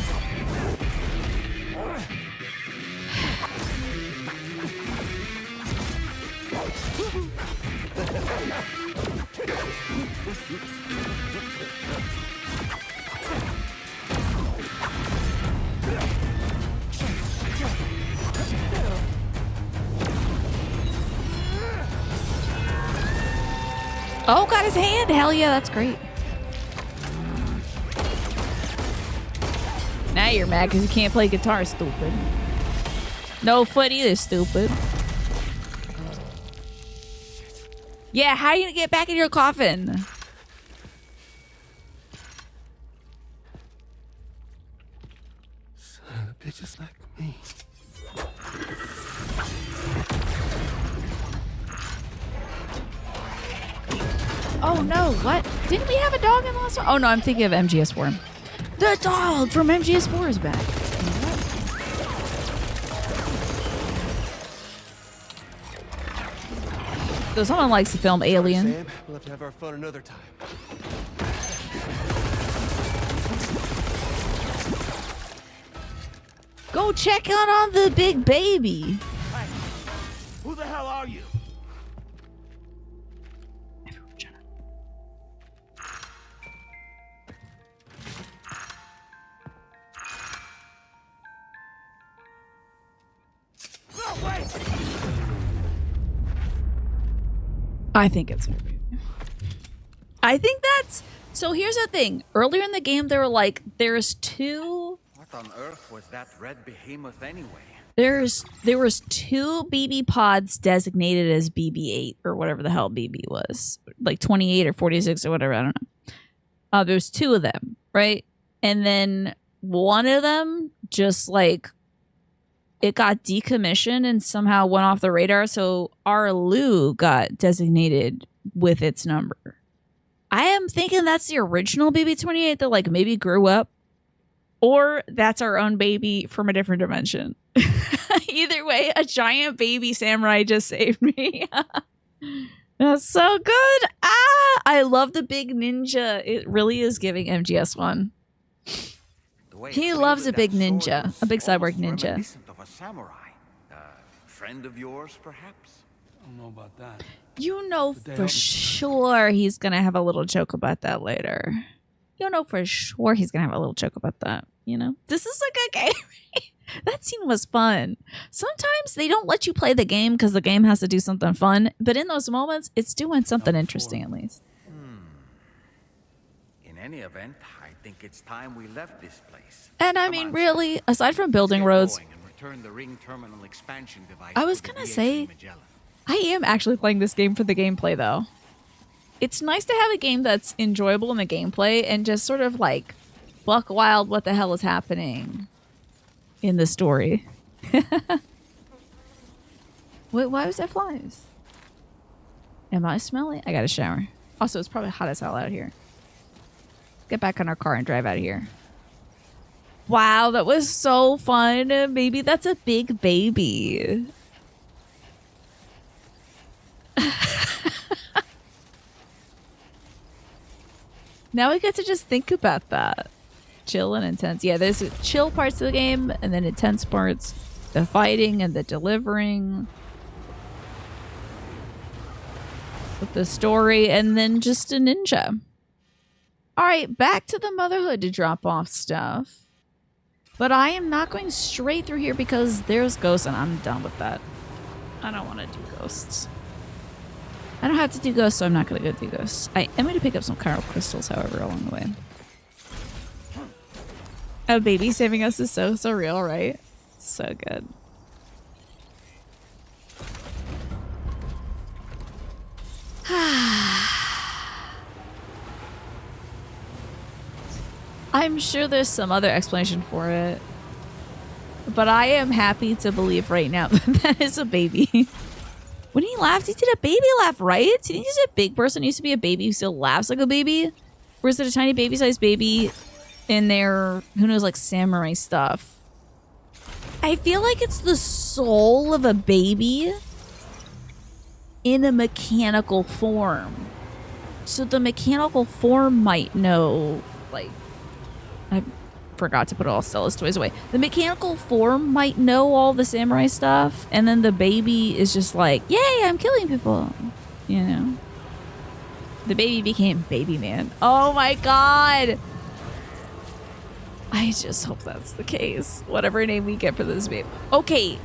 Oh, got his hand. Hell yeah, that's great. Now you're mad because you can't play guitar, stupid. No foot either, stupid. Yeah, how are you gonna get back in your coffin? Son of bitches like me. Oh no, what? Didn't we have a dog in the last one? Oh no, I'm thinking of MGS4. The dog from MGS4 is back. So someone likes the film Alien. Sam, we'll have to have our fun another time. Go check on the big baby. Hey, who the hell are you? Everyone shut up. No, wait! I think it's my baby. I think that's... So here's the thing. Earlier in the game, they were like, there's two... What on earth was that red behemoth anyway? There was two BB pods designated as BB-8 or whatever the hell BB was. Like 28 or 46 or whatever, I don't know. There's two of them, right? And then one of them just like it got decommissioned and somehow went off the radar, so our Lou got designated with its number. I am thinking that's the original BB-28 that like maybe grew up Or that's our own baby from a different dimension. Either way, a giant baby samurai just saved me. That's so good. Ah, I love the big ninja. It really is giving MGS1. He loves a big ninja, a big cyborg ninja. Of a samurai. Friend of yours, perhaps? I don't know about that. You know they for help me? sure he's gonna have a little joke about that later. You know for sure he's gonna have a little joke about that. You know, this is a good game. That scene was fun. Sometimes they don't let you play the game because the game has to do something fun, but in those moments, it's doing something interesting at least. In any event, I think it's time we left this place. And I Come mean, on, really, aside from let's building get roads, going and return the ring terminal expansion device I was to the gonna DHA say, Magellan. I am actually playing this game for the gameplay, though. It's nice to have a game that's enjoyable in the gameplay and just sort of like buck wild what the hell is happening in the story. Wait, why was there flies? Am I smelly? I got a shower. Also, it's probably hot as hell out here. Let's get back in our car and drive out of here. Wow, that was so fun. Maybe that's a big baby. Now we get to just think about that. Chill and intense. Yeah, there's chill parts of the game and then intense parts. The fighting and the delivering. With the story and then just a ninja. Alright, back to the motherhood to drop off stuff. But I am not going straight through here because there's ghosts and I'm done with that. I don't want to do ghosts. I don't have to do ghosts, so I'm not going to go do ghosts. I am going to pick up some chiral crystals, however, along the way. A baby saving us is so surreal, right? So good. I'm sure there's some other explanation for it. But I am happy to believe right now that that is a baby. When he laughed, he did a baby laugh, right? Did he use a big person who used to be a baby who still laughs like a baby? Or is it a tiny baby-sized baby in their, who knows, like samurai stuff? I feel like it's the soul of a baby in a mechanical form. So the mechanical form might know, like, I forgot to put all Stella's toys away. The mechanical form might know all the samurai stuff, and then the baby is just like, yay, I'm killing people. You know? The baby became Baby Man. Oh my god! I just hope that's the case. Whatever name we get for this baby. Okay.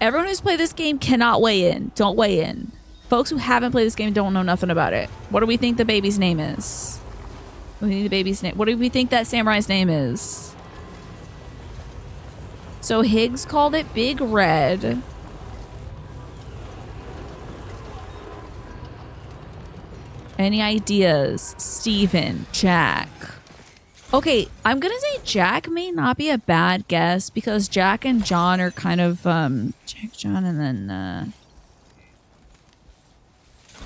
Everyone who's played this game cannot weigh in. Don't weigh in. Folks who haven't played this game don't know nothing about it. What do we think the baby's name is? What do we think the baby's name? What do we think that samurai's name is? So Higgs called it Big Red. Any ideas? Steven, Jack. Okay, I'm gonna say Jack may not be a bad guess because Jack and John are kind of Jack, John, and then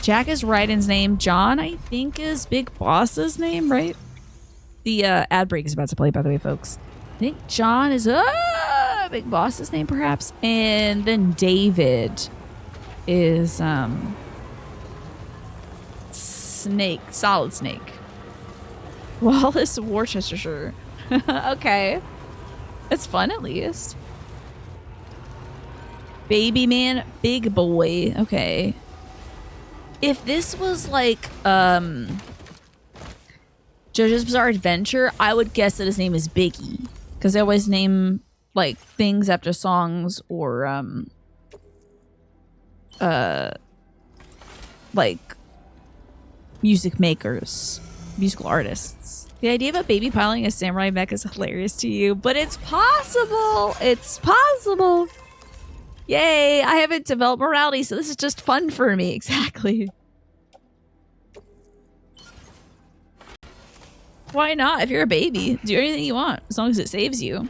Jack is Raiden's name. John, I think, is Big Boss's name, right? The ad break is about to play, by the way, folks. I think John is Big Boss's name, perhaps, and then David is Snake, Solid Snake. Wallace Worcestershire. Okay. It's fun, at least. Baby Man, Big Boy. Okay. If this was like JoJo's Bizarre Adventure, I would guess that his name is Biggie. Because they always name like things after songs or like music makers, musical artists. The idea of a baby piloting a samurai mech is hilarious to you, but it's possible. It's possible. Yay, I haven't developed morality, so this is just fun for me. Exactly. Why not? If you're a baby, do anything you want, as long as it saves you.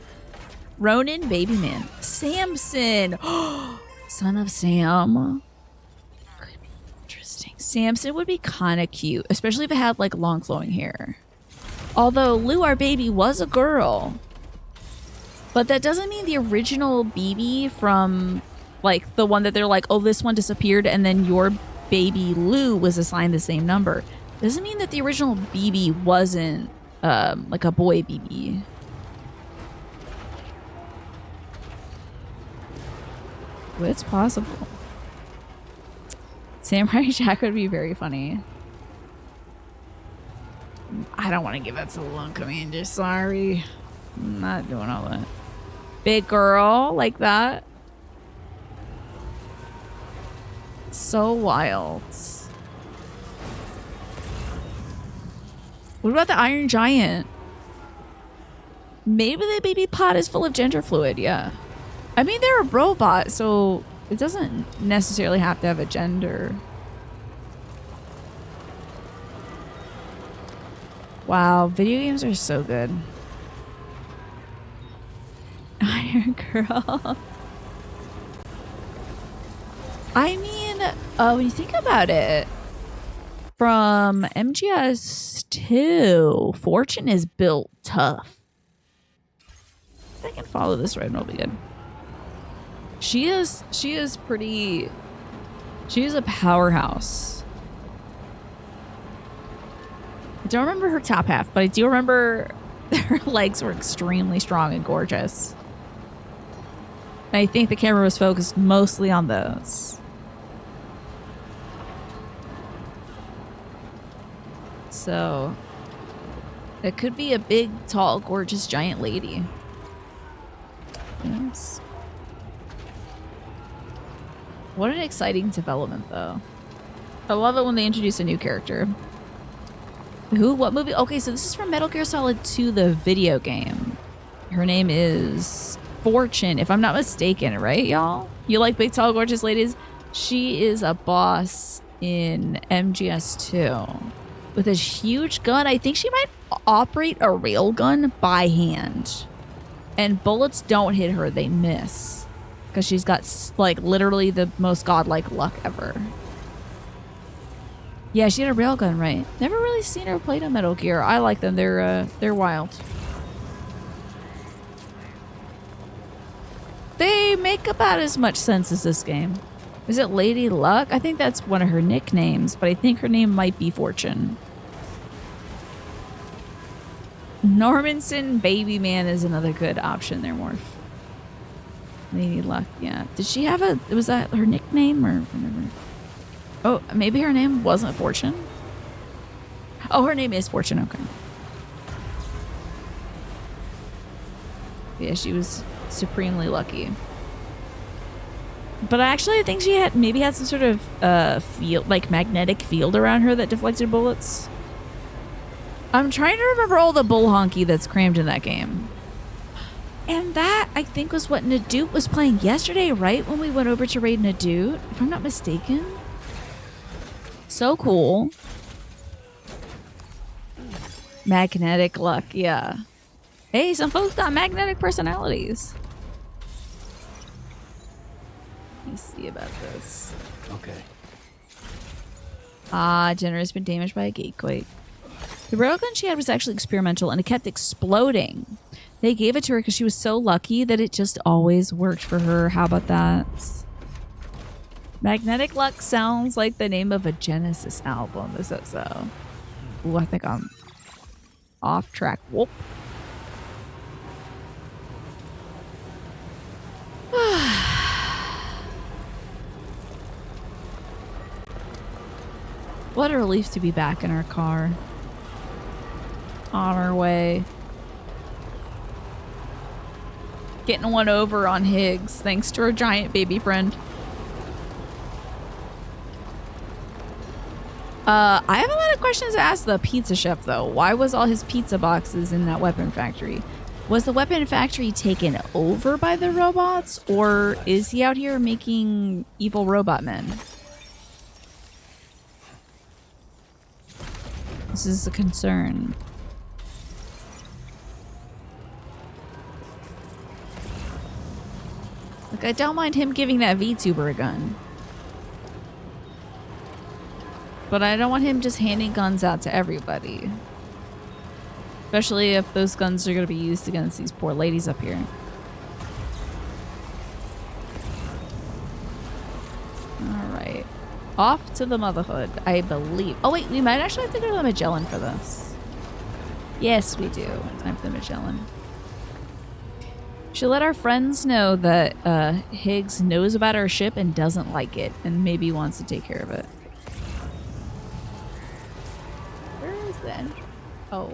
Ronin, Baby Man. Samson. Son of Sam. Could be interesting. Samson would be kind of cute, especially if it had like long flowing hair. Although Lou, our baby, was a girl. But that doesn't mean the original BB from, like, the one that they're like, oh, this one disappeared and then your baby Lou was assigned the same number. Doesn't mean that the original BB wasn't, like, a boy BB. Well, it's possible. Samurai Jack would be very funny. I don't want to give that to the Lone Commander. Sorry. I'm not doing all that. Big girl like that. So wild. What about the Iron Giant? Maybe the baby pod is full of gender fluid, yeah. I mean, they're a robot, so it doesn't necessarily have to have a gender. Wow, video games are so good. Iron Girl. I mean, when you think about it, from MGS2, Fortune is built tough. If I can follow this road, it'll be good. She is pretty, she is a powerhouse. I don't remember her top half, but I do remember her legs were extremely strong and gorgeous. And I think the camera was focused mostly on those. So it could be a big, tall, gorgeous, giant lady. Yes. What an exciting development, though. I love it when they introduce a new character. Who? What movie? Okay, so this is from Metal Gear Solid 2, the video game. Her name is Fortune, if I'm not mistaken, right, y'all? You like big, tall, gorgeous ladies? She is a boss in MGS2 with a huge gun. I think she might operate a railgun by hand. And bullets don't hit her, they miss. Because she's got, like, literally the most godlike luck ever. Yeah, she had a railgun, right? Never really seen her play a Metal Gear. I like them. They're wild. They make about as much sense as this game. Is it Lady Luck? I think that's one of her nicknames, but I think her name might be Fortune. Normanson Baby Man is another good option there, Morph. Lady Luck, yeah. Did she have a... Was that her nickname or whatever? Oh, maybe her name wasn't Fortune? Oh, her name is Fortune, okay. Yeah, she was supremely lucky. But actually, I think she had maybe had some sort of field, like magnetic field around her that deflected bullets. I'm trying to remember all the bull honky that's crammed in that game. And that, I think, was what Nadoot was playing yesterday, right? When we went over to raid Nadoot, if I'm not mistaken. So cool. Magnetic luck, yeah. Hey, some folks got magnetic personalities. Let me see about this. Okay. Ah, Jenner has been damaged by a gatequake. The railgun she had was actually experimental and it kept exploding. They gave it to her because she was so lucky that it just always worked for her. How about that? Magnetic Luck sounds like the name of a Genesis album. Is that so? Ooh, I think I'm off track. Whoop. What a relief to be back in our car. On our way. Getting one over on Higgs, thanks to our giant baby friend. I have a lot of questions to ask the pizza chef, though. Why was all his pizza boxes in that weapon factory? Was the weapon factory taken over by the robots, or is he out here making evil robot men? This is a concern. Like, I don't mind him giving that VTuber a gun. But I don't want him just handing guns out to everybody. Especially if those guns are going to be used against these poor ladies up here. Alright. Off to the Motherhood, I believe. Oh wait, we might actually have to go to the Magellan for this. Yes, we do. Time for the Magellan. We should let our friends know that Higgs knows about our ship and doesn't like it, and maybe wants to take care of it. Where is the entrance? Oh.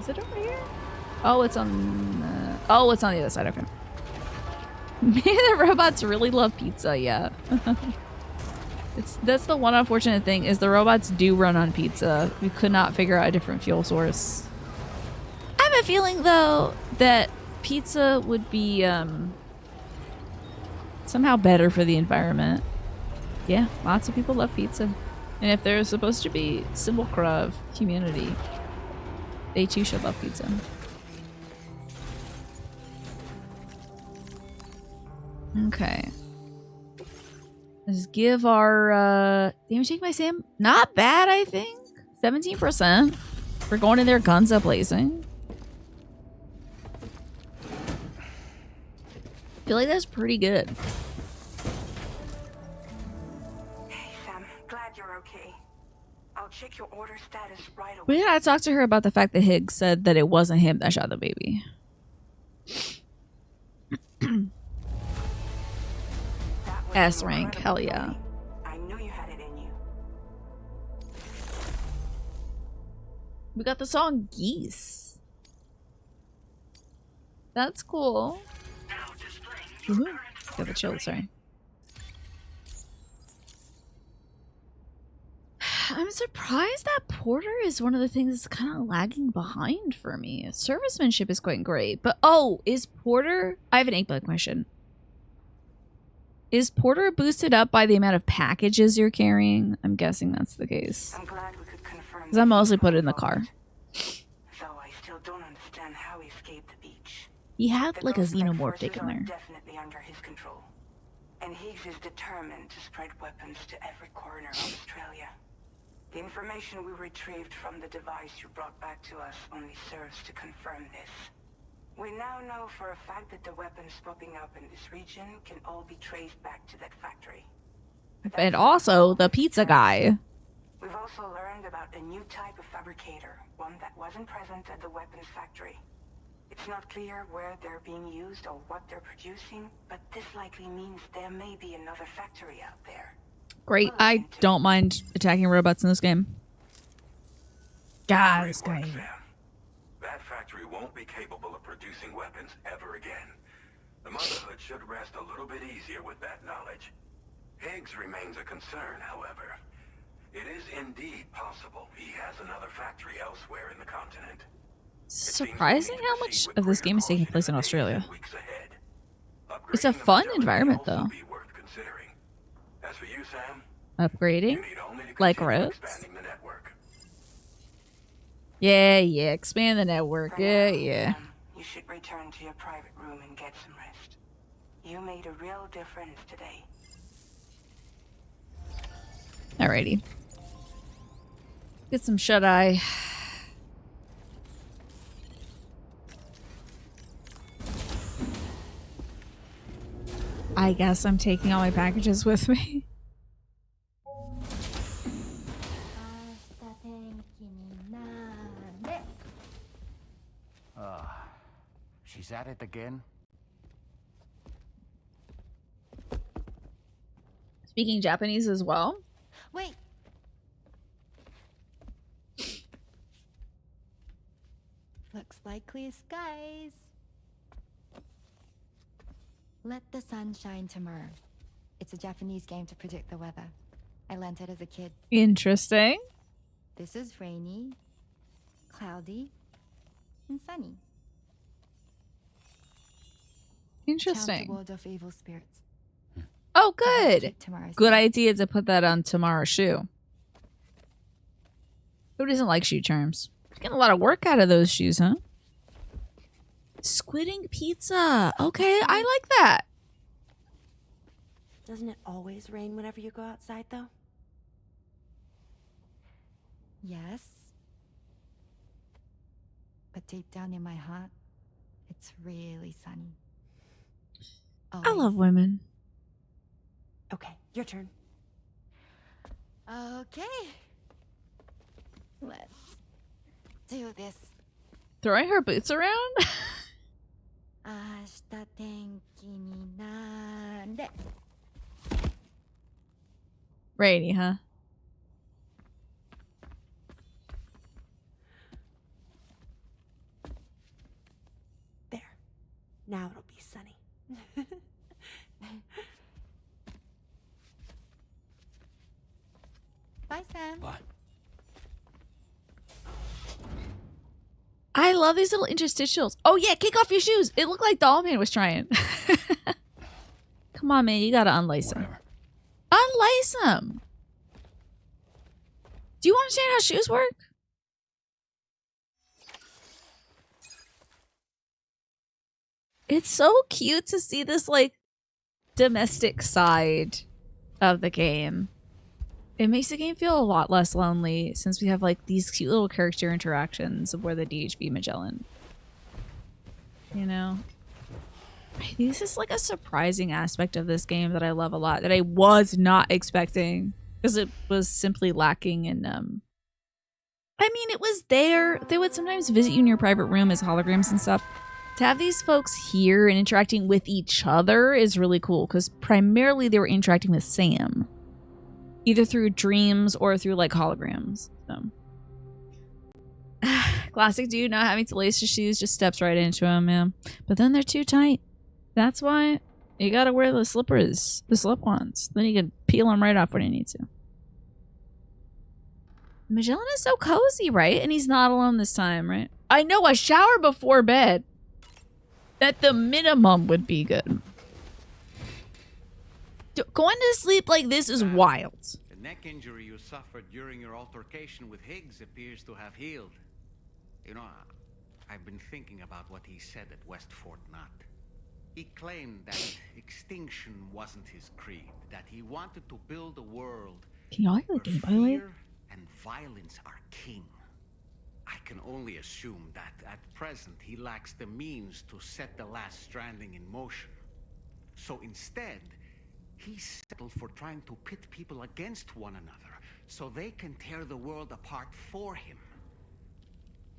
Is it over here? Oh, it's on it's on the other side. Okay. Maybe the robots really love pizza, yeah. That's the one unfortunate thing, is the robots do run on pizza. We could not figure out a different fuel source. I have a feeling, though, that pizza would be somehow better for the environment. Yeah, lots of people love pizza. And if they're supposed to be simulacra of humanity, they too should love pizza. Okay. Let's give our damage taken by Sam. Not bad, I think. 17%. We're going in there guns a blazing. I feel like that's pretty good. Hey, Sam. Glad you're okay. I'll check your order status right away. We gotta talk to her about the fact that Higgs said that it wasn't him that shot the baby. S rank, hell yeah. I knew you had it in you. We got the song Geese. That's cool. Now displaying your Got the chill, sorry. I'm surprised that Porter is one of the things that's kind of lagging behind for me. Servicemanship is quite great, but oh, is Porter... I have an 8-bug question. Is Porter boosted up by the amount of packages you're carrying? I'm guessing that's the case. I'm glad we could confirm. Because I mostly put it in the car. Though I still don't understand how he escaped the beach. He had The like a Ghost Tech xenomorph forces taken are there. Definitely under his control. And Higgs is determined to spread weapons to every corner of Australia. The information we retrieved from the device you brought back to us only serves to confirm this. We now know for a fact that the weapons popping up in this region can all be traced back to that factory. But And that's also not the all. pizza guy. We've also learned about a new type of fabricator, one that wasn't present at the weapons factory. It's not clear where they're being used or what they're producing, but this likely means there may be another factory out there. Great. I don't mind attacking robots in this game. God, this guy. That factory won't be capable of producing weapons ever again. The Motherhood should rest a little bit easier with that knowledge. Higgs remains a concern, however. It is indeed possible he has another factory elsewhere in the continent. Surprising how much of this game is taking place in Australia. It's a fun environment, though. As for you, Sam, Upgrading? Like roads? Yeah, expand the network. For Yeah, now, yeah. You should return to your private room and get some rest. You made a real difference today. Alrighty. Get some shut-eye. I guess I'm taking all my packages with me. She's at it again. Speaking Japanese as well. Wait. Looks like clear skies. Let the sun shine tomorrow. It's a Japanese game to predict the weather. I learned it as a kid. Interesting. This is rainy, cloudy, and sunny. Interesting. Chant the word of evil spirits. Oh, good. Tomorrow's Good day. idea to put that on tomorrow's shoe. Who doesn't like shoe charms? Getting a lot of work out of those shoes, huh? Squidding pizza. Okay, I like that. Doesn't it always rain whenever you go outside, though? Yes. But deep down in my heart, it's really sunny. I love women. Okay, your turn. Okay. Let's do this. Throwing her boots around? 明日天気になれ。 Rainy, huh? There. Now it'll be sunny. Bye, Sam. Bye. I love these little interstitials. Oh yeah, kick off your shoes. It looked like Dollman was trying. Come on, man. You gotta unlace them. Whatever. Unlace them. Do you understand how shoes work? It's so cute to see this, like, domestic side of the game. It makes the game feel a lot less lonely since we have, like, these cute little character interactions of where the DHB Magellan. You know? This is, like, a surprising aspect of this game that I love a lot, that I was not expecting. Because it was simply lacking in, I mean, it was there. They would sometimes visit you in your private room as holograms and stuff. To have these folks here and interacting with each other is really cool, because primarily they were interacting with Sam. Either through dreams or through, like, holograms. So. Classic dude not having to lace his shoes just steps right into them, man. But then they're too tight. That's why you gotta wear the slippers, the slip-ons. Then you can peel them right off when you need to. Magellan is so cozy, right? And he's not alone this time, right? I know, a shower before bed. At the minimum would be good. Going to sleep like this is wild. The neck injury you suffered during your altercation with Higgs appears to have healed. You know, I've been thinking about what he said at West Fort Knot. He claimed that extinction wasn't his creed, that he wanted to build a world Can y'all hear the game, by the way? fear and violence are king. I can only assume that at present he lacks the means to set the last Stranding in motion. So instead, he settled for trying to pit people against one another so they can tear the world apart for him.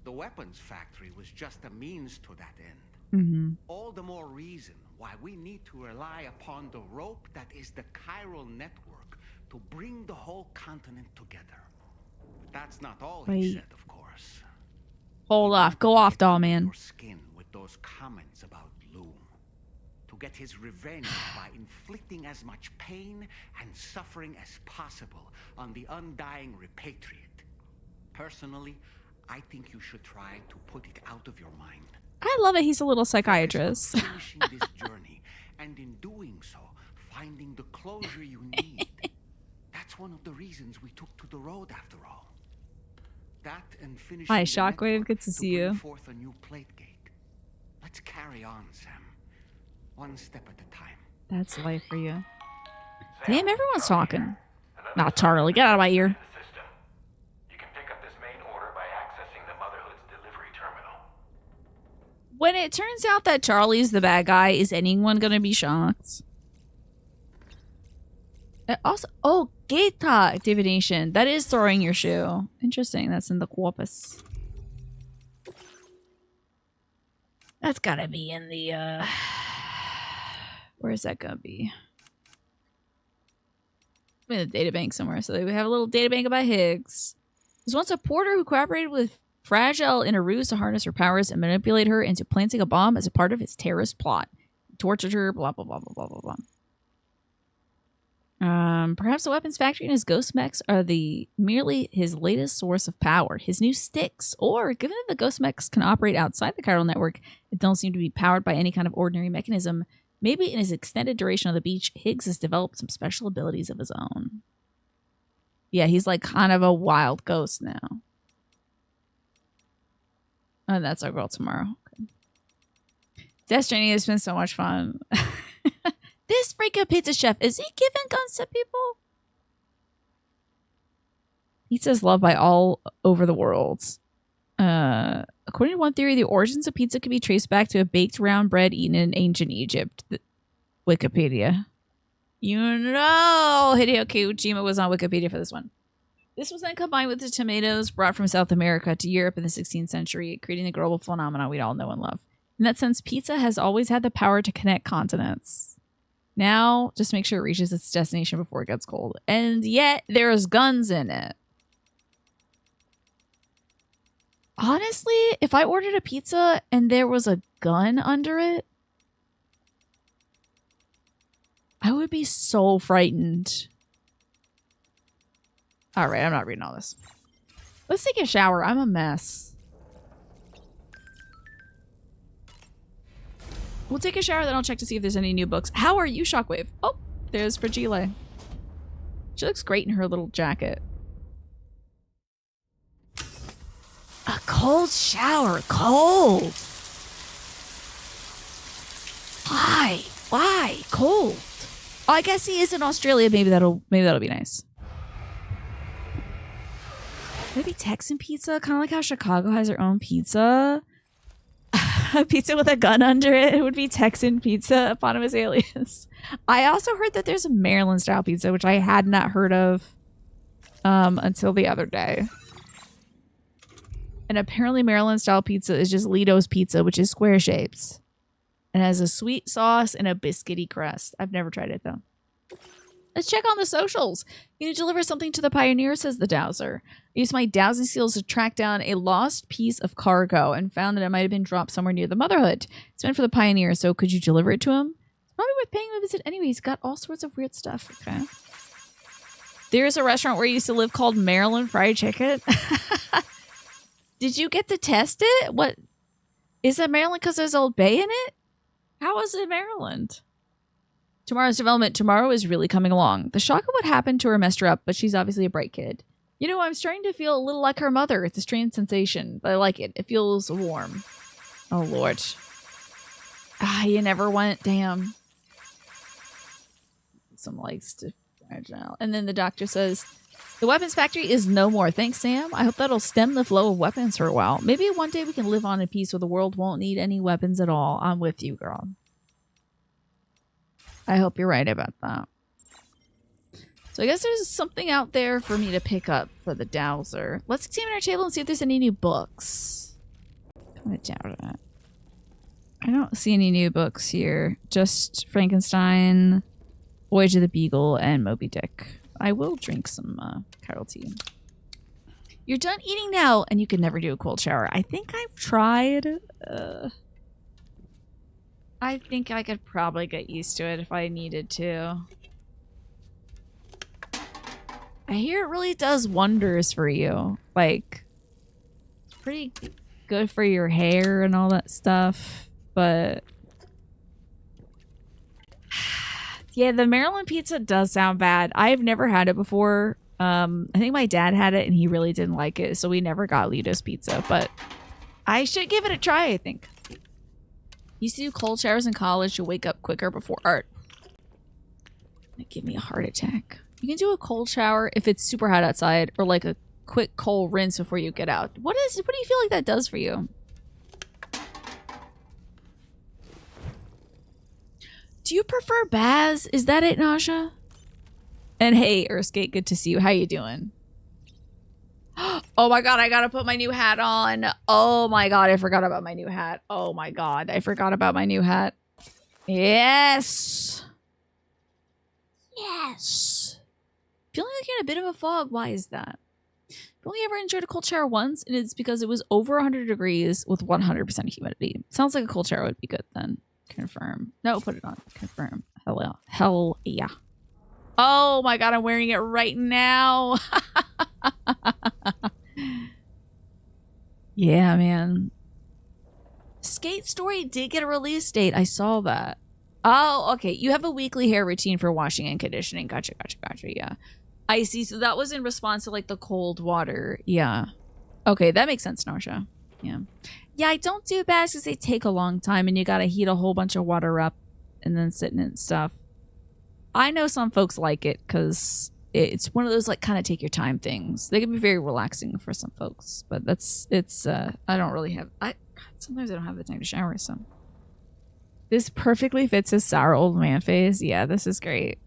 The weapons factory was just a means to that end. Mm-hmm. All the more reason why we need to rely upon the rope that is the chiral network to bring the whole continent together. That's not all he Wait. said, of course. Hold off. Go off, doll man. Your skin with those comments about Loom. To get his revenge by inflicting as much pain and suffering as possible on the undying repatriate. Personally, I think you should try to put it out of your mind. I love it. He's a little psychiatrist. Focus on finishing this journey, and in doing so, finding the closure you need. That's one of the reasons we took to the road, after all. That and finishing Hi, the Shockwave. network Good to see bring you. Forth a new plate gate. Let's carry on, Sam. One step at a time. That's life for you. Damn, everyone's talking. Not Charlie. Get out of my ear. You can pick up this main order by accessing the Motherhood's delivery terminal. When it turns out that Charlie's the bad guy, is anyone gonna be shocked? Also, oh, Geta divination. That is throwing your shoe. Interesting. That's in the corpus. That's gotta be in the, where is that gonna be? In the databank somewhere. So we have a little databank about Higgs. There's once a porter who cooperated with Fragile in a ruse to harness her powers and manipulate her into planting a bomb as a part of his terrorist plot. He tortured her, blah, blah, blah, blah, blah, blah, blah. Perhaps the weapons factory and his ghost mechs are merely his latest source of power, his new sticks. Or, given that the ghost mechs can operate outside the chiral network and don't seem to be powered by any kind of ordinary mechanism, maybe in his extended duration on the beach, Higgs has developed some special abilities of his own. Yeah, he's like kind of a wild ghost now. Oh, that's our girl tomorrow. Okay. Death Stranding has been so much fun. This freaking pizza chef, is he giving guns to people? Pizza's loved by all over the world. According to one theory, the origins of pizza could be traced back to a baked round bread eaten in ancient Egypt. Wikipedia. You know, Hideo Kojima was on Wikipedia for this one. This was then combined with the tomatoes brought from South America to Europe in the 16th century, creating the global phenomenon we all know and love. In that sense, pizza has always had the power to connect continents. Now, just make sure it reaches its destination before it gets cold. And yet, there's guns in it. Honestly, if I ordered a pizza and there was a gun under it, I would be so frightened. Alright, I'm not reading all this. Let's take a shower. I'm a mess. We'll take a shower, then I'll check to see if there's any new books. How are you, Shockwave? Oh, there's Fragile. She looks great in her little jacket. A cold shower. Cold. Why? Why? Cold. Oh, I guess he is in Australia. Maybe that'll be nice. Maybe Texan pizza, kind of like how Chicago has their own pizza. A pizza with a gun under it. It would be Texan pizza, eponymous alias. I also heard that there's a Maryland style pizza, which I had not heard of until the other day. And apparently Maryland style pizza is just Lido's pizza, which is square shapes. It has a sweet sauce and a biscuity crust. I've never tried it though. Let's check on the socials. You need to deliver something to the Pioneer, says the Dowser. I used my dowsing skills to track down a lost piece of cargo and found that it might have been dropped somewhere near the Motherhood. It's meant for the Pioneer, so could you deliver it to him? It's probably worth paying him a visit anyway. He's got all sorts of weird stuff. Okay. There's a restaurant where I used to live called Maryland Fried Chicken. Did you get to test it? What? Is it Maryland because there's Old Bay in it? How is it Maryland? Tomorrow's development. Tomorrow is really coming along. The shock of what happened to her messed her up, but she's obviously a bright kid. You know, I'm starting to feel a little like her mother. It's a strange sensation, but I like it. It feels warm. Oh, Lord. Ah, you never went. Damn. Some legs to fragile. And then the doctor says, the weapons factory is no more. Thanks, Sam. I hope that'll stem the flow of weapons for a while. Maybe one day we can live on in peace where the world won't need any weapons at all. I'm with you, girl. I hope you're right about that. So I guess there's something out there for me to pick up for the Dowser. Let's examine our table and see if there's any new books. Kind of doubt it. I don't see any new books here. Just Frankenstein, Voyage of the Beagle, and Moby Dick. I will drink some Carol tea. You're done eating now, and you can never do a cold shower. I think I've tried. I think I could probably get used to it if I needed to. I hear it really does wonders for you. Like, it's pretty good for your hair and all that stuff, but yeah, the Maryland pizza does sound bad. I've never had it before. I think my dad had it and he really didn't like it, so we never got Lido's pizza, but I should give it a try, I think. Used to do cold showers in college to wake up quicker before art. It'd give me a heart attack. You can do a cold shower if it's super hot outside, or like a quick cold rinse before you get out. What do you feel like that does for you? Do you prefer baths? Is that it, Nasha? And hey, Earthskate, good to see you. How you doing? Oh my god, I gotta put my new hat on. Oh my god, I forgot about my new hat. Oh my god, I forgot about my new hat. Yes! Yes! Feeling like you're in a bit of a fog. Why is that? I've only ever enjoyed a cold shower once, and it's because it was over 100 degrees with 100% humidity. Sounds like a cold shower would be good then. Confirm. No, put it on. Confirm. Hell yeah. Oh my god, I'm wearing it right now. Yeah, man. Skate Story did get a release date. I saw that. Oh, okay. You have a weekly hair routine for washing and conditioning. Gotcha. Yeah. I see. So that was in response to like the cold water. Yeah. Okay, that makes sense, Narsha. Yeah. Yeah, I don't do baths because they take a long time and you gotta heat a whole bunch of water up and then sit in it and stuff. I know some folks like it because it's one of those like kind of take your time things. They can be very relaxing for some folks, but I don't really have, sometimes I don't have the time to shower, so. This perfectly fits his sour old man face. Yeah, this is great.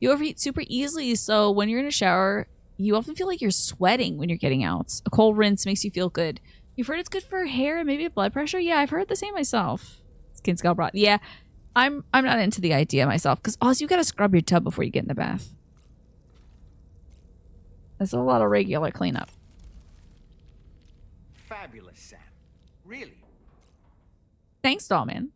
You overheat super easily, so when you're in a shower, you often feel like you're sweating when you're getting out. A cold rinse makes you feel good. You've heard it's good for hair and maybe blood pressure? Yeah, I've heard the same myself. Skin scalp rot. Yeah, I'm not into the idea myself, because also you gotta scrub your tub before you get in the bath. That's a lot of regular cleanup. Fabulous, Sam. Really. Thanks, Dollman.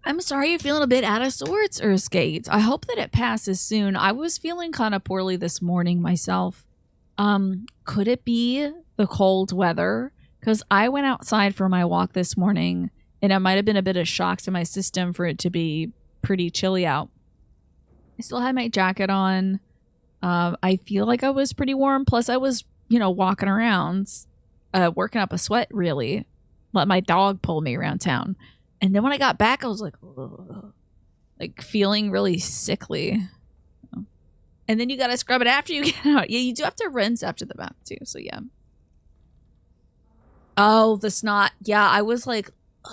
I'm sorry you're feeling a bit out of sorts, Earthskate. I hope that it passes soon. I was feeling kind of poorly this morning myself. Could it be the cold weather? Because I went outside for my walk this morning, and it might have been a bit of shock to my system for it to be pretty chilly out. I still had my jacket on. I feel like I was pretty warm. Plus, I was, walking around, working up a sweat, really. Let my dog pull me around town. And then when I got back, I was like, ugh, like feeling really sickly. And then you got to scrub it after you get out. Yeah, you do have to rinse after the bath, too. So, yeah. Oh, the snot. Yeah, I was like, ugh.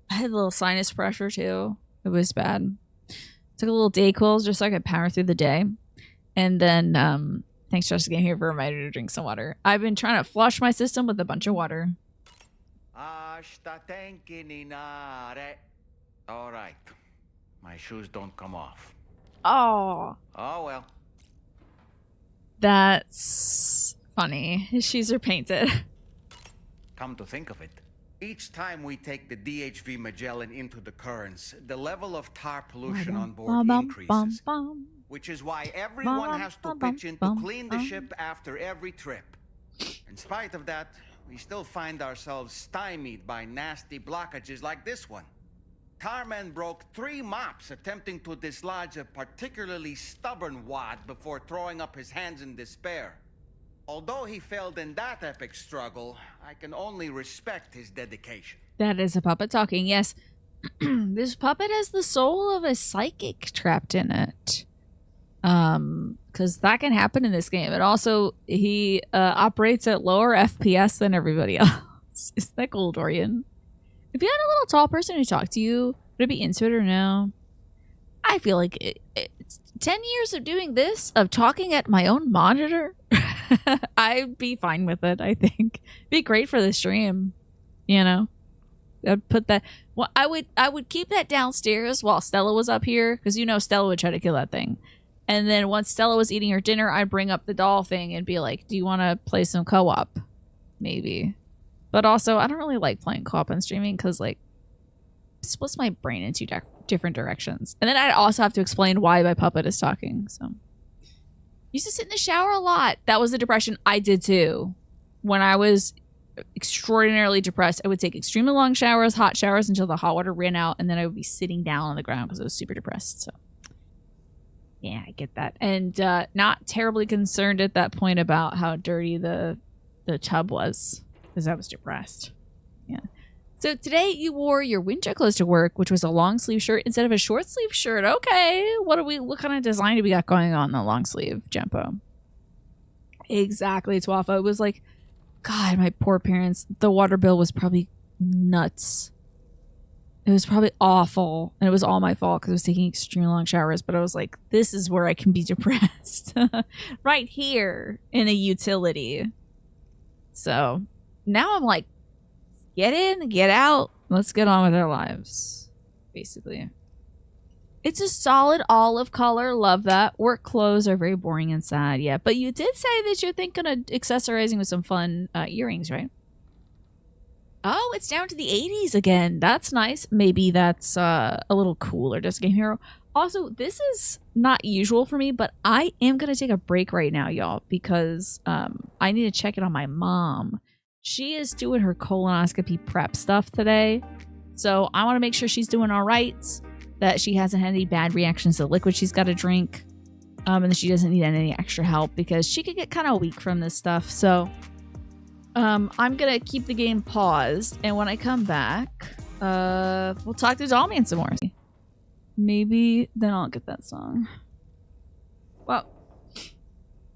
I had a little sinus pressure, too. It was bad. Took a little Dayquil just so I could power through the day. And then, thanks, Jessica, here for a reminder to drink some water. I've been trying to flush my system with a bunch of water. All right. My shoes don't come off. Oh. Oh, well. That's funny. His shoes are painted. Come to think of it, each time we take the DHV Magellan into the currents, the level of tar pollution on board increases. Which is why everyone has to pitch in to clean the ship after every trip. In spite of that, we still find ourselves stymied by nasty blockages like this one. Tarman broke 3 mops attempting to dislodge a particularly stubborn wad before throwing up his hands in despair. Although he failed in that epic struggle, I can only respect his dedication. That is a puppet talking, yes. This puppet has the soul of a psychic trapped in it. Because that can happen in this game. And also, he operates at lower FPS than everybody else. Is that cool, Dorian? If you had a little tall person who talked to you, would it be into it or no? I feel like it's 10 years of doing this, of talking at my own monitor. I'd be fine with it, I think. It'd be great for the stream, I'd put that. Well, I would keep that downstairs while Stella was up here, because Stella would try to kill that thing. And then once Stella was eating her dinner, I'd bring up the doll thing and be like, do you want to play some co-op? Maybe. But also, I don't really like playing co-op and streaming because, it splits my brain in 2 different directions. And then I'd also have to explain why my puppet is talking. So, used to sit in the shower a lot. That was the depression I did too. When I was extraordinarily depressed, I would take extremely long showers, hot showers, until the hot water ran out. And then I would be sitting down on the ground because I was super depressed. So, yeah, I get that. And not terribly concerned at that point about how dirty the tub was, because I was depressed. Yeah. So today you wore your winter clothes to work, which was a long sleeve shirt instead of a short sleeve shirt. Okay, what kind of design do we got going on in the long sleeve, Jempo? Exactly, Twafa. It was like, God, my poor parents. The water bill was probably nuts. It was probably awful, and it was all my fault because I was taking extremely long showers, but I was like, this is where I can be depressed. Right here in a utility. So now I'm like, get in, get out, let's get on with our lives, basically. It's a solid olive color, love that. Work clothes are very boring and sad, yeah, but you did say that you're thinking of accessorizing with some fun earrings, right? Oh, it's down to the 80s again. That's nice. Maybe that's a little cooler, just Game Hero. Also, this is not usual for me, but I am going to take a break right now, y'all, because I need to check in on my mom. She is doing her colonoscopy prep stuff today, so I want to make sure she's doing all right, that she hasn't had any bad reactions to the liquid she's got to drink, and that she doesn't need any extra help, because she could get kind of weak from this stuff, so... I'm gonna keep the game paused, and when I come back, we'll talk to Dollman some more. Maybe then I'll get that song. Well,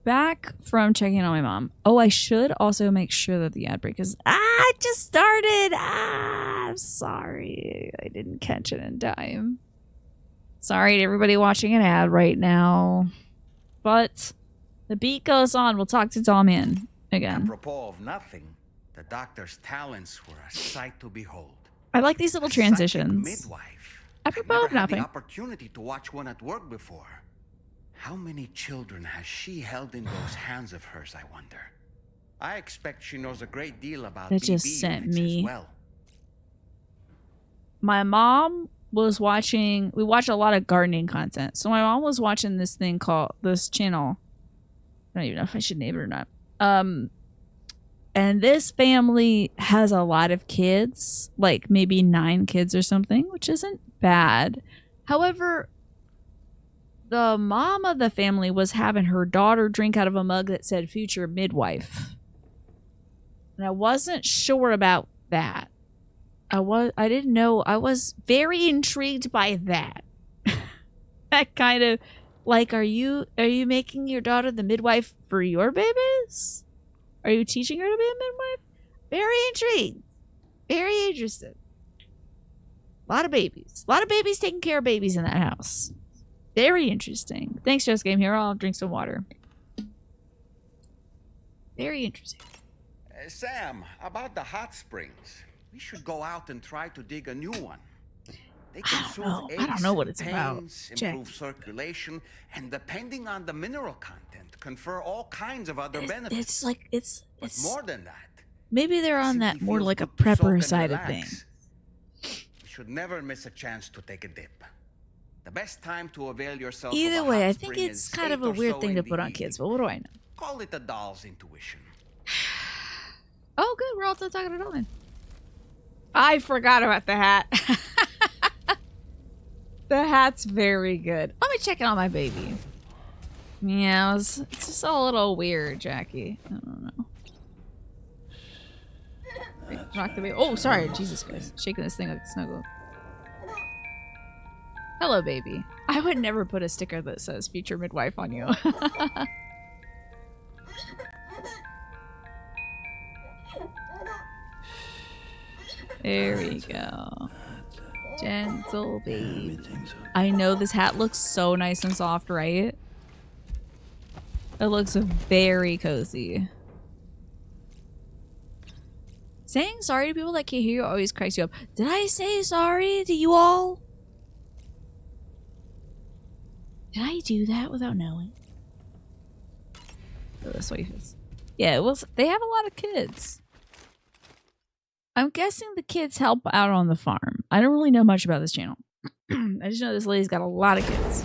back from checking on my mom. Oh, I should also make sure that the ad break is... it just started! I'm sorry. I didn't catch it in time. Sorry to everybody watching an ad right now. But the beat goes on. We'll talk to Dollman again. Apropos of nothing, the doctor's talents were a sight to behold. I like these little transitions. Midwife. Apropos of nothing. I've never had the opportunity to watch one at work before. How many children has she held in those hands of hers, I wonder? I expect she knows a great deal about That BB just sent units me. as well. My mom was watching... We watch a lot of gardening content. So my mom was watching this thing called... This channel. I don't even know if I should name it or not. And this family has a lot of kids. Like maybe 9 kids or something. Which isn't bad. However... The mom of the family was having her daughter drink out of a mug that said future midwife. And I wasn't sure about that. I didn't know. I was very intrigued by that. That kind of like, are you making your daughter the midwife for your babies? Are you teaching her to be a midwife? Very intrigued. Very interested. A lot of babies. A lot of babies taking care of babies in that house. Very interesting. Thanks, Just Game Hero. I'll drink some water. Very interesting. Sam, about the hot springs. We should go out and try to dig a new one. They can I don't know what it's about. Improve circulation, and depending on the mineral content, confer all kinds of other benefits. It's more than that. Maybe they're on that more like a prepper side of things. You should never miss a chance to take a dip. The best time to avail yourself Either of a way, hot I think spring it's is kind of 8 a or weird so thing in to the put on evening. kids, but what do I know? Call it a doll's intuition. Oh, good. We're also talking to Dawn. I forgot about the hat. The hat's very good. Let me check it on my baby. Yeah, it's just a little weird, Jackie. I don't know. Knock the baby. Oh, sorry. Jesus Christ. Shaking this thing like a snuggle. Hello, baby. I would never put a sticker that says future midwife on you. There we go. Gentle baby. I know this hat looks so nice and soft, right? It looks very cozy. Saying sorry to people that can't hear you always cracks you up. Did I say sorry to you all? Did I do that without knowing? Oh, this way is. Yeah, well, they have a lot of kids. I'm guessing the kids help out on the farm. I don't really know much about this channel. I just know this lady's got a lot of kids.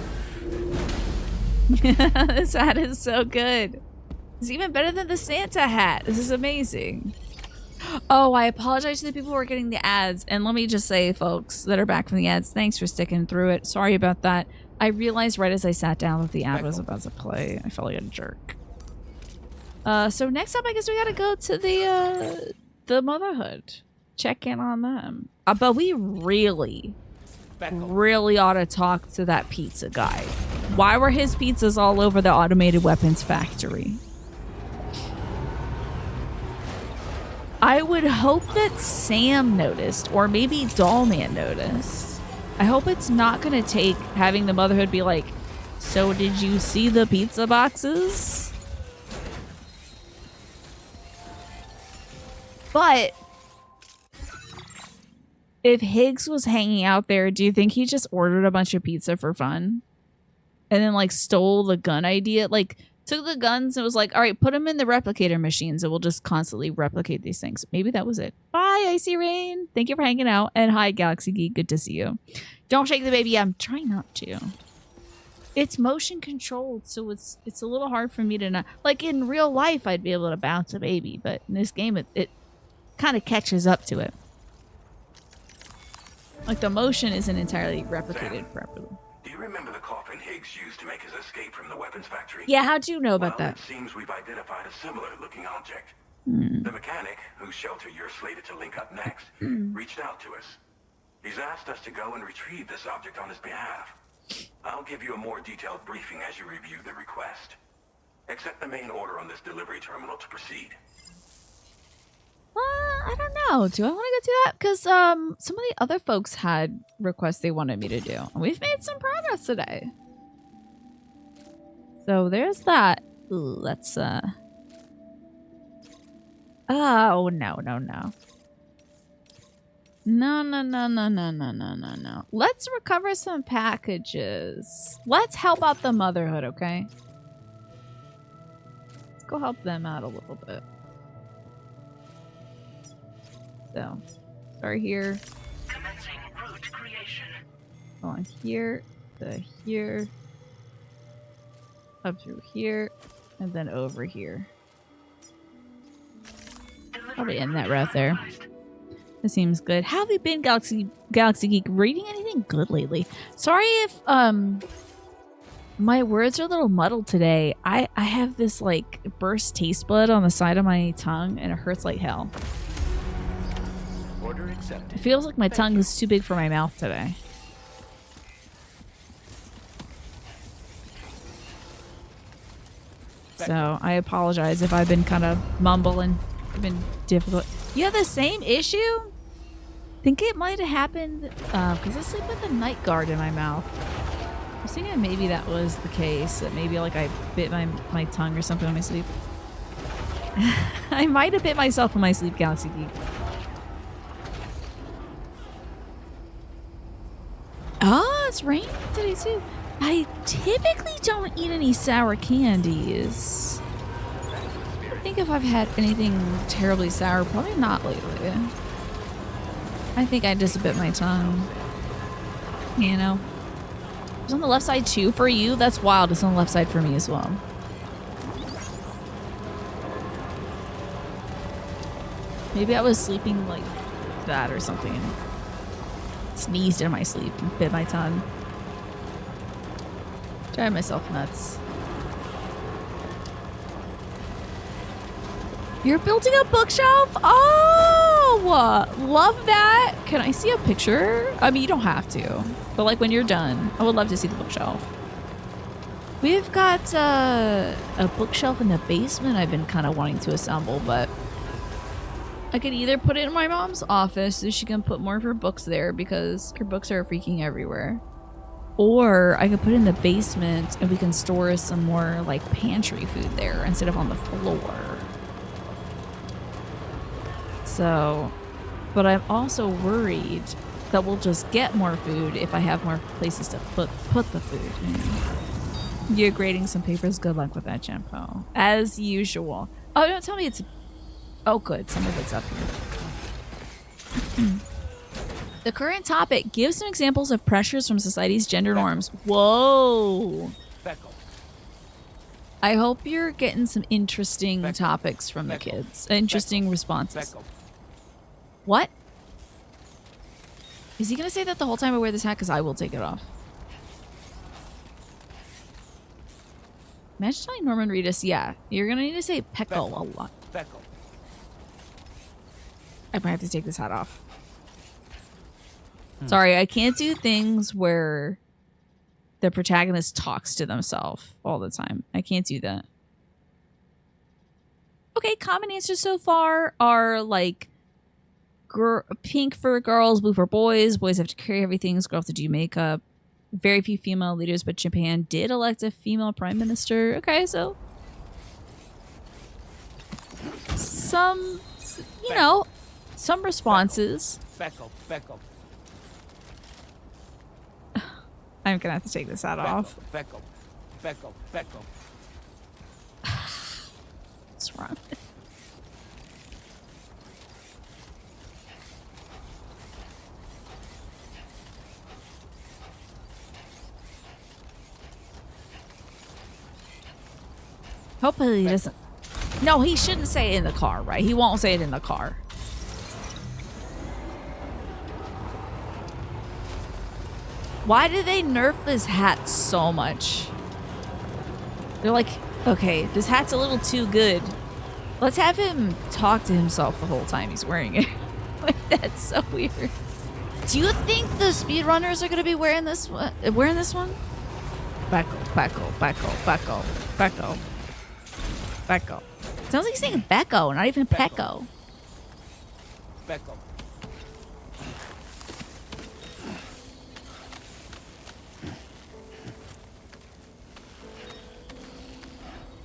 This hat is so good. It's even better than the Santa hat. This is amazing. Oh, I apologize to the people who are getting the ads. And let me just say, folks that are back from the ads, thanks for sticking through it. Sorry about that. I realized right as I sat down that the ad was about to play. I felt like a jerk. So next up, I guess we gotta go to the motherhood. Check in on them. But we really ought to talk to that pizza guy. Why were his pizzas all over the automated weapons factory? I would hope that Sam noticed, or maybe Dollman noticed. I hope it's not gonna take having the motherhood be like, so did you see the pizza boxes? But if Higgs was hanging out there, do you think he just ordered a bunch of pizza for fun? And then like stole the gun idea? Like took the guns and was like, all right, put them in the replicator machines and we'll just constantly replicate these things. Maybe that was it. Bye, Icy Rain. Thank you for hanging out. And hi, Galaxy Geek. Good to see you. Don't shake the baby. I'm trying not to. It's motion controlled, so it's a little hard for me to not... Like in real life, I'd be able to bounce a baby, but in this game, it kind of catches up to it. Like the motion isn't entirely replicated properly. Do you remember the coffin Higgs used to make his escape from the weapons factory? Yeah, how'd you know about that? It seems we've identified a similar-looking object. The mechanic, whose shelter you're slated to link up next, reached out to us. He's asked us to go and retrieve this object on his behalf. I'll give you a more detailed briefing as you review the request. Accept the main order on this delivery terminal to proceed. I don't know. Do I want to go do that? Because some of the other folks had requests they wanted me to do. And we've made some progress today. So there's that. Ooh, let's oh, no. No. Let's recover some packages. Let's help out the Motherhood, okay? Let's go help them out a little bit. So, start here. Commencing route creation. Go on here, to here, up through here, and then over here. Probably end that route there. That seems good. How have you been, Galaxy Geek? Reading anything good lately? Sorry if my words are a little muddled today. I have this like burst taste bud on the side of my tongue, and it hurts like hell. Order accepted. It feels like my tongue is too big for my mouth today. So I apologize if I've been kind of mumbling. It's been difficult. You have the same issue? I think it might have happened because I sleep with a night guard in my mouth. I was thinking maybe that was the case. That maybe like I bit my tongue or something in my sleep. I might have bit myself in my sleep, Galaxy Geek. Oh, it's raining today too. I typically don't eat any sour candies. I think if I've had anything terribly sour, probably not lately. I think I just bit my tongue. You know? It's on the left side too for you? That's wild. It's on the left side for me as well. Maybe I was sleeping like that or something. Sneezed in my sleep and bit my tongue. Drive myself nuts. You're building a bookshelf? Oh! Love that! Can I see a picture? I mean, you don't have to. But like when you're done, I would love to see the bookshelf. We've got a bookshelf in the basement I've been kind of wanting to assemble, but I could either put it in my mom's office so she can put more of her books there because her books are freaking everywhere. Or I could put it in the basement and we can store some more like pantry food there instead of on the floor. So, but I'm also worried that we'll just get more food if I have more places to put the food in. You're grading some papers. Good luck with that, Jimpo. As usual. Oh, don't tell me it's... Oh, good. Some of it's up here. The current topic gives some examples of pressures from society's gender norms. Whoa. I hope you're getting some interesting topics from the kids. Interesting responses. What? Is he going to say that the whole time I wear this hat? Because I will take it off. Imagine telling Norman Reedus, yeah, you're going to need to say Pecco a lot. I might have to take this hat off. Sorry, I can't do things where the protagonist talks to themselves all the time. I can't do that. Okay, common answers so far are like pink for girls, blue for boys. Boys have to carry everything. Girls have to do makeup. Very few female leaders, but Japan did elect a female prime minister. Okay, so some, you know, some responses. I'm gonna have to take this hat off. What's wrong? Hopefully he doesn't. No, he shouldn't say it in the car, right? He won't say it in the car. Why do they nerf this hat so much? They're like, okay, this hat's a little too good. Let's have him talk to himself the whole time he's wearing it. Like, that's so weird. Do you think the speedrunners are gonna be wearing this one? Backo. Becco. Sounds like he's saying Becco, not even Pecco. Becco.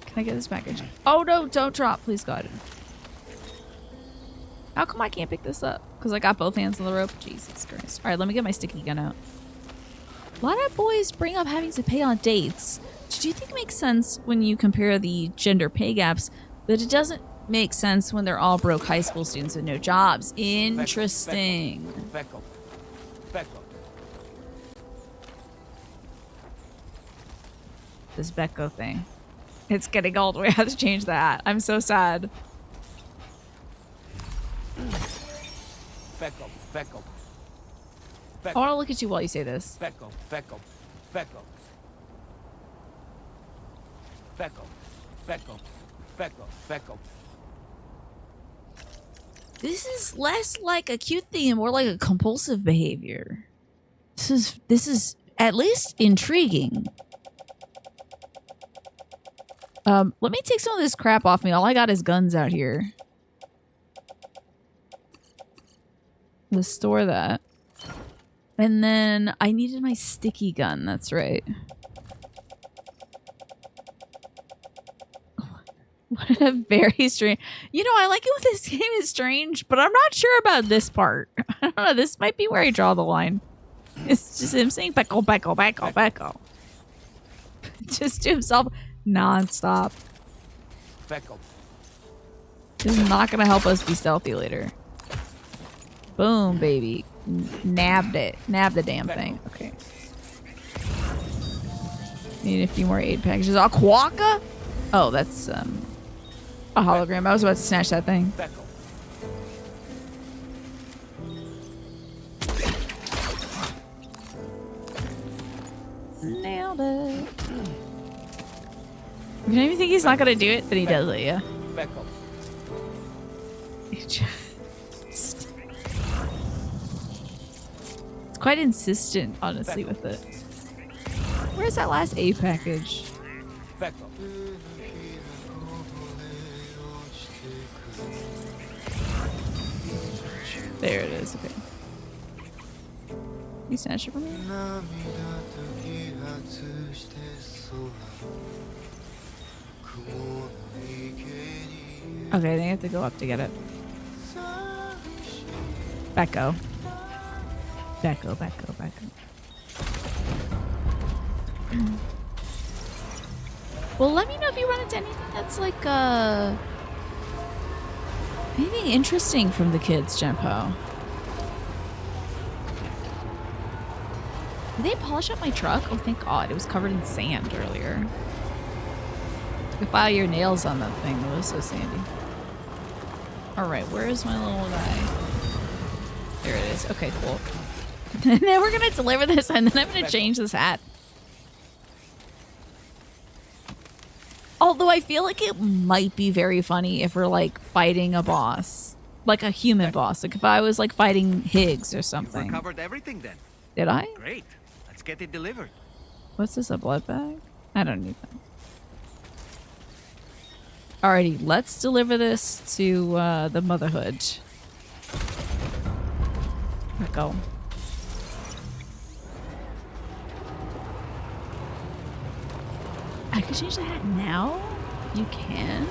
Can I get this package? Oh no, don't drop, please God. How come I can't pick this up? Because I got both hands on the rope? Jesus Christ. Alright, let me get my sticky gun out. A lot of boys bring up having to pay on dates. Do you think it makes sense when you compare the gender pay gaps, but it doesn't make sense when they're all broke high school students with no jobs? Interesting. Becco. Becco. This Becco thing. It's getting old. We have to change that. I'm so sad. Becco. Becco. I want to look at you while you say this. Becco. Becco. Becco. Becco. Becco. Becco. Becco. This is less like a cute thing and more like a compulsive behavior. This is at least intriguing. Let me take some of this crap off me. All I got is guns out here. Let's store that. And then I needed my sticky gun. That's right. What a very strange... You know, I like it when this game is strange, but I'm not sure about this part. I don't know. This might be where I draw the line. It's just him saying Becco, Becco, Becco, Becco. Just to himself non-stop. Becco. This is not going to help us be stealthy later. Boom, baby. Nabbed it. Nabbed the damn thing. Okay. Need a few more aid packages. A quokka? Oh, that's a hologram. I was about to snatch that thing. Nailed it. You don't even think he's not gonna do it, but he does it, yeah. It's quite insistent, honestly, with it. Where's that last A package? There it is, okay. You snatch it from me? Okay, they have to go up to get it. Becco. Becco, Becco, Becco. Well, let me know if you run into anything that's like, anything interesting from the kids, Genpo. Did they polish up my truck? Oh, thank God. It was covered in sand earlier. You could file your nails on that thing. It was so sandy. Alright, where is my little guy? There it is. Okay, cool. Now we're gonna deliver this and then I'm gonna change this hat. Although I feel like it might be very funny if we're like fighting a boss. Like a human boss. Like if I was like fighting Higgs or something. You've recovered everything then. Did I? Great. Let's get it delivered. What's this, a blood bag? I don't need that. Alrighty, let's deliver this to the Motherhood. Let go. I can change the hat now? You can?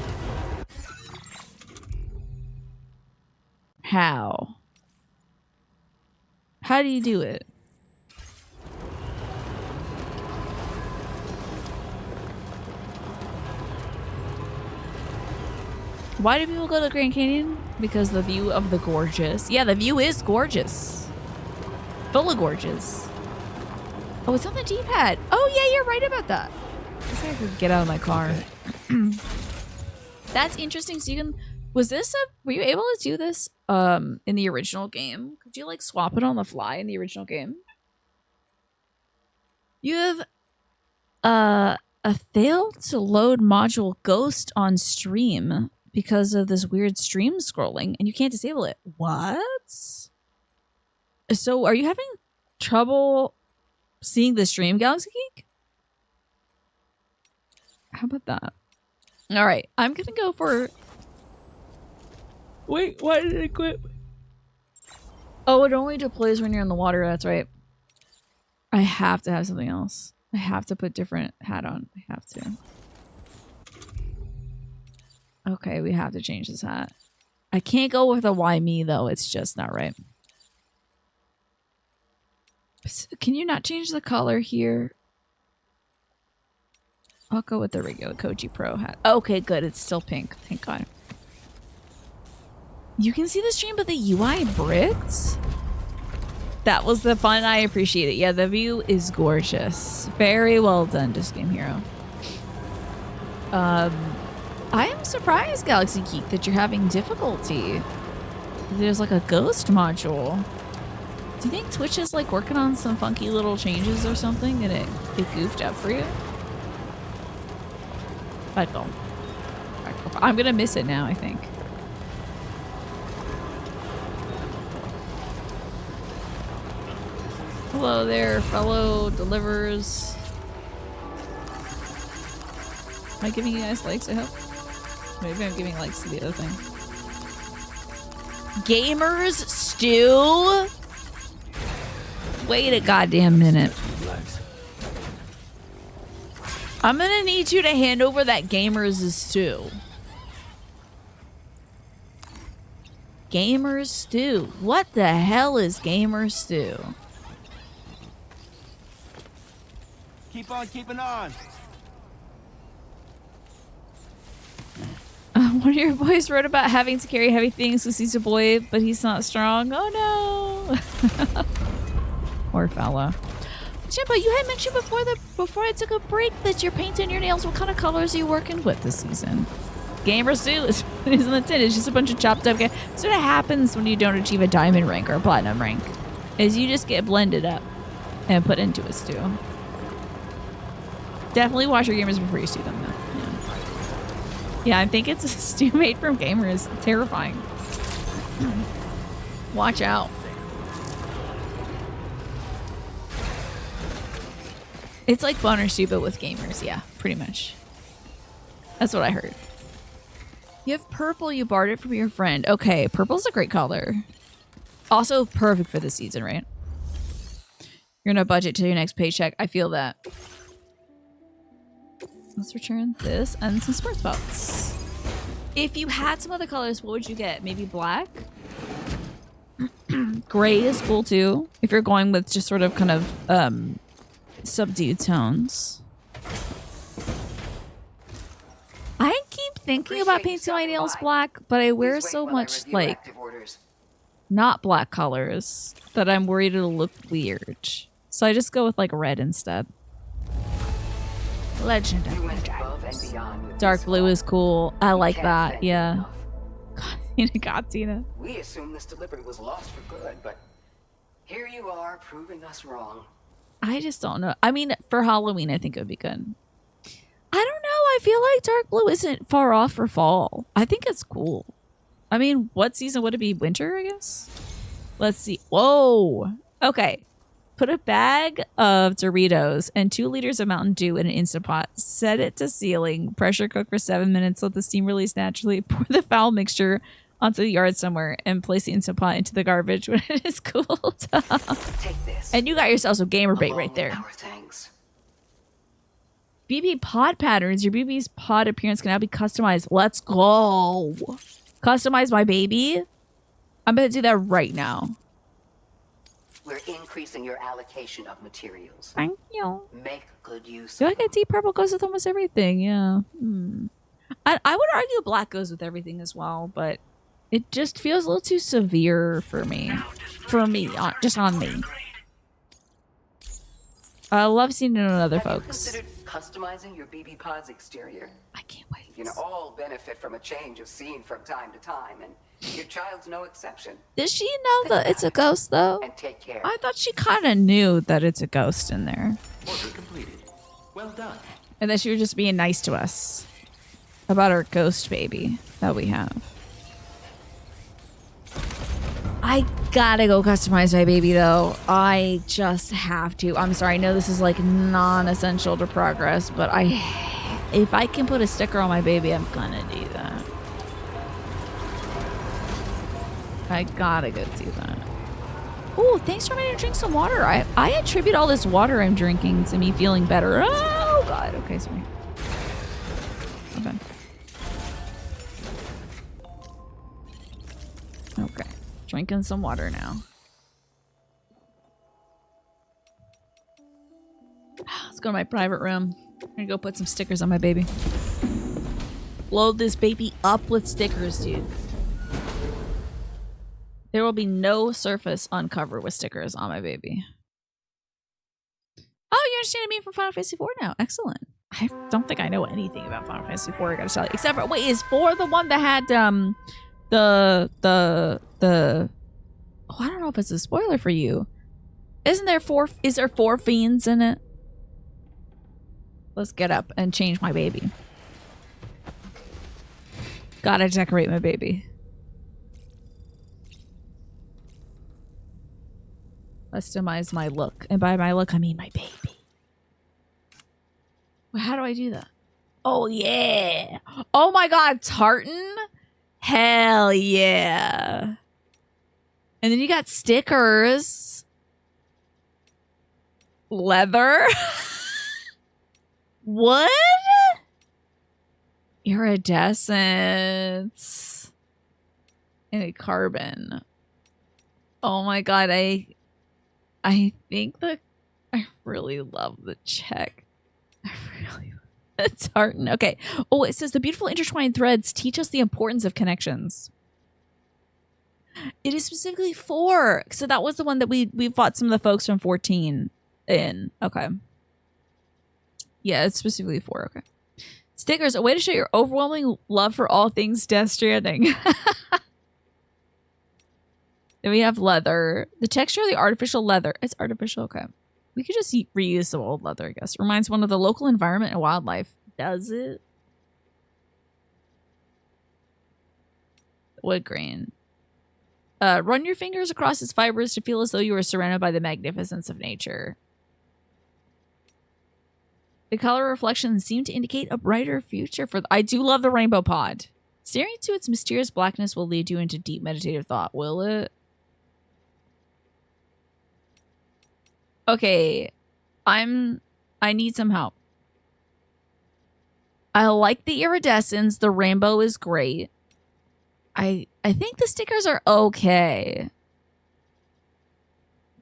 How? How do you do it? Why do people go to the Grand Canyon? Because the view of the gorgeous. Yeah, the view is gorgeous. Full of gorgeous. Oh, it's on the D-pad. Oh, yeah, you're right about that. I guess I could get out of my car. That's interesting. So you can... Was this a... Were you able to do this in the original game? Could you, like, swap it on the fly in the original game? You have... a failed to load module ghost on stream because of this weird stream scrolling, and you can't disable it. What? So are you having trouble seeing the stream, Galaxy Geek? How about that? All right, I'm gonna go for. Wait, why did it quit? Oh, it only deploys when you're in the water. That's right. I have to have something else. I have to put different hat on. I have to. Okay, we have to change this hat. I can't go with a why me though. It's just not right. Can you not change the color here? I'll go with the regular Koji Pro hat. Okay, good. It's still pink. Thank God. You can see the stream, but the UI bricked? That was the fun. I appreciate it. Yeah, the view is gorgeous. Very well done, Disc Game Hero. I am surprised, Galaxy Geek, that you're having difficulty. There's like a ghost module. Do you think Twitch is like working on some funky little changes or something and it goofed up for you? I'm gonna miss it now, I think. Hello there, fellow delivers. Am I giving you guys likes, I hope? Maybe I'm giving likes to the other thing. Gamers stew? Wait a goddamn minute. I'm gonna need you to hand over that Gamers stew. Gamers stew. What the hell is Gamers stew? Keep on keeping on. One of your boys wrote about having to carry heavy things because he's a boy, but he's not strong. Oh no. Poor fella. Chimpa, you had mentioned before I took a break that you're painting your nails. What kind of colors are you working with this season? Gamers do is in the tin. It's just a bunch of chopped up. That's what happens when you don't achieve a diamond rank or a platinum rank. Is you just get blended up and put into a stew. Definitely wash your gamers before you stew them, though. Yeah, I think it's a stew made from gamers. Terrifying. Watch out. It's like boner stew, but with gamers. Yeah, pretty much. That's what I heard. You have purple. You borrowed it from your friend. Okay, purple's a great color. Also perfect for the season, right? You're gonna budget till your next paycheck. I feel that. Let's return this and some sports belts. If you had some other colors, what would you get? Maybe black? Gray is cool too. If you're going with just sort of kind of subdued tones. I keep thinking about painting my nails black, but I wear so much like not black colors that I'm worried it'll look weird. So I just go with like red instead. Legendary. Dark blue is cool. I like that. Yeah. God, Tina. We assumed this delivery was lost for good, but here you are proving us wrong. I just don't know. I mean, for Halloween, I think it would be good. I don't know. I feel like dark blue isn't far off for fall. I think it's cool. I mean, what season would it be? Winter, I guess? Let's see. Whoa. Okay. Put a bag of Doritos and 2 liters of Mountain Dew in an Instant Pot. Set it to ceiling. Pressure cook for 7 minutes. Let the steam release naturally. Pour the foul mixture onto the yard somewhere and place the Instant Pot into the garbage when it is cooled. Take this. And you got yourself some gamer bait right there. BB pod patterns. Your BB's pod appearance can now be customized. Let's go. Customize my baby. I'm going to do that right now. We're increasing your allocation of materials. Thank you. Make good use. I feel like I see purple goes with almost everything. Yeah. I would argue black goes with everything as well, but it just feels a little too severe for me. Just on me. I love seeing it on other folks. Have you considered customizing your BB pod's exterior? I can't wait. You can all benefit from a change of scene from time to time, and your child's no exception. Does she know that it's a ghost, though? And take care. I thought she kind of knew that it's a ghost in there. Order completed. Well done. And that she was just being nice to us about our ghost baby that we have. I gotta go customize my baby, though. I just have to. I'm sorry. I know this is like non-essential to progress, but I If I can put a sticker on my baby, I'm gonna do that. I gotta go do that. Oh, thanks for letting me drink some water. I attribute all this water I'm drinking to me feeling better. Oh, God. Okay, sorry. Okay. Okay. Drinking some water now. Let's go to my private room. I'm gonna go put some stickers on my baby. Load this baby up with stickers, dude. There will be no surface uncovered with stickers on my baby. Oh, you understand me from Final Fantasy IV now. Excellent. I don't think I know anything about Final Fantasy IV, I gotta tell you. Except for, wait, is 4 the one that had, the oh, I don't know if it's a spoiler for you. Is there 4 fiends in it? Let's get up and change my baby. Gotta decorate my baby. Customize my look. And by my look, I mean my baby. Well, how do I do that? Oh, yeah. Oh, my God. Tartan? Hell yeah. And then you got stickers. Leather? What? Iridescence. And a carbon. Oh, my God. I think that I really love the check. I really love the tartan. Okay. Oh, it says the beautiful intertwined threads teach us the importance of connections. It is specifically 4. So that was the one that we fought some of the folks from 14 in. Okay. Yeah, it's specifically 4. Okay. Stickers, a way to show your overwhelming love for all things Death Stranding. Then we have leather. The texture of the artificial leather. It's artificial, okay. We could just reuse some old leather, I guess. Reminds one of the local environment and wildlife. Does it? Wood grain. Run your fingers across its fibers to feel as though you are surrounded by the magnificence of nature. The color reflections seem to indicate a brighter future for... I do love the rainbow pod. Staring into its mysterious blackness will lead you into deep meditative thought. Will it? Okay. I need some help. I like the iridescence. The rainbow is great. I think the stickers are okay.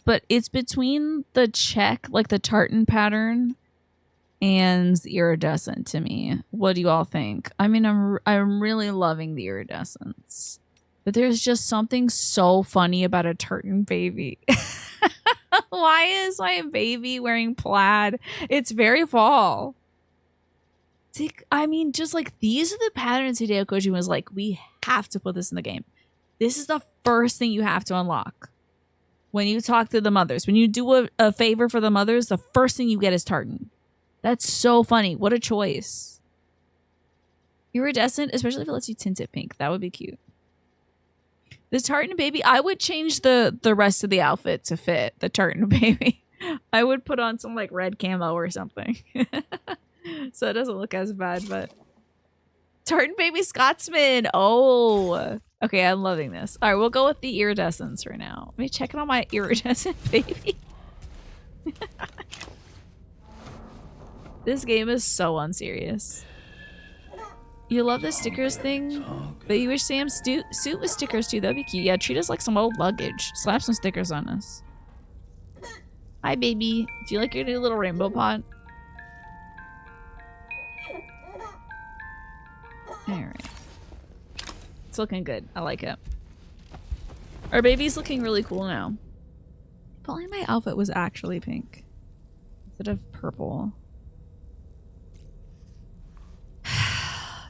But it's between the check, like the tartan pattern, and the iridescent to me. What do you all think? I mean, I'm really loving the iridescence. But there's just something so funny about a tartan baby. Why is my baby wearing plaid? It's very fall. I mean, just like these are the patterns Hideo Kojima was like, we have to put this in the game. This is the first thing you have to unlock. When you talk to the mothers, when you do a favor for the mothers, the first thing you get is tartan. That's so funny. What a choice. Iridescent, especially if it lets you tint it pink. That would be cute. The tartan baby, I would change the rest of the outfit to fit the tartan baby. I would put on some like red camo or something. So it doesn't look as bad, but... Tartan baby Scotsman! Oh! Okay, I'm loving this. Alright, we'll go with the iridescence right now. Let me check in on my iridescent baby. This game is so unserious. You love the stickers thing, but you wish Sam's suit with stickers too. That'd be cute. Yeah, treat us like some old luggage. Slap some stickers on us. Hi, baby. Do you like your new little rainbow pot? Alright. It's looking good. I like it. Our baby's looking really cool now. If only my outfit was actually pink instead of purple.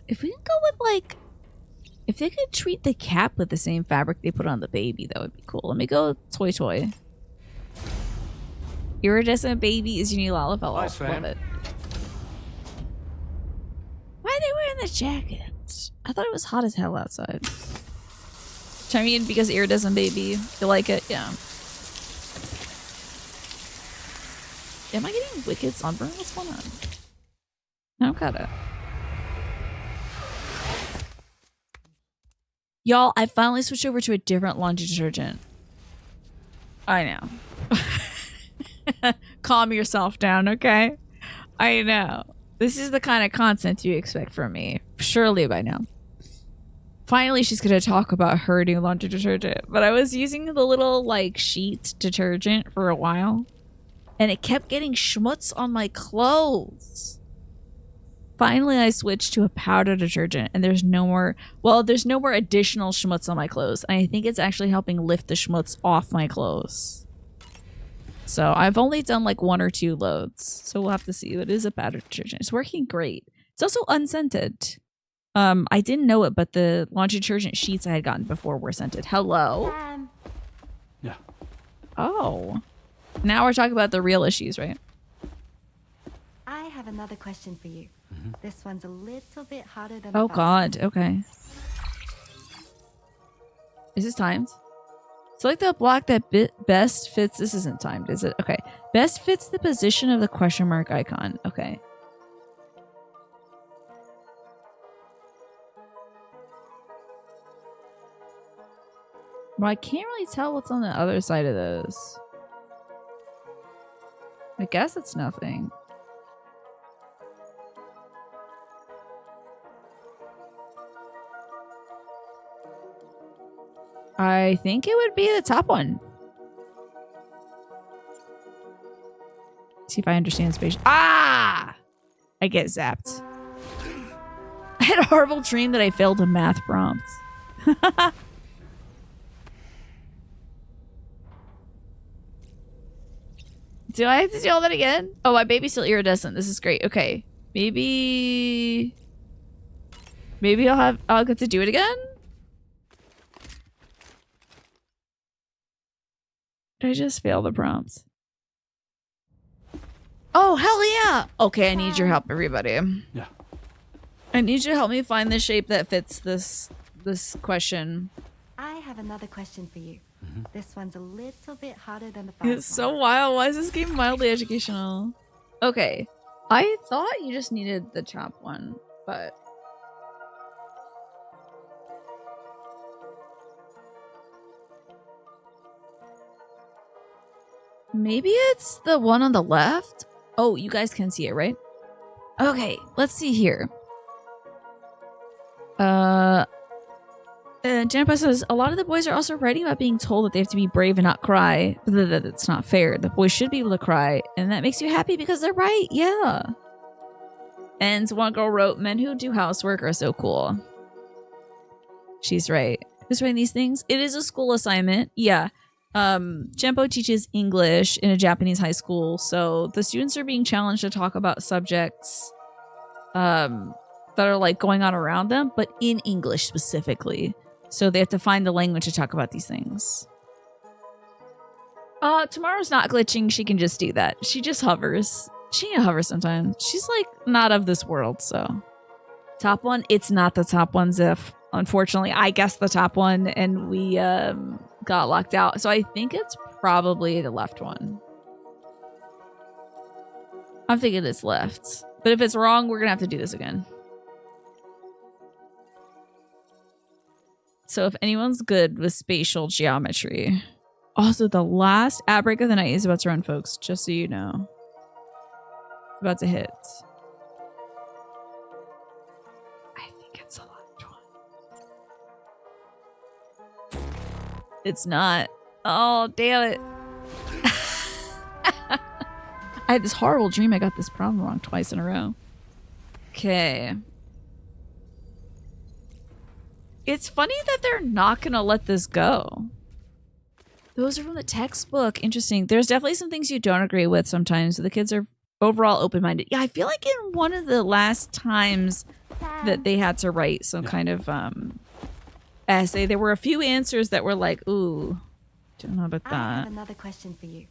If we can go with like... If they could treat the cap with the same fabric they put on the baby, that would be cool. Let me go toy toy. Iridescent baby is your new Lalafell. Love it. Why are they wearing the jackets? I thought it was hot as hell outside. I mean, because iridescent baby. You like it? Yeah. Am I getting wicked sunburn? What's going on? I've got it. Y'all, I finally switched over to a different laundry detergent. I know. Calm yourself down, okay? I know. This is the kind of content you expect from me. Surely by now. Finally, she's going to talk about her new laundry detergent. But I was using the little, like, sheet detergent for a while. And it kept getting schmutz on my clothes. Finally, I switched to a powder detergent. And there's no more... Well, there's no more additional schmutz on my clothes. And I think it's actually helping lift the schmutz off my clothes. So I've only done like 1 or 2 loads. So we'll have to see. It is a powder detergent. It's working great. It's also unscented. I didn't know it, but the laundry detergent sheets I had gotten before were scented. Hello? Yeah. Oh. Now we're talking about the real issues, right? I have another question for you. This one's a little bit harder than Oh the god, okay. Is this timed? Select the block that best fits. This isn't timed, is it? Okay. Best fits the position of the question mark icon. Okay. Well, I can't really tell what's on the other side of those. I guess it's nothing. I think it would be the top one. See if I understand space. Ah! I get zapped. I had a horrible dream that I failed a math prompt. Do I have to do all that again? Oh, my baby's still iridescent. This is great. Okay. Maybe I'll get to do it again? Did I just fail the prompts? Oh, hell yeah! Okay, I need your help, everybody. Yeah. I need you to help me find the shape that fits this question. I have another question for you. This one's a little bit harder than the first It's so wild. Why is this game mildly educational? Okay. I thought you just needed the top one, but... Maybe it's the one on the left? Oh, you guys can see it, right? Okay, let's see here. Jennifer says, a lot of the boys are also writing about being told that they have to be brave and not cry. That's not fair. The boys should be able to cry, and that makes you happy because they're right. Yeah. And one girl wrote, men who do housework are so cool. She's right. Who's writing these things? It is a school assignment. Yeah. Genpo teaches English in a Japanese high school, so the students are being challenged to talk about subjects that are like going on around them, but in English specifically. So they have to find the language to talk about these things. Tomorrow's not glitching. She can just do that. She just hovers. She can hover sometimes. She's like not of this world, so. Top one? It's not the top one, Ziff. Unfortunately, I guessed the top one and we got locked out. So I think it's probably the left one. I'm thinking it's left. But if it's wrong, we're going to have to do this again. So if anyone's good with spatial geometry. Also, the last ad break of the night is about to run, folks. Just so you know. It's about to hit. I think it's the left one. It's not. Oh, damn it. I had this horrible dream I got this problem wrong twice in a row. Okay. It's funny that they're not gonna let this go. Those are from the textbook. Interesting. There's definitely some things you don't agree with sometimes. The kids are overall open-minded. Yeah, I feel like in one of the last times that they had to write some kind of essay, there were a few answers that were like, ooh, don't know about that. I have another question for you.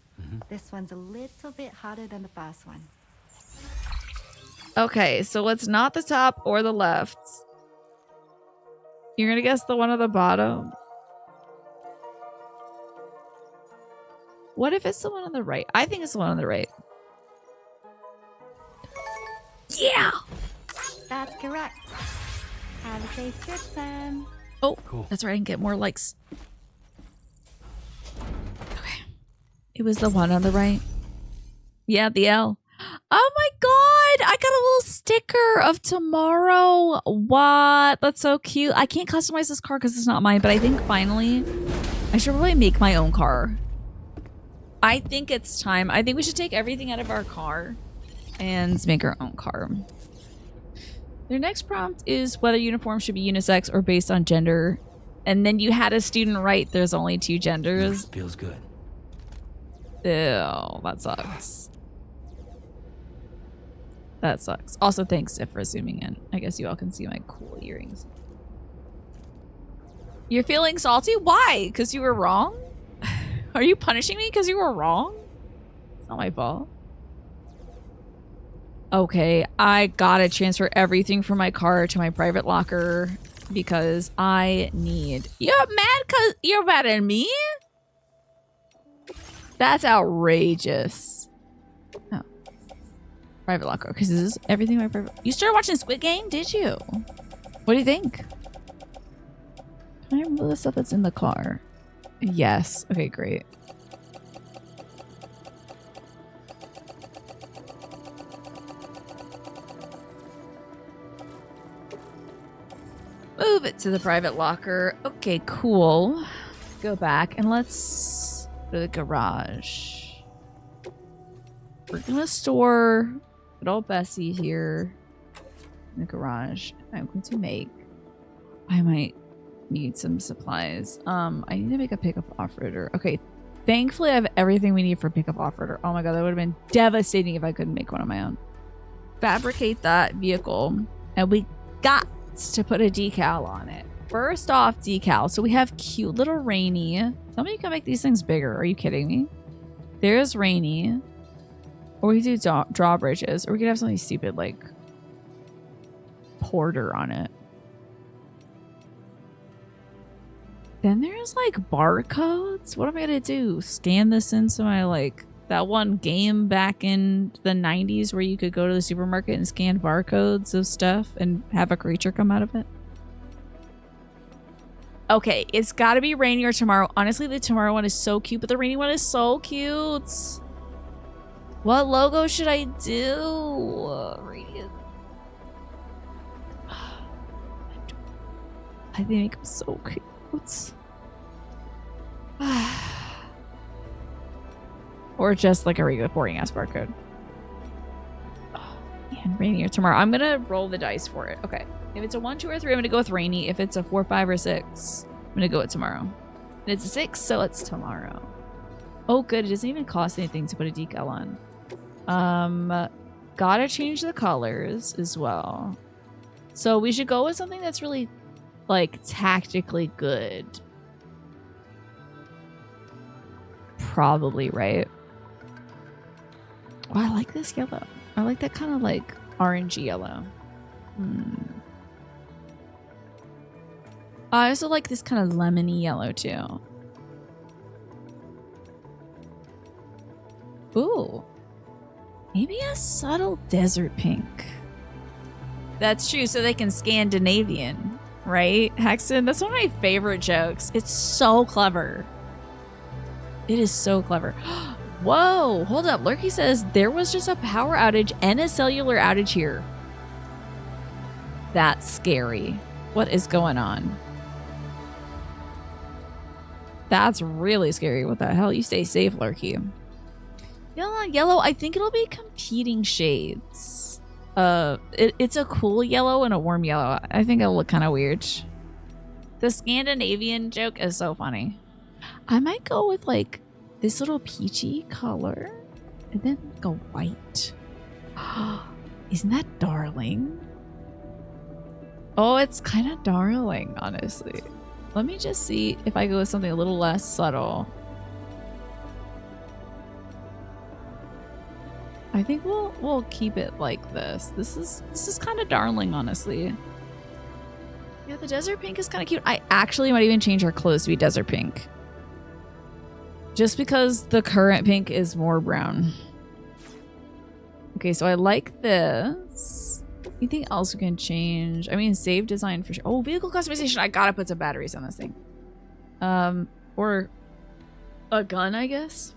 This one's a little bit harder than the first one. Okay, so it's not the top or the left. You're gonna guess the one at the bottom? What if it's the one on the right? I think it's the one on the right. Yeah! That's correct. Have a safe trip, Sam. Oh, cool. That's right. I can get more likes. Okay. It was the one on the right. Yeah, the L. Oh my god! I got a little sticker of tomorrow. What? That's so cute. I can't customize this car because it's not mine, but I think finally I should probably make my own car. I think it's time. I think we should take everything out of our car and make our own car. Their next prompt is whether uniforms should be unisex or based on gender. And then you had a student write there's only 2 genders. Feels good. Ew, that sucks. That sucks. Also, thanks, Sif, for zooming in. I guess you all can see my cool earrings. You're feeling salty? Why? Because you were wrong? Are you punishing me because you were wrong? It's not my fault. Okay, I gotta transfer everything from my car to my private locker because I need... You're mad because you're mad at me? That's outrageous. Oh. Private locker. Because this is everything my private... You started watching Squid Game? Did you? What do you think? Can I remove the stuff that's in the car? Yes. Okay, great. Move it to the private locker. Okay, cool. Go back and let's go to the garage. We're gonna store good old Bessie here in the garage. I'm going to make... I might need some supplies. I need to make a pickup off-roader. Okay, thankfully I have everything we need for pickup off-roader. Oh my god, that would have been devastating if I couldn't make one on my own. Fabricate that vehicle, and we got to put a decal on it. First off, decal. So we have cute little Rainy. Somebody can make these things bigger. Are you kidding me? There's Rainy. Or we do drawbridges. Or we could have something stupid like Porter on it. Then there's like barcodes. What am I gonna do? Scan this into my like that one game back in the 90s where you could go to the supermarket and scan barcodes of stuff and have a creature come out of it? Okay, it's gotta be Rainy or Tomorrow. Honestly, the Tomorrow one is so cute, but the Rainy one is so cute. What logo should I do? Rainy. I think I'm so cute. Or just like a regular boring ass barcode. Oh, man, Rainy or Tomorrow. I'm gonna roll the dice for it. Okay. If it's a 1, 2, or 3, I'm gonna go with Rainy. If it's a 4, 5, or 6, I'm gonna go with Tomorrow. And it's a 6, so it's Tomorrow. Oh, good. It doesn't even cost anything to put a decal on. Gotta change the colors as well. So we should go with something that's really, like, tactically good. Probably, right? Oh, I like this yellow. I like that kind of like orangey yellow. I also like this kind of lemony yellow too. Ooh. Maybe a subtle desert pink. That's true, so they can Scandinavian, right? Hexen, that's one of my favorite jokes. It's so clever. It is so clever. Whoa, hold up. Lurky says there was just a power outage and a cellular outage here. That's scary. What is going on? That's really scary. What the hell? You stay safe, Lurky. Yellow, I think it'll be competing shades. It's a cool yellow and a warm yellow. I think it'll look kind of weird. The Scandinavian joke is so funny. I might go with like this little peachy color and then go white. Isn't that darling? Oh, it's kind of darling, honestly. Let me just see if I go with something a little less subtle. I think we'll keep it like this. This is kind of darling, honestly. Yeah, the desert pink is kind of cute. I actually might even change our clothes to be desert pink. Just because the current pink is more brown. Okay, so I like this. Anything else we can change? I mean, save design for sure. Oh, vehicle customization. I gotta put some batteries on this thing. Or a gun, I guess.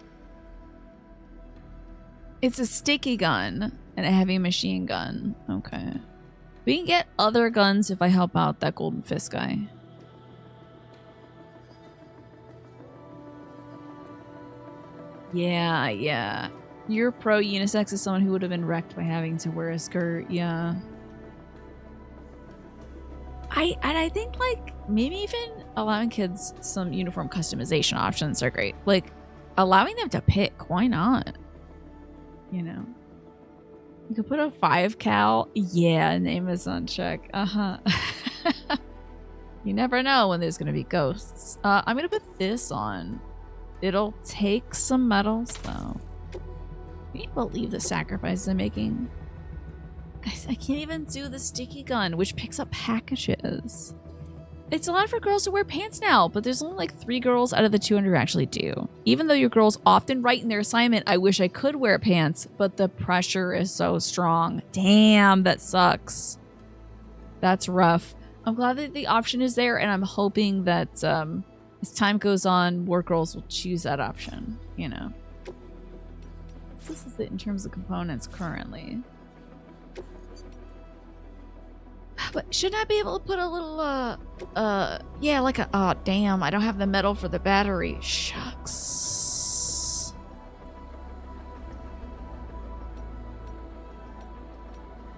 It's a sticky gun and a heavy machine gun. Okay. We can get other guns if I help out that Golden Fist guy. Yeah, yeah. You're pro unisex as someone who would have been wrecked by having to wear a skirt. Yeah. I think like maybe even allowing kids some uniform customization options are great. Like allowing them to pick. Why not? You know. You could put a 5 cal. Yeah, name is on check. Uh-huh. You never know when there's gonna be ghosts. I'm gonna put this on. It'll take some medals though. Can you believe the sacrifices I'm making? Guys, I can't even do the sticky gun, which picks up packages. It's allowed for girls to wear pants now, but there's only like 3 girls out of the 200 who actually do. Even though your girls often write in their assignment, I wish I could wear pants, but the pressure is so strong. Damn, that sucks. That's rough. I'm glad that the option is there, and I'm hoping that as time goes on, more girls will choose that option, you know. This is it in terms of components currently. But shouldn't I be able to put a little, yeah, like a, oh, damn, I don't have the metal for the battery. Shucks.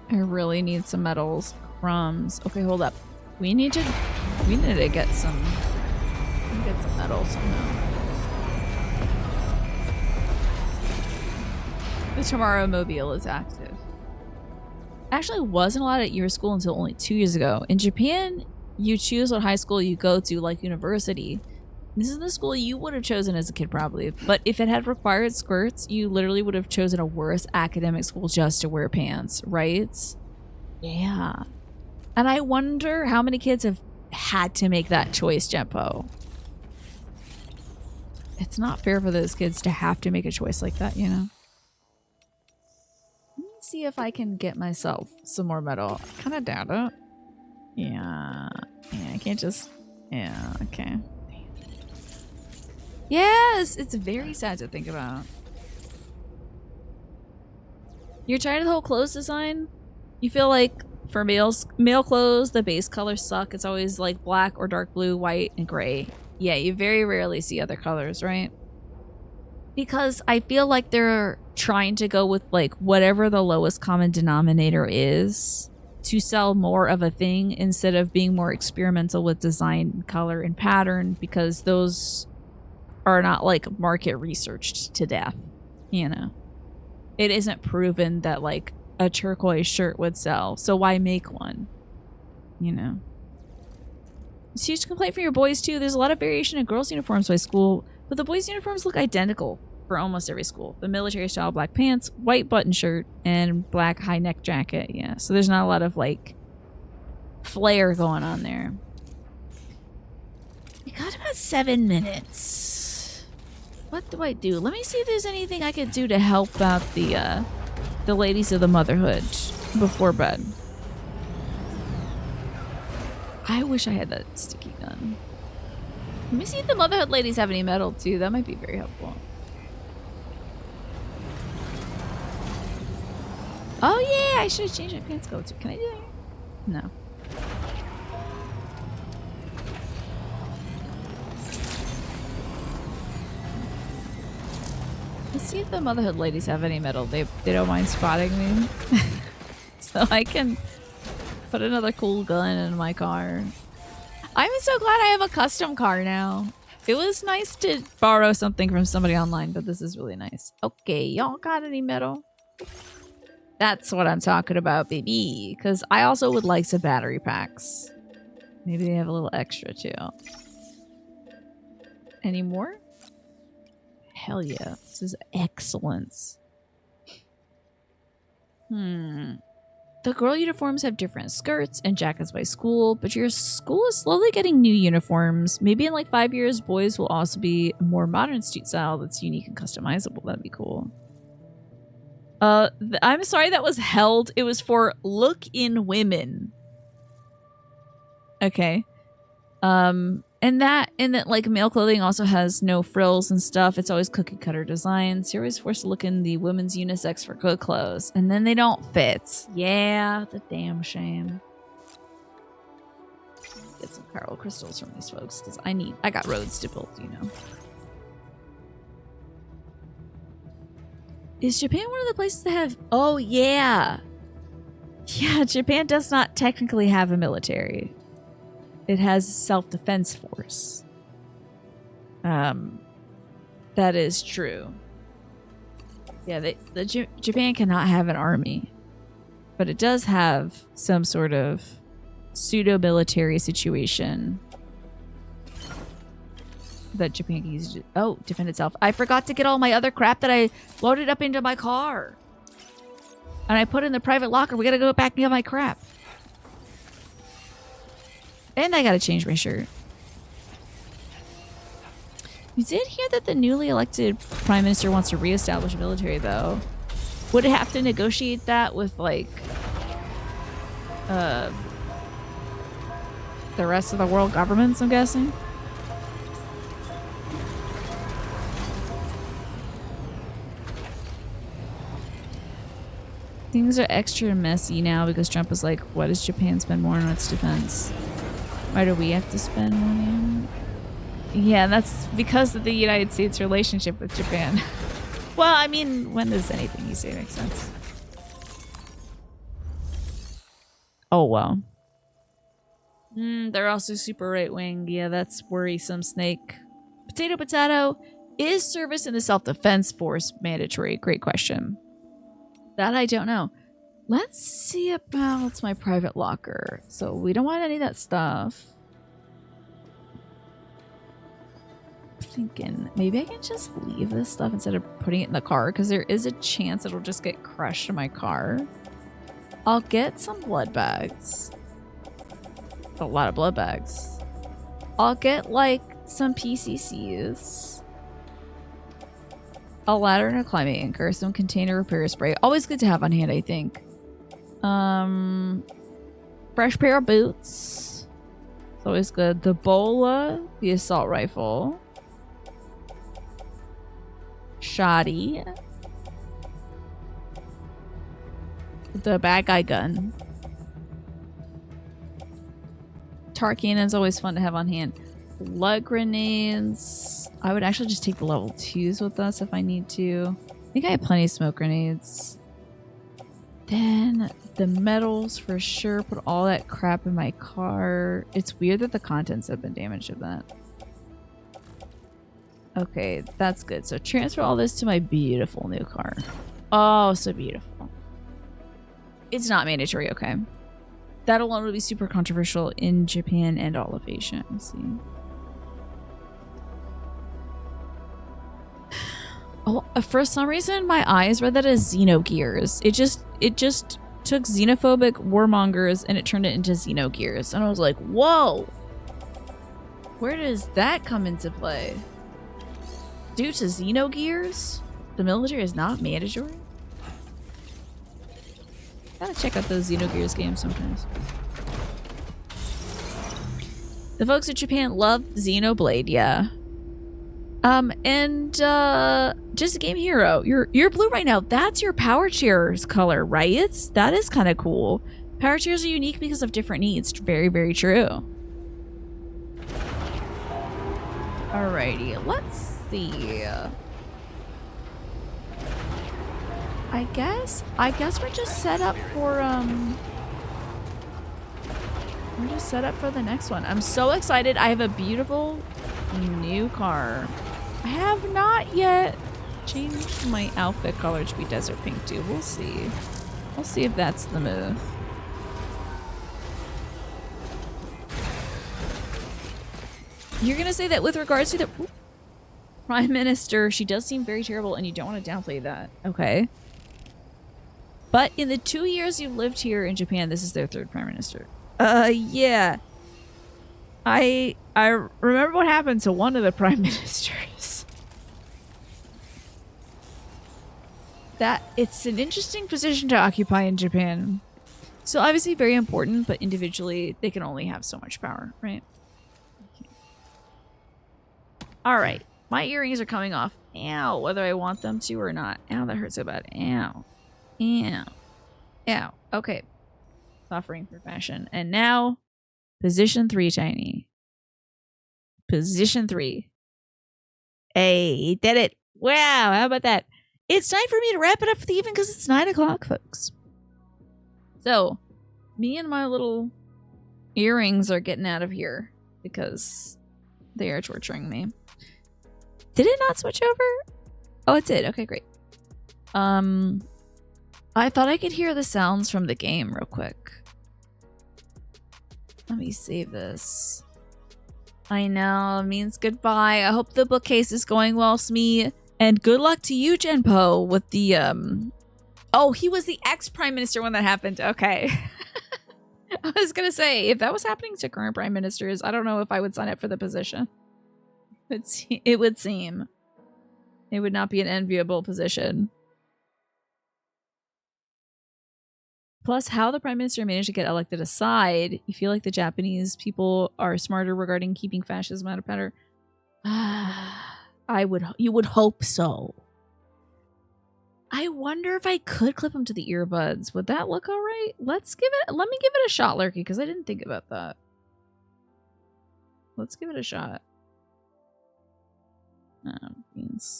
I really need some metals. Crumbs. Okay, hold up. We need to get some metal somehow. The Tomorrow Mobile is active. Actually wasn't allowed at your school until only 2 years ago. In Japan, you choose what high school you go to, like university. This is the school you would have chosen as a kid probably, but if it had required skirts, you literally would have chosen a worse academic school just to wear pants, right? Yeah. And I wonder how many kids have had to make that choice, Jempo. It's not fair for those kids to have to make a choice like that, you know? See if I can get myself some more metal. Kind of doubt it. Yeah, I can't just. Yeah, okay. Yes, it's very sad to think about. You're tired of the whole clothes design? You feel like for male clothes, the base colors suck. It's always like black or dark blue, white, and gray. Yeah, you very rarely see other colors, right? Because I feel like they're trying to go with like whatever the lowest common denominator is to sell more of a thing instead of being more experimental with design, color, and pattern, because those are not like market researched to death, you know. It isn't proven that like a turquoise shirt would sell, so why make one, you know. It's a huge complaint for your boys too. There's a lot of variation in girls' uniforms by school, but the boys' uniforms look identical for almost every school. The military style black pants, white button shirt, and black high neck jacket. Yeah, so there's not a lot of like flair going on there. We got about 7 minutes. What do I do? Let me see if there's anything I could do to help out the ladies of the motherhood before bed. I wish I had that sticky gun. Let me see if the motherhood ladies have any metal too. That might be very helpful. Oh yeah, I should have changed my pants color too. Can I do that? No. Let's see if the motherhood ladies have any metal. They don't mind spotting me. So I can put another cool gun in my car. I'm so glad I have a custom car now. It was nice to borrow something from somebody online, but this is really nice. Okay, y'all got any metal? That's what I'm talking about, baby. Because I also would like some battery packs. Maybe they have a little extra too. Any more? Hell yeah. This is excellence. The girl uniforms have different skirts and jackets by school, but your school is slowly getting new uniforms. Maybe in like 5 years, boys will also be a more modern street style that's unique and customizable. That'd be cool. I'm sorry that was held. It was for look in women. Okay. And that like male clothing also has no frills and stuff. It's always cookie cutter designs. You're always forced to look in the women's unisex for good clothes, and then they don't fit. Yeah, it's a damn shame. Get some Carol crystals from these folks because I got roads to build, you know. Is Japan one of the places that have? Oh yeah, yeah. Japan does not technically have a military. It has a self-defense force. That is true. Yeah, Japan cannot have an army, but it does have some sort of pseudo-military situation that Japan can use to defend itself. I forgot to get all my other crap that I loaded up into my car, and I put in the private locker. We gotta go back and get my crap. And I gotta change my shirt. You did hear that the newly elected prime minister wants to reestablish a military, though. Would it have to negotiate that with, like, the rest of the world governments, I'm guessing? Things are extra messy now because Trump is like, what does Japan spend more on its defense? Why do we have to spend money? Yeah, that's because of the United States' relationship with Japan. Well, I mean, when does anything you say make sense? Oh, well. They're also super right-wing. Yeah, that's worrisome, Snake. Potato, potato. Is service in the self-defense force mandatory? Great question. That I don't know. Let's see about my private locker. So we don't want any of that stuff. I'm thinking maybe I can just leave this stuff instead of putting it in the car because there is a chance it'll just get crushed in my car. I'll get some blood bags. A lot of blood bags. I'll get like some PCCs. A ladder and a climbing anchor, some container repair spray. Always good to have on hand, I think. Fresh pair of boots. It's always good. The bola, the assault rifle. Shoddy. The bad guy gun. Tar cannon's always fun to have on hand. Blood grenades. I would actually just take the level 2s with us if I need to. I think I have plenty of smoke grenades. Then the metals for sure. Put all that crap in my car. It's weird that the contents have been damaged of that. Okay, that's good. So transfer all this to my beautiful new car. Oh, so beautiful. It's not mandatory, okay. That alone would be super controversial in Japan and all of Asia. Let's see. Oh, for some reason, my eyes read that as Xenogears. It just took xenophobic warmongers and it turned it into Xenogears. And I was like, whoa! Where does that come into play? Due to Xenogears? The military is not mandatory? Gotta check out those Xenogears games sometimes. The folks in Japan love Xenoblade, yeah. Just a game hero. You're blue right now. That's your power chair's color, right? That is kind of cool. Power chairs are unique because of different needs. Very, very true. Alrighty, let's see. I guess we're just set up for we're just set up for the next one. I'm so excited. I have a beautiful new car. I have not yet changed my outfit color to be desert pink too. We'll see. We'll see if that's the move. You're gonna say that with regards to the Prime Minister, she does seem very terrible and you don't want to downplay that. Okay. But in the 2 years you've lived here in Japan, this is their third Prime Minister. Yeah. I remember what happened to one of the Prime Ministers. it's an interesting position to occupy in Japan. So obviously very important, but individually they can only have so much power, right? Okay. All right, my earrings are coming off. Ow, whether I want them to or not. Ow, that hurts so bad. Ow, ow, ow. Okay, suffering for fashion, and now position 3, Tiny. Position 3. Hey, did it! Wow, how about that? It's time for me to wrap it up for the evening because it's 9 o'clock, folks. So, me and my little earrings are getting out of here because they are torturing me. Did it not switch over? Oh, it did. Okay, great. I thought I could hear the sounds from the game real quick. Let me save this. I know, it means goodbye. I hope the bookcase is going well, Smee. And good luck to you, Genpo, with the, Oh, he was the ex-prime minister when that happened. Okay. I was gonna say, if that was happening to current prime ministers, I don't know if I would sign up for the position. It would seem. It would not be an enviable position. Plus, how the prime minister managed to get elected aside, you feel like the Japanese people are smarter regarding keeping fascism out of power. You would hope so. I wonder if I could clip them to the earbuds. Would that look all right? Let me give it a shot, Lurky, because I didn't think about that. Let's give it a shot.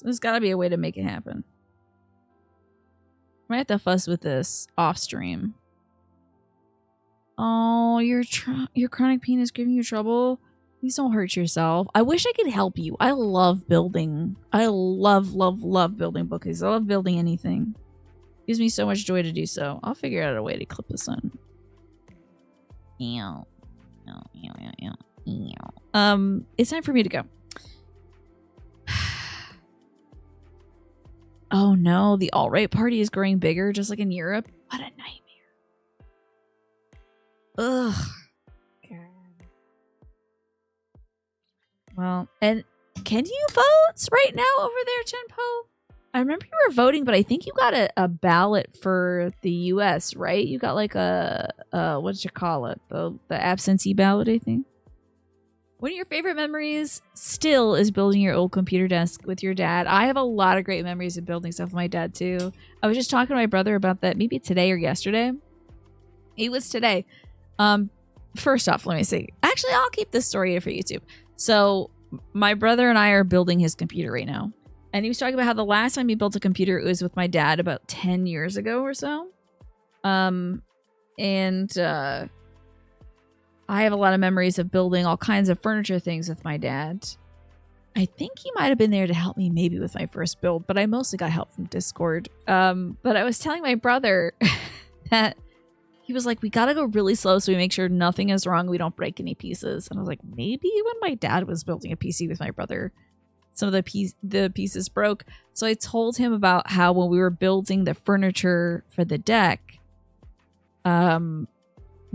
There's got to be a way to make it happen. Might have to fuss with this off stream. Oh, your chronic pain is giving you trouble. Please don't hurt yourself. I wish I could help you. I love building. I love building bookcases. I love building anything. It gives me so much joy to do so. I'll figure out a way to clip this on. It's time for me to go. Oh no, the alt-right party is growing bigger, just like in Europe. What a nightmare. Ugh. God. Well, and can you vote right now over there, Genpo? I remember you were voting, but I think you got a ballot for the US, right? You got like a what you call it? The absentee ballot, I think. One of your favorite memories still is building your old computer desk with your dad. I have a lot of great memories of building stuff with my dad too. I was just talking to my brother about that maybe today or yesterday. It was today. First off, let me see. Actually, I'll keep this story here for YouTube. So my brother and I are building his computer right now. And he was talking about how the last time he built a computer, it was with my dad about 10 years ago or so. I have a lot of memories of building all kinds of furniture things with my dad. I think he might have been there to help me maybe with my first build, but I mostly got help from Discord. But I was telling my brother that he was like, we gotta go really slow so we make sure nothing is wrong. We don't break any pieces. And I was like, maybe when my dad was building a PC with my brother, some of the pieces broke. So I told him about how when we were building the furniture for the deck,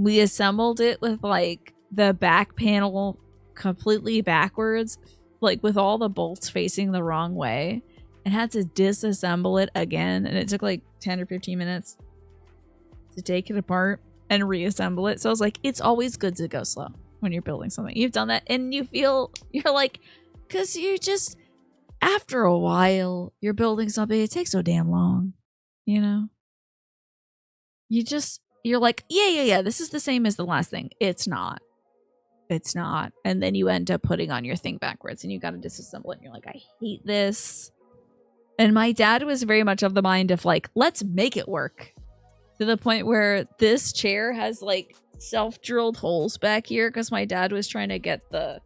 we assembled it with like the back panel completely backwards, like with all the bolts facing the wrong way, and had to disassemble it again. And it took like 10 or 15 minutes to take it apart and reassemble it. So I was like, it's always good to go slow when you're building something. You've done that and you feel, you're like, because you just, after a while, you're building something, it takes so damn long, you know? You're like, yeah, this is the same as the last thing. It's not. It's not. And then you end up putting on your thing backwards and you got to disassemble it. And you're like, I hate this. And my dad was very much of the mind of like, let's make it work. To the point where this chair has like self-drilled holes back here because my dad was trying to get there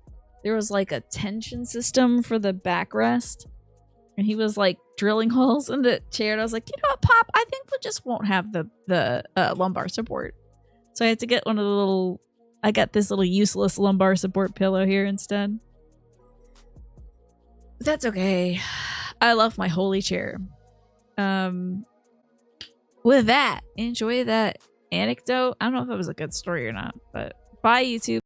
was like a tension system for the backrest. And he was like drilling holes in the chair. And I was like, you know what, Pop? I think we just won't have the lumbar support. So I had to get I got this little useless lumbar support pillow here instead. But that's okay. I love my holy chair. With that, enjoy that anecdote. I don't know if it was a good story or not, but bye, YouTube.